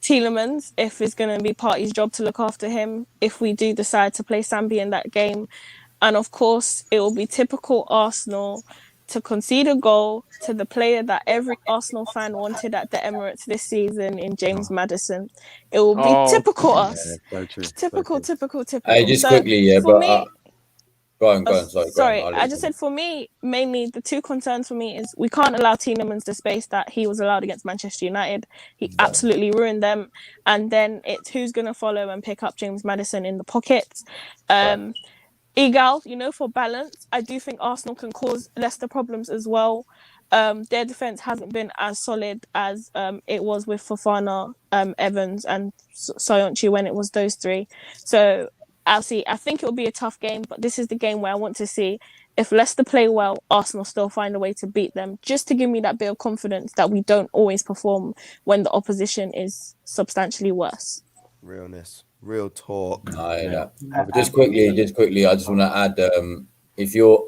Tielemans, if it's going to be Partey's job to look after him, if we do decide to play Sambi in that game. And of course, it will be typical Arsenal to concede a goal to the player that every Arsenal fan wanted at the Emirates this season in James Maddison. It will be typical us. Typical. Just quickly, for but me, go on. Sorry, I just said for me, mainly the two concerns for me is we can't allow Tielemans the space that he was allowed against Manchester United. He absolutely ruined them. And then it's who's going to follow and pick up James Maddison in the pockets. Egal, for balance, I do think Arsenal can cause Leicester problems as well. Their defence hasn't been as solid as it was with Fofana, Evans and Soyuncu when it was those three. So I think it'll be a tough game, but this is the game where I want to see if Leicester play well, Arsenal still find a way to beat them, just to give me that bit of confidence that we don't always perform when the opposition is substantially worse. Realness. Real talk. Just quickly, I just want to add, if you're,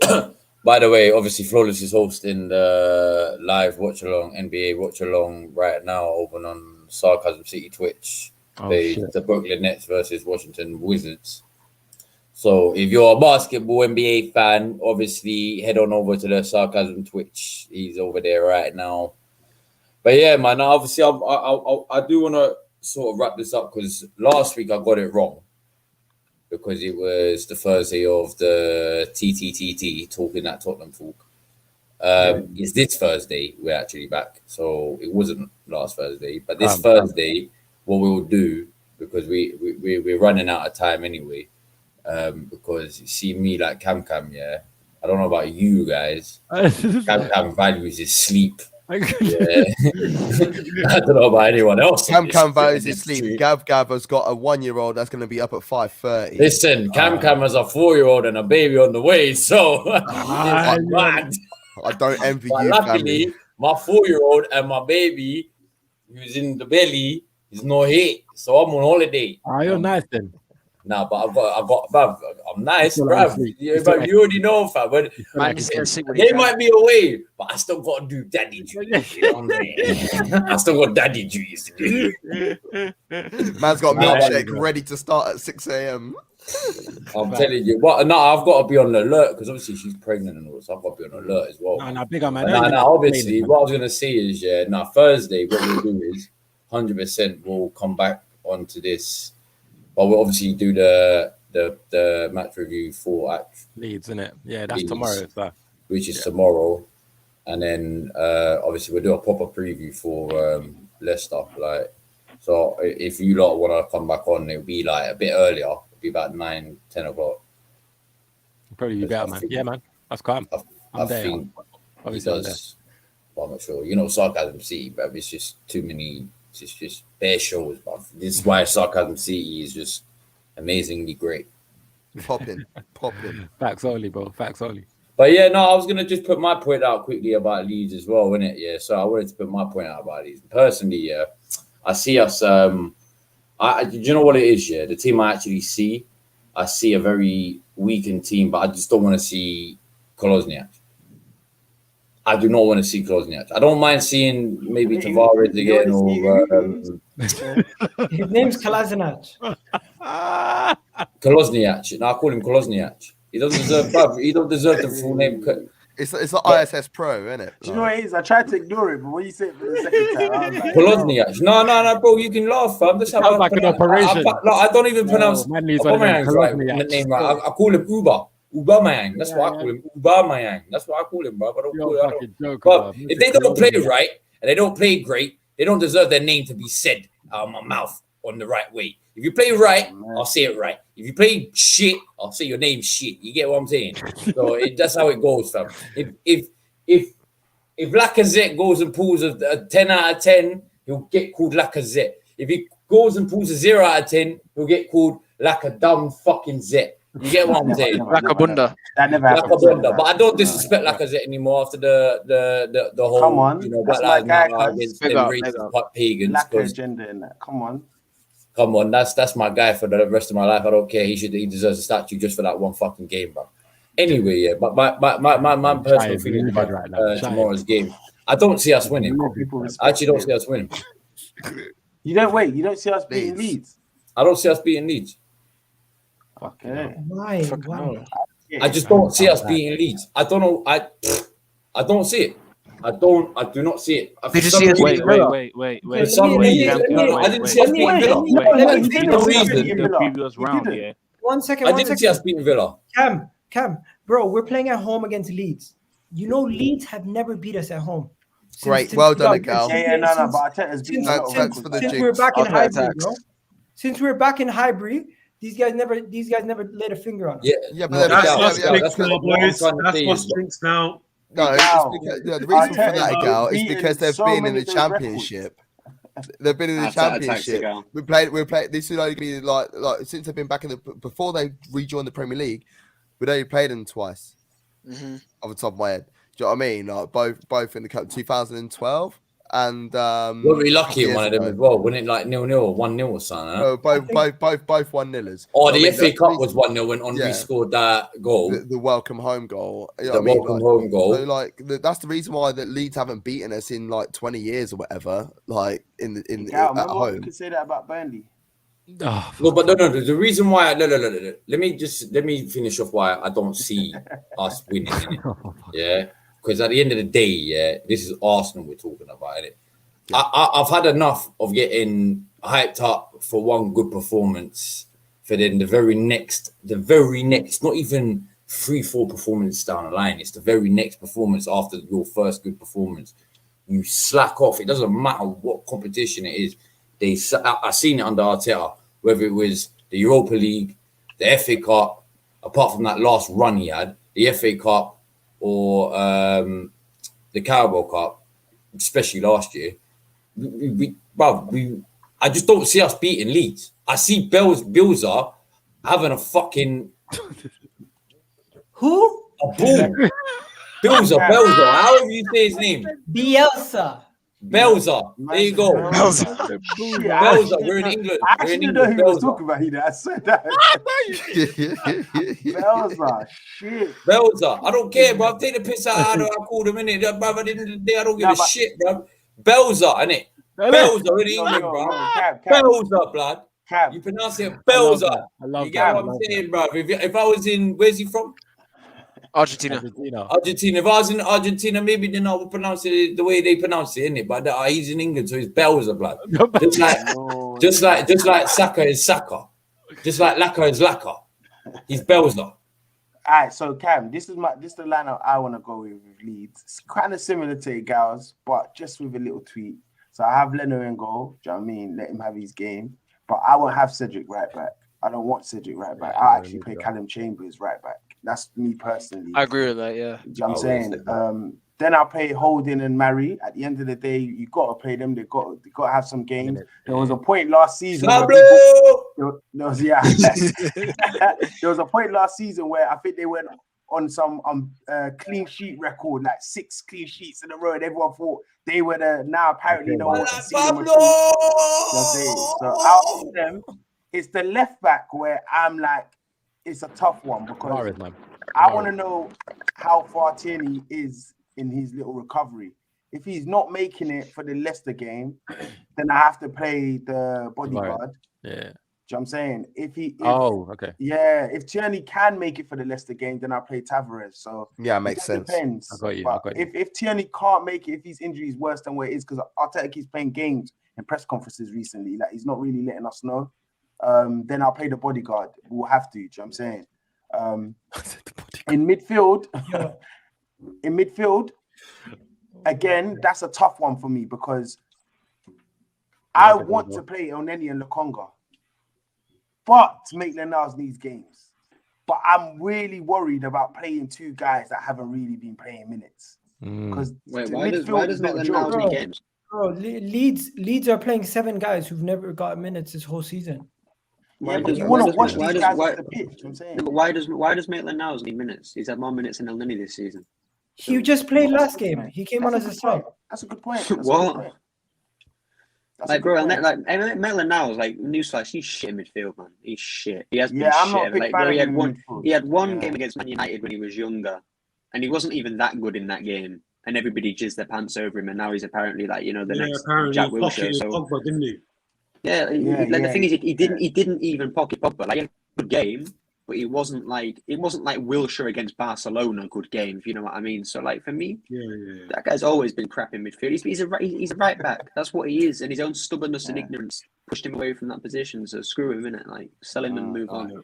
by the way, obviously Flawless is hosting the live watch along, NBA watch along right now over on Sarcasm City Twitch. The Brooklyn Nets versus Washington Wizards. So if you're a basketball NBA fan, obviously head on over to the Sarcasm Twitch. He's over there right now. But yeah, man, obviously I do want to sort of wrap this up because last week I got it wrong because it was the Thursday of the TTTT talking that Tottenham talk. It's this Thursday we're actually back, so it wasn't last Thursday, but this Thursday what we'll do, because we're running out of time anyway, because you see me like Cam, yeah, I don't know about you guys. Cam values his sleep. I don't know about anyone else. Cam values his sleep. Gav has got a 1-year-old that's going to be up at 5:30. Listen, Cam has a 4-year-old and a baby on the way, so I don't envy you. Luckily, family. my 4-year-old and my baby, who's in the belly, is not here, so I'm on holiday. You're nice then. Nah, but I'm nice, bruv. You already know, fam. But they might be away, but I still got to do daddy duties. You know what I'm saying? I still got daddy duties to do. Man's got milkshake ready to start at 6 a.m. I'm telling you. But no, I've got to be on the alert because obviously she's pregnant and all, so I've got to be on alert as well. Obviously, what I was going to say is, Thursday, what we'll do is 100% we'll come back onto this. But we'll obviously do the match review for Leeds, innit? Yeah, that's tomorrow. Which is tomorrow. And then obviously we'll do a proper preview for Leicester. So if you lot want to come back on, it'll be like a bit earlier. It'll be about 9-10 o'clock. Probably be better, man. Yeah, man. That's calm. I think it does. Well, I'm not sure. Sarcasm City, but it's just too many. It's just bare shows, but this is why Sarcasm City is just amazingly great. Popping. Facts only, bro. Facts only. But yeah, no, I was gonna just put my point out quickly about Leeds as well, innit? Yeah, so I wanted to put my point out about Leeds. Personally, I see us. Do you know what it is? Yeah, the team I actually see, I see a very weakened team, but I just don't want to see Kolasinac. I do not want to see Kolasinac. I don't mind seeing maybe Tavares again or. His name's Kolasinac. Kolozniak. No, I call him Kolozniak. He doesn't deserve, bruv. He don't deserve the full name. It's like ISS Pro, isn't it? Do you know what it is? I tried to ignore it, but when you say it for the second time, I was like, Kolozniak. No, bro. You can laugh, fam. That's how like an operation. I don't even pronounce Aubameyang's right. Name right. I call him Aubameyang. That's what I call him. Aubameyang. That's what I call him, bro. But if they don't play right and they don't play great, they don't deserve their name to be said out of my mouth on the right way. If you play right, I'll say it right. If you play shit, I'll say your name shit. You get what I'm saying? So that's how it goes, fam. If Lacazette goes and pulls a 10 out of 10, he'll get called Lacazette. If he goes and pulls a 0 out of 10, he'll get called Lacadum fucking Zet. You get what I'm saying? Lacabunda. That never happened. Lacabunda. But I don't disrespect Lacazette anymore after the whole. Come on, you know, that's Black my Lives guy. Matter against them racist pagans. Lack of agenda in that. Come on, that's my guy for the rest of my life. I don't care. He deserves a statue just for that one fucking game, bro. Anyway, yeah. But my personal feeling about tomorrow's game, I don't see us winning. I actually don't see us winning. You don't see us beating Leeds. I don't see us beating Leeds. Okay. Why? I just don't see us beating Leeds. I don't know. I don't see it. I do not see it. Wait. For some reason, I didn't see us beating Villa. The previous round, yeah. 1 second. I didn't see us beating Villa. Cam, bro, we're playing at home against Leeds. You know, Leeds have never beat us at home. Great, well done, Gal. No, but thanks for the since jinx. we're back in Highbury, bro. Since we're back in Highbury, these guys never laid a finger on us. Yeah, but that's what's drinks now. No, the reason for that, Gal, is because they've been in the championship. They've been in the championship. We played. This is only be like since they've been back in before they rejoined the Premier League. We'd only played them twice. Off the top of my head, do you know what I mean? Like both in the cup 2012 and we'll be lucky in one of them as well. Wasn't it like 0-0 or 1-0 or something? Huh? Both 1-0ers. Oh, the FA Cup was 1-0 when Henry scored that goal. The welcome home goal. You know the welcome home goal. So that's the reason why that Leeds haven't beaten us in like 20 years or whatever. Like at home. You could say that about Burnley. No. The reason why let me finish off why I don't see us winning. Yeah, because at the end of the day, yeah, this is Arsenal we're talking about, innit? Yeah. I've had enough of getting hyped up for one good performance, for then the very next, not even 3-4 performances down the line. It's the very next performance after your first good performance. You slack off. It doesn't matter what competition it is. I've seen it under Arteta, whether it was the Europa League, the FA Cup, apart from that last run he had, the FA Cup or the Carabao Cup, especially last year. I just don't see us beating Leeds. I see Bielsa having a fucking who? A ball. Bielsa. How do you say his name? Bielsa. There you go. Belza. We're in England. I actually didn't know he was talking about you. I said that. Belza. Shit. Belza. I don't care, bro. Take the piss out of I called him in it. Bro, at the end of the day, I don't give a shit, bro. Belza, innit? Belza in England, bro. Belza, blood. You pronounce it Belza. You get what I'm saying, bro? If I was in, where's he from? Argentina. If I was in Argentina, maybe then I would pronounce it the way they pronounce it, innit? But he's in England, so he's Belza, blood. Just like Saka is Saka. Just like Laka is Laka. He's Belza. All right, so Cam, this is the lineup I want to go with Leeds. It's kind of similar to Gals, but just with a little tweak. So I have Leno in goal. Do you know what I mean? Let him have his game. But I won't have Cedric right back. I don't want Cedric right back. I'll actually play Callum Chambers right back. That's me personally. I agree with that, yeah. Do you know what I'm saying? Then I'll play Holding and Murray. At the end of the day, you got to play them. They got to have some games. There was a point last season. There was a point last season where I think they went on some clean sheet record, like 6 clean sheets in a row, and everyone thought they were the. Now apparently no one wants to see them. So out of them, it's the left back where I'm like, it's a tough one because I want to know how far Tierney is in his little recovery. If he's not making it for the Leicester game, then I have to play the bodyguard. Yeah. Do you what I'm saying? If okay. Yeah, if Tierney can make it for the Leicester game, then I'll play Tavares. So yeah, it makes sense. Depends. I got you. But if Tierney can't make it, if his injury is worse than what it is, because Arteta keeps playing games and press conferences recently, like he's not really letting us know. Then I'll play the bodyguard. We'll have to. Do you know what I'm saying? In midfield, again, that's a tough one for me because I want to play Elneny and Lokonga, but Maitland-Niles needs games. But I'm really worried about playing two guys that haven't really been playing minutes. Because why does Maitland-Niles need games? Bro, Leeds are playing 7 guys who've never got minutes this whole season. Yeah, but you want to watch these guys off the pitch. You know what I'm saying? But why does Maitland-Niles need minutes? He's had more minutes than Elneny this season. He just played last game. He came on as a sub. That's a good point. What? Like, bro, Maitland-Niles, like, newsflash, he's shit in midfield, man. He's shit. He has been shit. Like, bro, he had one game against Man United when he was younger, and he wasn't even that good in that game. And everybody jizzed their pants over him, and now he's apparently like, the next Jack Wilshere. So, Pogba, didn't he? The thing is, he didn't even pocket Pogba. Like, he had a good game, but it wasn't like Wilshere against Barcelona good game, if you know what I mean. So, like, for me, that guy's always been crap in midfield. He's a right back. That's what he is, and his own stubbornness and ignorance pushed him away from that position. So screw him, innit? Like, sell him and move on.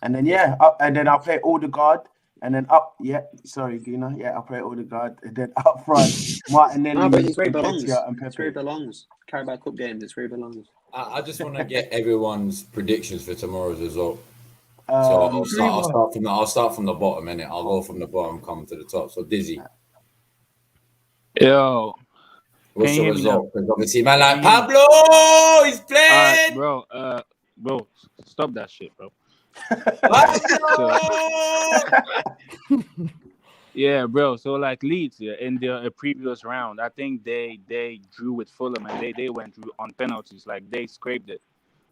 And then I'll play Odegaard. And then Gina. Yeah, I'll play Odegaard. And then up front, Martinelli. But it's where he belongs. It's where he belongs. Carabao Cup games, it's where he belongs. I just want to get everyone's predictions for tomorrow's result. So I'll start from the bottom, innit? I'll go from the bottom, come to the top. So Dizzy. Yo. What's your result? Because obviously, man, like Pablo, he's playing. Bro, stop that shit, bro. Yeah, bro. So like Leeds, in the previous round, I think they drew with Fulham and they went through on penalties. Like they scraped it.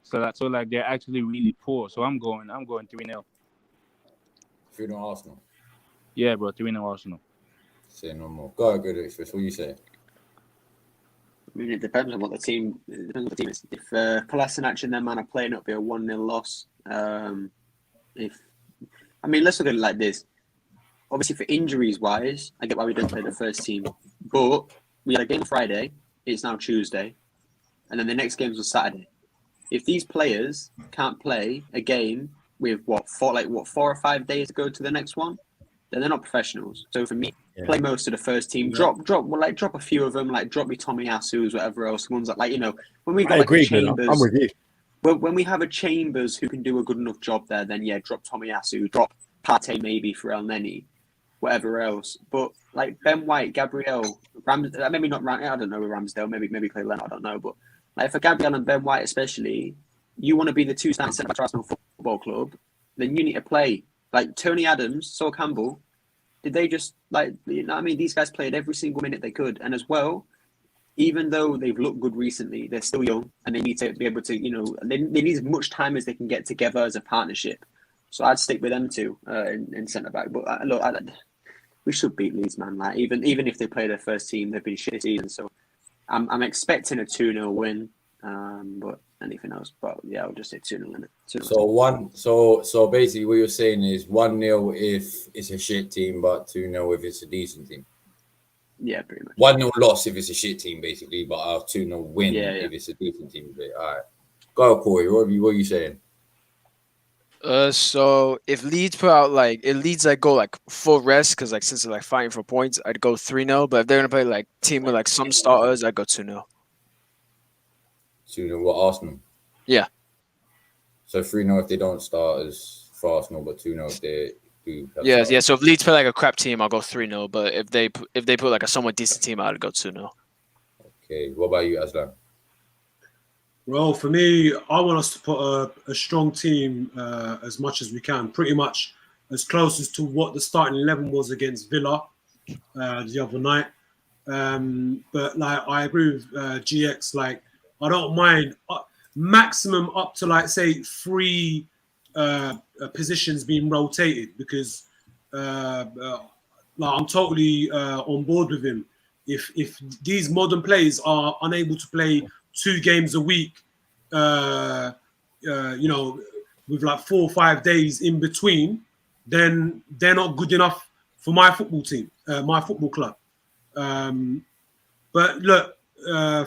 So they're actually really poor. So I'm going 3-0. 3-0 Arsenal. Yeah, bro, 3-0 Arsenal. Say no more. Go ahead, good Express. What do you say? I mean, it depends on what the team is. If Kolasinac and them man are playing up, it'll be a 1-0 loss. Let's look at it like this. Obviously, for injuries wise, I get why we don't play the first team, but we had a game on Friday. It's now Tuesday, and then the next game's on Saturday. If these players can't play a game with 4 or 5 days to go to the next one, then they're not professionals. So for me, play most of the first team. Drop a few of them. Like drop me Tomiyasu's, whatever else. Ones that when we got Chambers. I'm with you. When we have a Chambers who can do a good enough job there, then drop Tomiyasu, drop Partey maybe for Elneny, whatever else. But like Ben White, Gabriel, maybe not. I don't know, Ramsdale, maybe Clay Leonard, I don't know. But like for Gabriel and Ben White especially, you want to be the 2 starting centre back for Arsenal Football Club, then you need to play. Like Tony Adams, Sol Campbell, did they just these guys played every single minute they could, and as well. Even though they've looked good recently, they're still young and they need to be able to, they need as much time as they can get together as a partnership. So I'd stick with them too in centre back. But we should beat Leeds, man. Like even if they play their first team, they've been shit season. So I'm expecting a 2-0 win. But anything else? But yeah, I'll just say 2-0 in it. So basically, what you're saying is 1-0 if it's a shit team, but 2-0 if it's a decent team. Yeah, pretty much. 1-0 loss if it's a shit team, basically, but a 2-0 win if it's a decent team. All right. Go, Corey. What are you saying? So if Leeds go full rest, because since they're fighting for points, I'd go 3-0. But if they're gonna play team with some starters, I'd go 2-0. 2-0 what, Arsenal? Yeah. So 3-0 if they don't start as for Arsenal, but 2-0 if they do. Yeah. So if Leeds play a crap team, I'll go 3-0. But if they put a somewhat decent team, I'd go 2-0. Okay. What about you, Aslan? Well, for me, I want us to put a strong team as much as we can, pretty much as close as to what the starting 11 was against Villa the other night. But I agree with GX. I don't mind maximum up to say 3 positions being rotated because I'm totally on board with him. If these modern players are unable to play 2 games a week you know, with like 4 or 5 days in between, then they're not good enough for my football team, my football club. But look,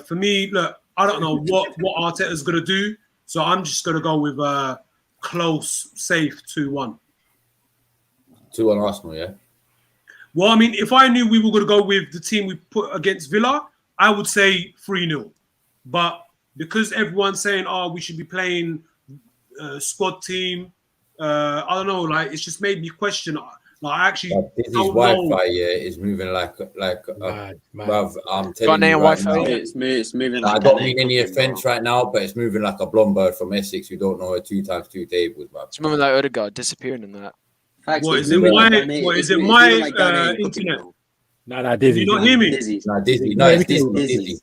for me, look, I don't know what Arteta's going to do. So I'm just going to go with close, safe 2-1. 2-1 Arsenal, yeah? Well, I mean, if I knew we were going to go with the team we put against Villa, I would say 3-0. But because everyone's saying, oh, we should be playing squad team, I don't know, like, it's just made me question. Like, I actually His don't Wi-Fi, know. yeah, is moving like bruv, I'm Got telling you name right Wi-Fi? now. It's moving. I Like don't mean any offense right now, but it's moving like a blonde bird from Essex who don't know her 2x2 tables, bruv. It's moving like Odegaard disappearing in that. Facts, What it's is it? moving like My Ghanaian- what is it's it? moving My like Ghanaian cooking, internet? bro. Nah, Did you not hear me? Dizzy. Nah, Disney. No, No, it's everything Disney. is- Disney.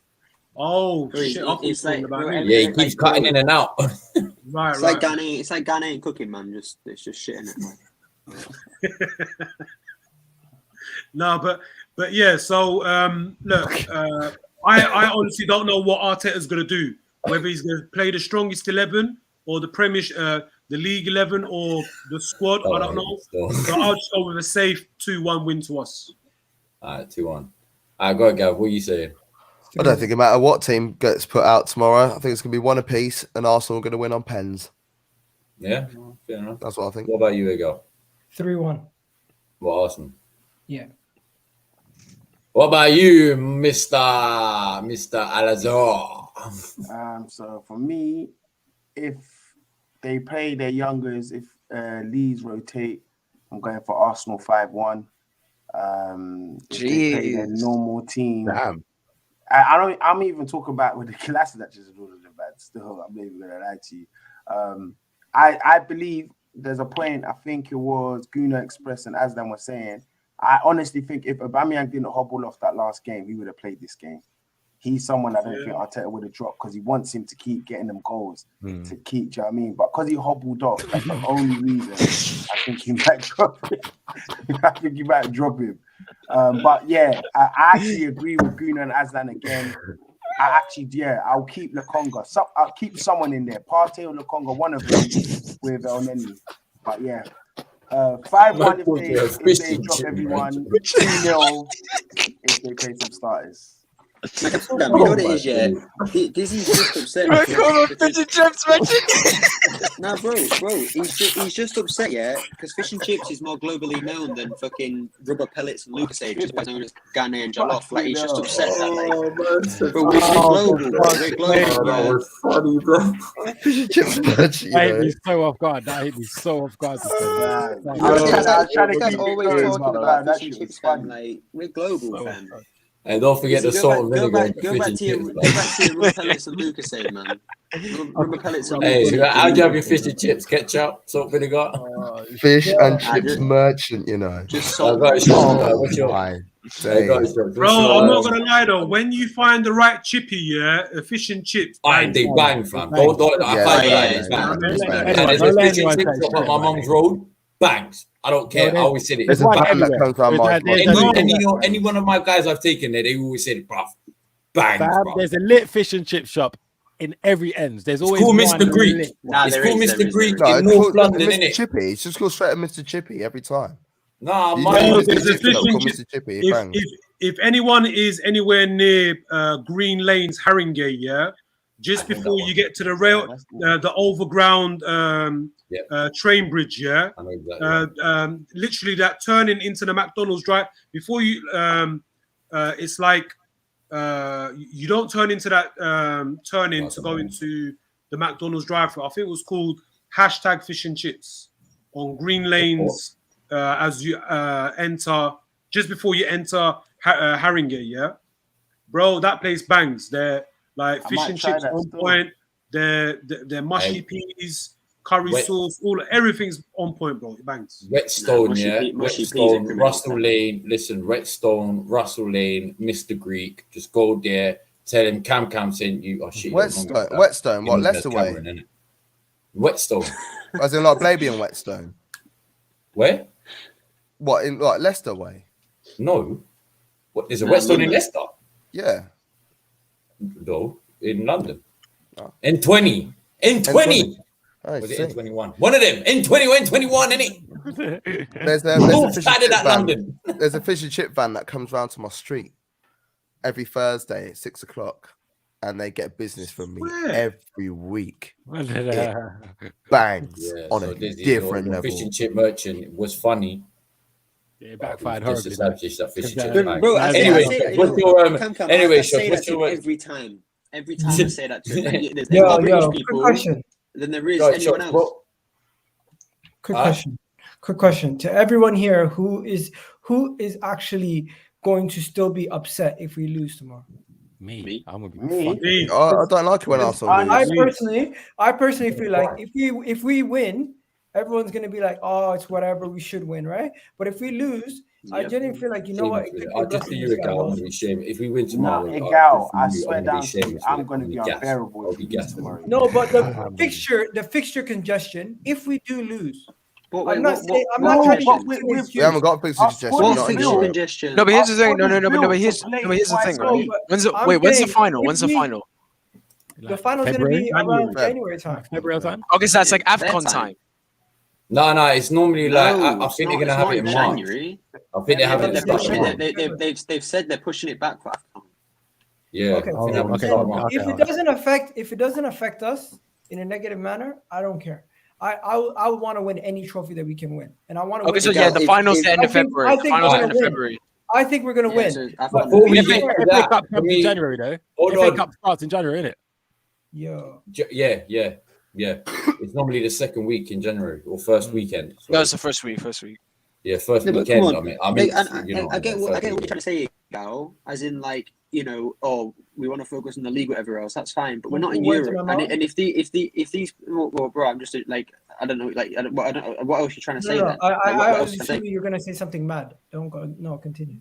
Oh, Bro, shit. I thought you it's were talking like- about bro, me. Yeah, he keeps cutting in and out. Right, It's right. like Ghanaian. It's like Ghanaian cooking, man. It's just shit in it, man. No, but yeah. So look, I honestly don't know what Arteta's gonna do. Whether he's gonna play the strongest 11 or the the League 11 or the squad, I don't know. So I'll just go with a safe 2-1 win to us. All right, 2-1. All right, go ahead, Gav. What are you saying? I don't think it matter what team gets put out tomorrow. I think it's going to be one apiece, and Arsenal are going to win on pens. Yeah, fair enough. That's what I think. What about you, Ego? 3-1. What, Arsenal? Yeah. What about you, Mr. Alazor? So for me, if they play their youngers, if Leeds rotate, I'm going for Arsenal 5-1. If they play their normal team, Damn. I'm even talking about with the classes that just ruled the bad. Still, I'm not even gonna lie to you. I believe there's a point. I think it was Guna Express and Aslan was saying. I honestly think if Aubameyang didn't hobble off that last game, he would have played this game. He's someone I don't think Arteta would have dropped because he wants him to keep getting them goals to keep. Do you know what I mean? But because he hobbled off, that's the only reason I think he might drop him. I think he might drop him. But yeah, I actually agree with Guna and Aslan again. I'll keep Lokonga. I'll keep someone in there. Partey or Lokonga, one of them with Elneny. But yeah, 5-1 if they drop everyone. 2-0 if they play some starters. You know what it is, yeah? Dizzy's just upset. Nah, bro, he's just upset, yeah? Because fish and chips is more globally known than fucking rubber pellets and Lucasade, just known as Ghanaian jollof. Like, he's just upset that, like, bro, we're global, bro. We're global, That was funny, bro. Fish and chips merch, you That hit know. me so off guard. That hit me so off guard. I was trying to keep always it talking going, about that fish and shit chips, was funny. fam. Like, we're global, fam. And don't forget the salt and vinegar. Go back to your rubber pellets and Lucasade, man. Rubber pellets and Hey, Lucasade. how do you have your fish and chips? Ketchup, salt, vinegar? Fish and chips merchant, you know. Just I salt. got it. What's your... My Hey, days. Bro, I'm not gonna lie though. When you find the right chippy, yeah, a fish and chips. Bang, they bang, fam. Don't. I find it bang. There's a fish and chips shop at my mum's road. Bangs. I don't care. I always said it. There's a band that comes to our mind. Any one of my guys I've taken there, they always said, bruv, bangs, bro. There's a lit fish and chip shop in every ends. There's always called one Mr. Greek. lit. It's called Mr. Greek No, in it's North called London, Mr. innit? Chippy. It's just called straight to Mr. Chippy every time. Nah, You man. don't there's a Mr. fish and called chip- Mr. Chippy. It bangs. If anyone is anywhere near Green Lanes, Haringey, yeah, just before you get to the rail, the overground train bridge, yeah, I know exactly. literally that turning into the McDonald's drive before you, it's like you don't turn into that turning to go into the McDonald's drive-thru. I think it was called #Fish and Chips on Green Lanes as you enter. Just before you enter Haringey, yeah? Bro, that place bangs. They're like fish and chips on point. They're mushy peas, curry sauce, everything's on point, bro. It bangs. Whetstone, Whetstone, Russell Lane. Listen, Whetstone, Russell Lane, Mr. Greek. Just go there. Tell him Cam sent you. Oh, shit. Whetstone, what? Leicester way? Whetstone. As in like Blaby and Whetstone. Where? What, in like Leicester way? No. What, there's a Whetstone in Leicester? Yeah. No, in London. N20. Was it N21? One of them. N21, innit? There's a fish and chip van that comes round to my street every Thursday at 6 o'clock, and they get business from me every week. It bangs on a different level. Fish and chip merchant was funny. Yeah, it backfired horribly. Established that fish and chip. Bro, anyway, what's your anyway, what's your every time I say that to them, there's more British people than there is anyone else. Quick question to everyone here: who is actually going to still be upset if we lose tomorrow? Me. I'm gonna be me. I don't like it when Arsenal lose. I personally feel like if we win, everyone's gonna be like, oh, it's whatever, we should win, right? But if we lose, I genuinely feel like, you know what? I'll just see you a gal. I'm gonna be ashamed if we win tomorrow. No, gal, I swear down to you, I'm gonna be unbearable. No, but the fixture congestion. If we do lose. We haven't got fixture congestion. No, but here's the thing. No, but here's the thing, right? When's the final? When's the final? The final's gonna be around January time. February time. Okay, so that's like Afcon time. No, it's normally like I think they're gonna have it in March. January. I think they're having it. They've said they're pushing it back for Afcon. Yeah. Okay. If it doesn't affect us in a negative manner, I don't care. I would want to win any trophy that we can win, and I want to. Okay, so yeah, the finals the end of February. Finals end of February. I think we're gonna win. FA Cup comes in January, though. FA Cup starts in January, isn't it? Yeah. It's normally the second week in January or first weekend. No, it's the first week. Yeah, first weekend. I get what you're trying to say, Gal. As in, like, we want to focus on the league, whatever else. That's fine, but we're not in Europe. And if these, well, bro, I'm just like, I don't know, like, what else are you trying to say? No, I was assuming you're gonna say something mad. Don't go. No, continue.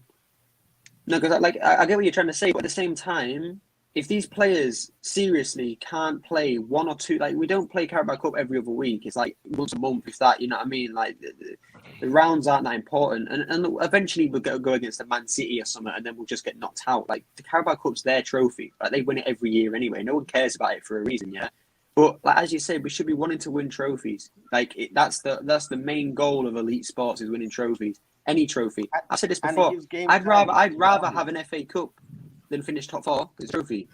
No, because I get what you're trying to say, but at the same time, if these players seriously can't play one or two, like, we don't play Carabao Cup every other week. It's like once a month, if that, you know what I mean? Like, the rounds aren't that important. And eventually we'll go against the Man City or something, and then we'll just get knocked out. Like, the Carabao Cup's their trophy. Like, they win it every year anyway. No one cares about it for a reason, yeah? But, like, as you say, we should be wanting to win trophies. Like, that's the main goal of elite sports, is winning trophies. Any trophy. I said this before. I'd rather have an FA Cup than finish top 4 as a trophy.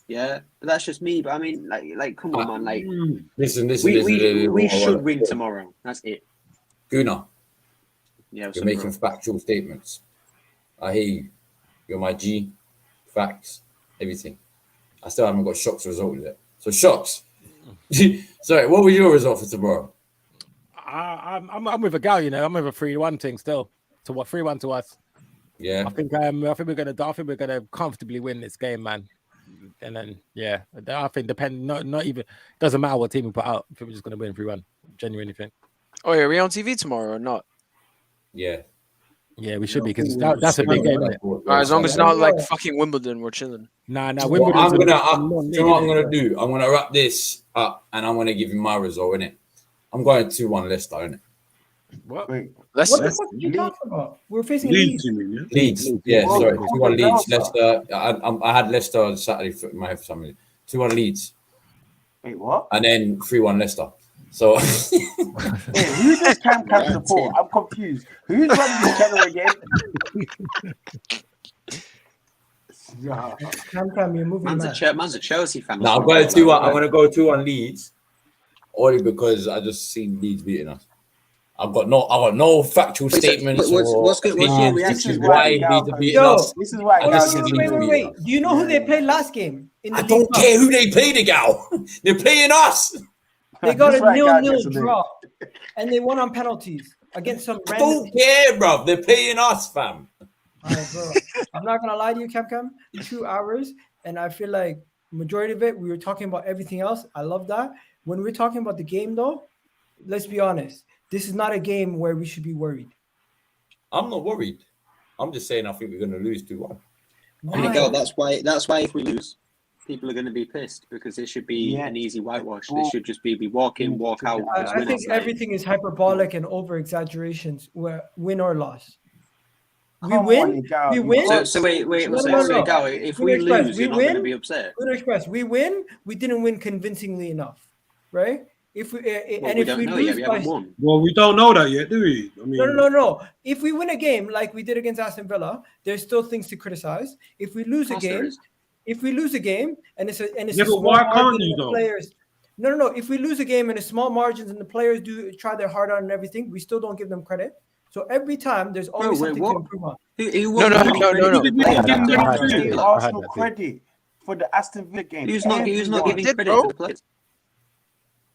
Yeah, but that's just me. But I mean, like, come on, man. Like, listen. We should win tomorrow. That's it. Guna. Yeah, you're making factual statements. I hear you. You're my G. Facts. Everything. I still haven't got Shock's result yet. So Shock's. Sorry, what was your result for tomorrow? I'm with a gal. I'm with a 3-1 thing still. So what? 3-1 to us. Yeah, I think we're gonna comfortably win this game, man. And then I think not even doesn't matter what team we put out. I think we're just gonna win 3-1. Genuinely think. Oh yeah, are we on TV tomorrow or not? Yeah, we should be, because that's a big game. Isn't it? All right, as long as it's not like fucking Wimbledon, we're chilling. Nah. Wimbledon. I'm gonna do. I'm gonna wrap this up and I'm gonna give you my result, innit? I'm going 2-1 Leicester, innit? What? Wait, what the fuck are you talking about? We're facing Leeds. Leeds. Yeah, sorry. 2-1 Leeds. Leicester. I had Leicester on Saturday for my head for some reason. 2-1 Leeds. Wait, what? And then 3-1 Leicester. So who's this Cam support? I'm confused. Who's running this channel again? Cam, you're moving. Man's a Chelsea fan. No, I'm going 2-1. I'm gonna go 2-1 Leeds. Only because I just seen Leeds beating us. I've got no factual statements. What's your reaction? Why Leeds are beating us? This is why. Wait. Do you know who they played last game? I don't care who they played, gal. They're playing us. They got a 0-0 draw, and they won on penalties against some. I don't care, bro. They're playing us, fam. All right, bro. I'm not gonna lie to you, Cam. 2 hours, and I feel like majority of it we were talking about everything else. I love that. When we're talking about the game, though, let's be honest. This is not a game where we should be worried. I'm not worried. I'm just saying I think we're going to lose 2-1. That's why if we lose, people are going to be pissed, because it should be an easy whitewash. It should just be walk in, walk out. I think everything is hyperbolic and over exaggerations. Win or loss. We win. So wait. No. If we lose, you're not going to be upset. We win. We didn't win convincingly enough, right? If we we don't know yet. We haven't won. Well, we don't know that yet, do we? I mean, no. If we win a game like we did against Aston Villa, there's still things to criticize. If we lose a game, and it's yeah, but why can't you though? Players, no. If we lose a game and it's small margins and the players do try their hard on and everything, we still don't give them credit. So every time there's always something to improve on. No. Arsenal credit for the Aston Villa game. Who's not giving credit to the players?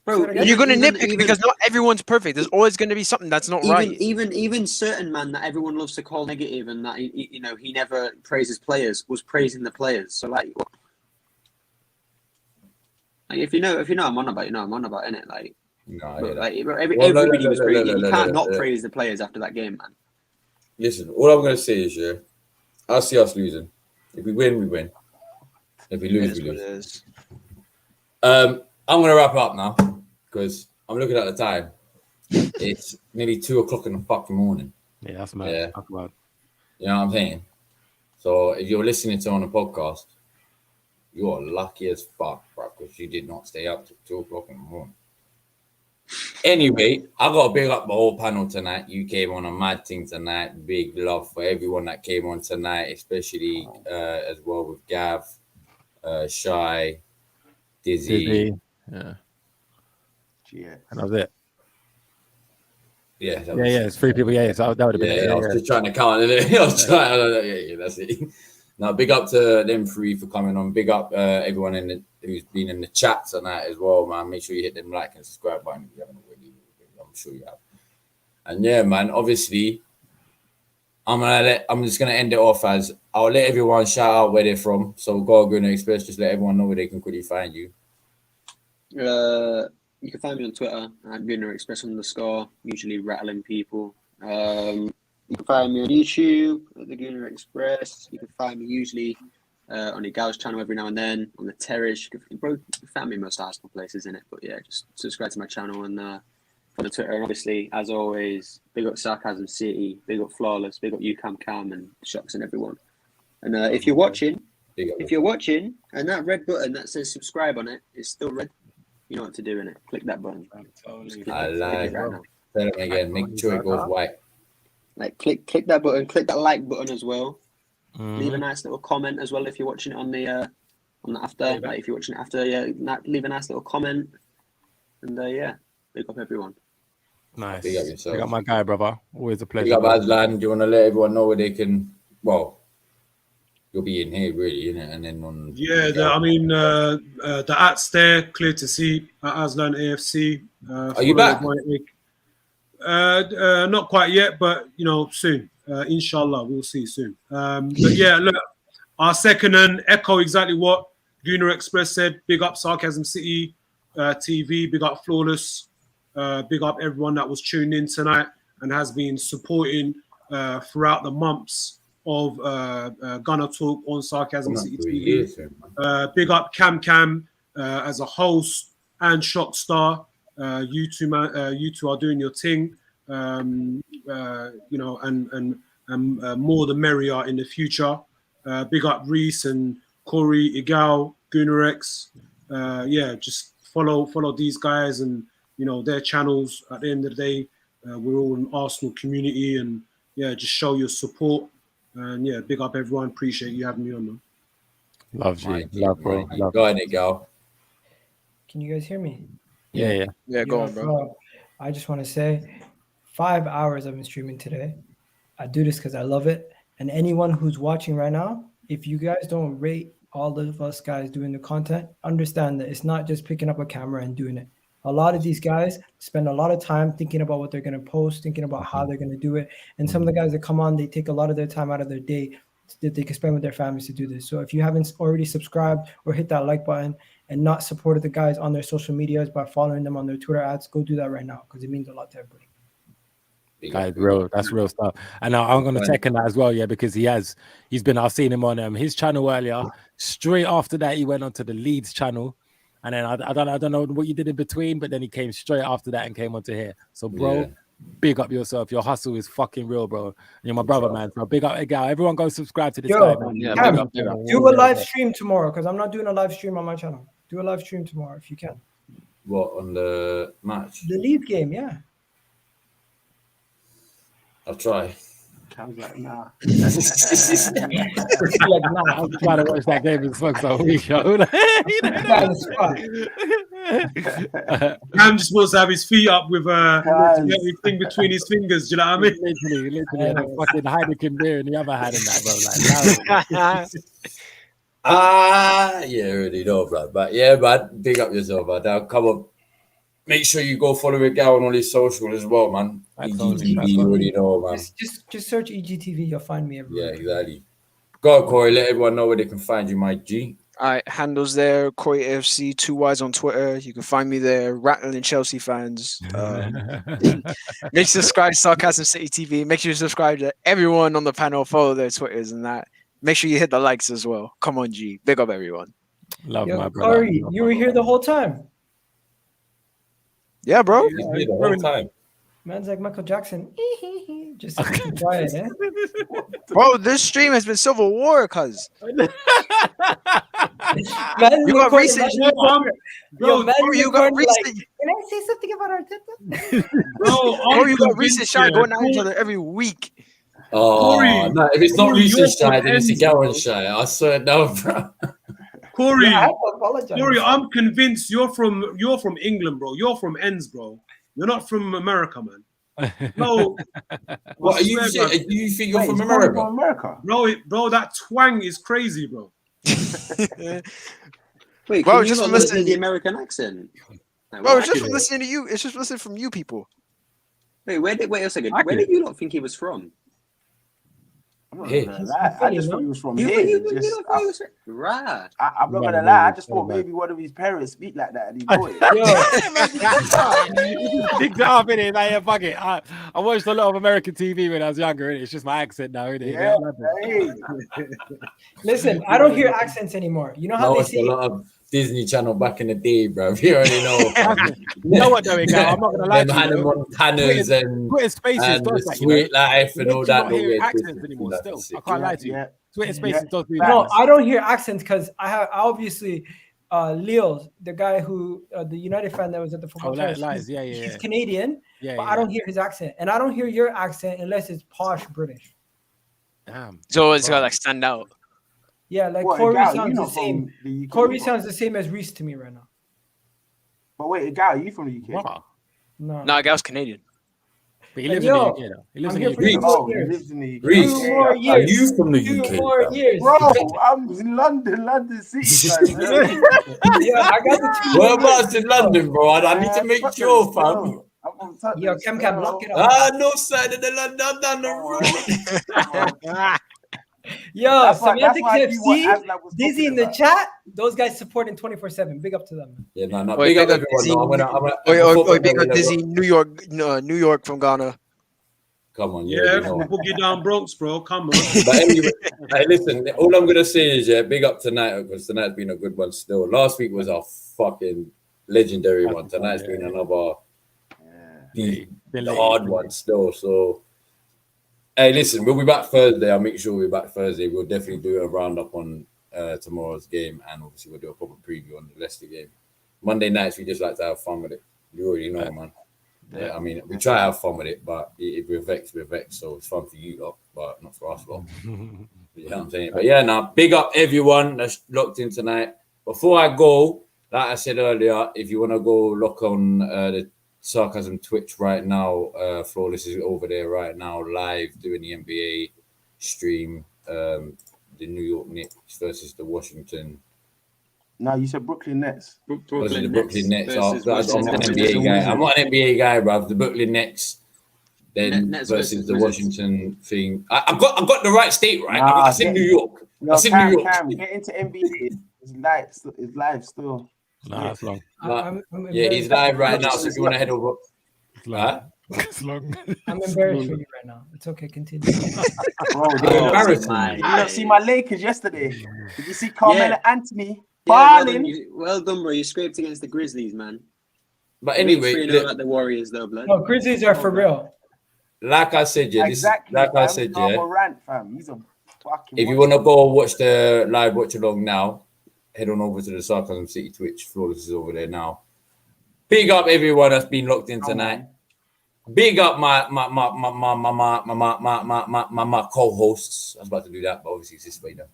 Bro, you're gonna nitpick because not everyone's perfect. There's always gonna be something that's not right. Even certain man that everyone loves to call negative and that he never praises players was praising the players. So like if you know I'm on about, I'm on about, innit? Like, everybody was praising. You can't not praise the players after that game, man. Listen, all I'm gonna say is, I see us losing. If we win, we win. If we lose, we lose. I'm going to wrap up now because I'm looking at the time. It's nearly 2:00 in the fucking morning. Yeah, that's mad. Yeah. Talk about. You know what I'm saying? So if you're listening to on a podcast, you are lucky as fuck, bro, because you did not stay up till 2:00 in the morning. Anyway, I got to big up the whole panel tonight. You came on a mad thing tonight. Big love for everyone that came on tonight, especially as well with Gav, Shy, Dizzy. Yeah. Yeah. And that was it. Yeah. It's 3 people. Yeah, so that would have been it. I was just trying to count it. I was trying. Yeah, that's it. Now, big up to them three for coming on. Big up everyone who's been in the chat tonight as well, man. Make sure you hit them like and subscribe button if you haven't already. I'm sure you have. And yeah, man. Obviously, I'm just gonna end it off as I'll let everyone shout out where they're from. So go Gunner Express. Just let everyone know where they can quickly find you. You can find me on Twitter at @GoonerExpress_, usually rattling people. You can find me on YouTube at the Gooner Express. You can find me usually on the Gals channel every now and then, on the Terrace. You can find me in most Arsenal places in it. But yeah, just subscribe to my channel and on the Twitter. And obviously, as always, big up Sarcasm City, big up Flawless, big up Cam and Shocks and everyone. And if you're watching, and that red button that says subscribe on it is still red, you know what to do in it. Click that button. I like it. Tell them again. Make sure it goes white. Like click that button. Click that like button as well. Leave a nice little comment as well if you're watching it on the after. Like if you're watching it after, leave a nice little comment. And big up everyone. Nice. Big up yourself. Big up my guy, brother. Always a pleasure. Big up Aslan. Do you want to let everyone know where they can? Well, you'll be in here, really, innit? And then on. Yeah, the at's there, clear to see at Aslan AFC. Are you back? Not quite yet, but soon. Inshallah, we'll see soon. But yeah, look, our second and echo exactly what Gooner Express said. Big up Sarcasm City TV. Big up Flawless. Big up everyone that was tuned in tonight and has been supporting throughout the months of Gunner Talk on Sarcasm City TV. Big up Cam as a host and Shockstar. You two are doing your thing. And more the merrier in the future. Big up Reese and Corey, Igal, Goonerex. Just follow these guys and their channels. At the end of the day, we're all an Arsenal community, and just show your support. And big up everyone. Appreciate you having me on, man. Love you, love bro. Love. Go ahead, Igal. Can you guys hear me? Yeah. Go on, bro. I just want to say 5 hours I've been streaming today. I do this because I love it. And anyone who's watching right now, if you guys don't rate all of us guys doing the content, understand that it's not just picking up a camera and doing it. A lot of these guys spend a lot of time thinking about what they're going to post, thinking about how they're going to do it. And some of the guys that come on, they take a lot of their time out of their day that they can spend with their families to do this. So if you haven't already subscribed or hit that like button and not supported the guys on their social medias by following them on their Twitter ads, go do that right now because it means a lot to everybody. That's real stuff. And I'm going to second that as well, because I've seen him on his channel earlier. Straight after that, he went onto the Leeds channel. And then I don't know what you did in between, but then he came straight after that and came onto here. So, bro, big up yourself. Your hustle is fucking real, bro. You're my brother, man. So big up, Egal. Everyone go subscribe to this guy, man. Do a live stream tomorrow because I'm not doing a live stream on my channel. Do a live stream tomorrow if you can. What, on the match? The Leeds game, yeah. I'll try. Cam's like, nah. I'm trying to watch that game and fuck some week, yo. Cam just wants to have his feet up with everything between his fingers. Do you know what I mean? Literally, fucking Heineken beer in the other hand and that, bro. Like, Yeah, already know, bro. But yeah, man, big up yourself, man. Now, come on. Make sure you go follow it Gal on all his social as well, man. EGTV, you already know, man. Just search EGTV, you'll find me everywhere. Yeah, exactly. Go on, Corey, let everyone know where they can find you, my G. All right, handles there, Corey AFC, 2 Ys on Twitter. You can find me there, rattling Chelsea fans. Make sure you subscribe to Sarcasm City TV. Make sure you subscribe to everyone on the panel, follow their Twitters and that. Make sure you hit the likes as well. Come on, G. Big up everyone. Love my brother. Corey, you were here the whole time. Yeah, bro. He's here the whole time. Man's like Michael Jackson. Just quiet, eh? Bro, this stream has been Civil War, cuz. Man, You got recent. Bro, You got recent. Can I say something about Arteta? Bro, you got recent shot going at each other every week. Oh, Corey, no, if it's not Corey, recent you're shy, then it's a from Gowan shy. I swear, no, bro. Corey, Yeah, I have to apologize. Corey, I'm convinced you're from England, bro. You're from Ends, bro. You're not from America, man. No. What are you swear, saying? man. Do you think you're Wait, from he's Corey America? from America? Bro, that twang is crazy, bro. Wait, Bro, can you just not from listen to listening- the American accent? Like, Bro, what? it's just from listening to you. It's just listening from you people. Wait a second. I Where can. did you not think he was from? I'm not Here. gonna lie. I just thought he was from You here. not think he was from? Right. I'm not gonna lie. I just thought maybe one of his parents speak like that and he bought it. Picked it up, innit? Like, yeah, fuck it. I watched a lot of American TV when I was younger, innit? It's just my accent now, innit? Yeah, hey. Listen, I don't hear accents anymore. You know how No, they it's a say lot of Disney Channel back in the day, bro. You already know. You know what, though, Gal? I'm not going to lie Them to you. Hannah though. Montanas and Twitter Spaces the does that, you know? Sweet Life and It all makes you that. not hear accents anymore still. I can't lie to you. Yeah. Twitter Spaces does do No, that. I don't hear accents because I obviously Leo, the guy who the United fan that was at the football terrace, Lies. he's Canadian, Yeah, but I don't hear his accent, and I don't hear your accent unless it's posh British. Damn. So it's got like stand out. Yeah, like What, Corey Gal, you sounds the not same. from the UK, Corey bro? sounds the same as Reese to me right now. But wait, Gal, you from the UK? Wow. No, No, Gal's Canadian. But he lives Yo, in the UK, though. He lives I'm in here the for UK. you. Oh, he lives in the UK. Reese, 2 more are years. you from the 2 UK? more bro? years. Bro, I'm in London City. Man. Yeah, I got the 2 more Whereabouts years. in London, bro? I need to make sure, fam. Yo, Cam lock it up. No side of the London down the road. Yo, That's why Semantics I do what FC, Aslan was Dizzy talking in the about. chat. Those guys supporting 24/7. Big up to them. Yeah, no. Oi, Big up big up everyone. Dizzy. No, I'm Big up Dizzy, New York from Ghana. Come on, Yeah, know. boogie down Bronx, bro. Come on. But anyway, hey, listen, all I'm gonna say is big up tonight because tonight's been a good one still. Last week was a fucking legendary one. Tonight's been another hard one still. So hey, listen, we'll be back Thursday. I'll make sure we're back Thursday. We'll definitely do a roundup on tomorrow's game, and obviously we'll do a proper preview on the Leicester game. Monday nights we just like to have fun with it. You already know, man. Yeah, I mean, we try to have fun with it, but if we're vexed, we're vexed. So it's fun for you lot, but not for us lot. You know what I'm saying? But yeah, now big up everyone that's locked in tonight. Before I go, like I said earlier, if you want to go lock on the Sarcasm Twitch right now, Flawless is over there right now, live doing the NBA stream. The New York Knicks versus the Washington. No, you said Brooklyn Nets. Brooklyn Nets. I'm versus not an Washington. NBA guy. I'm not an NBA guy, bruv. The Brooklyn Nets. Then Nets versus the Wizards. Washington thing. I got the right state, right? Nah, I said New York. No, I said New York. Cam, get into NBA. It's live still. Nah, it's long. I'm Yeah, he's live right now. So if you want to head over. It's long. It's long. I'm embarrassed for you right now. It's okay. Continue. Bro, Embarrassing. did you not see my Lakers yesterday? Did you see Carmelo Anthony Yeah, balling? well done, bro. You scraped against the Grizzlies, man. But anyway, like the Warriors, though, blood. No, Grizzlies are for real. like I said, yeah, Exactly. like I fam. said, Ja yeah. Morant, fam. He's a fucking. If you want to go watch the live watch along now, head on over to the Sarcasm City Twitch. Flawless is over there now. Big up everyone that's been locked in tonight. Big up my co-hosts. I was about to do that, but obviously it's this way now.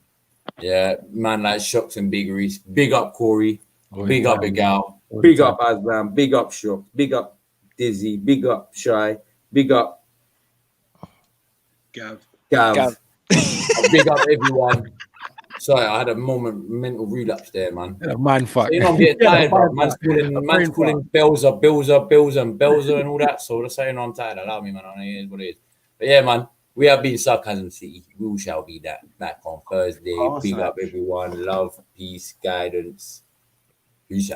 Yeah, man, like Shocks and Biggeries. Big up Corey. Big up Egal. Big up Aslan. Big up Shock. Big up Dizzy. Big up Shy. Big up Gav. Big up everyone. Sorry, I had a mental relapse there, man. Man, fuck. So, you know, I'm getting tired, bro. Man's calling Belzer and all that. So that's how you know I'm tired. Allow me, man. I know it is what it is. But yeah, man, we have been Sarcasm City. We shall be that back on Thursday. Big up everyone. Love, peace, guidance. Peace out.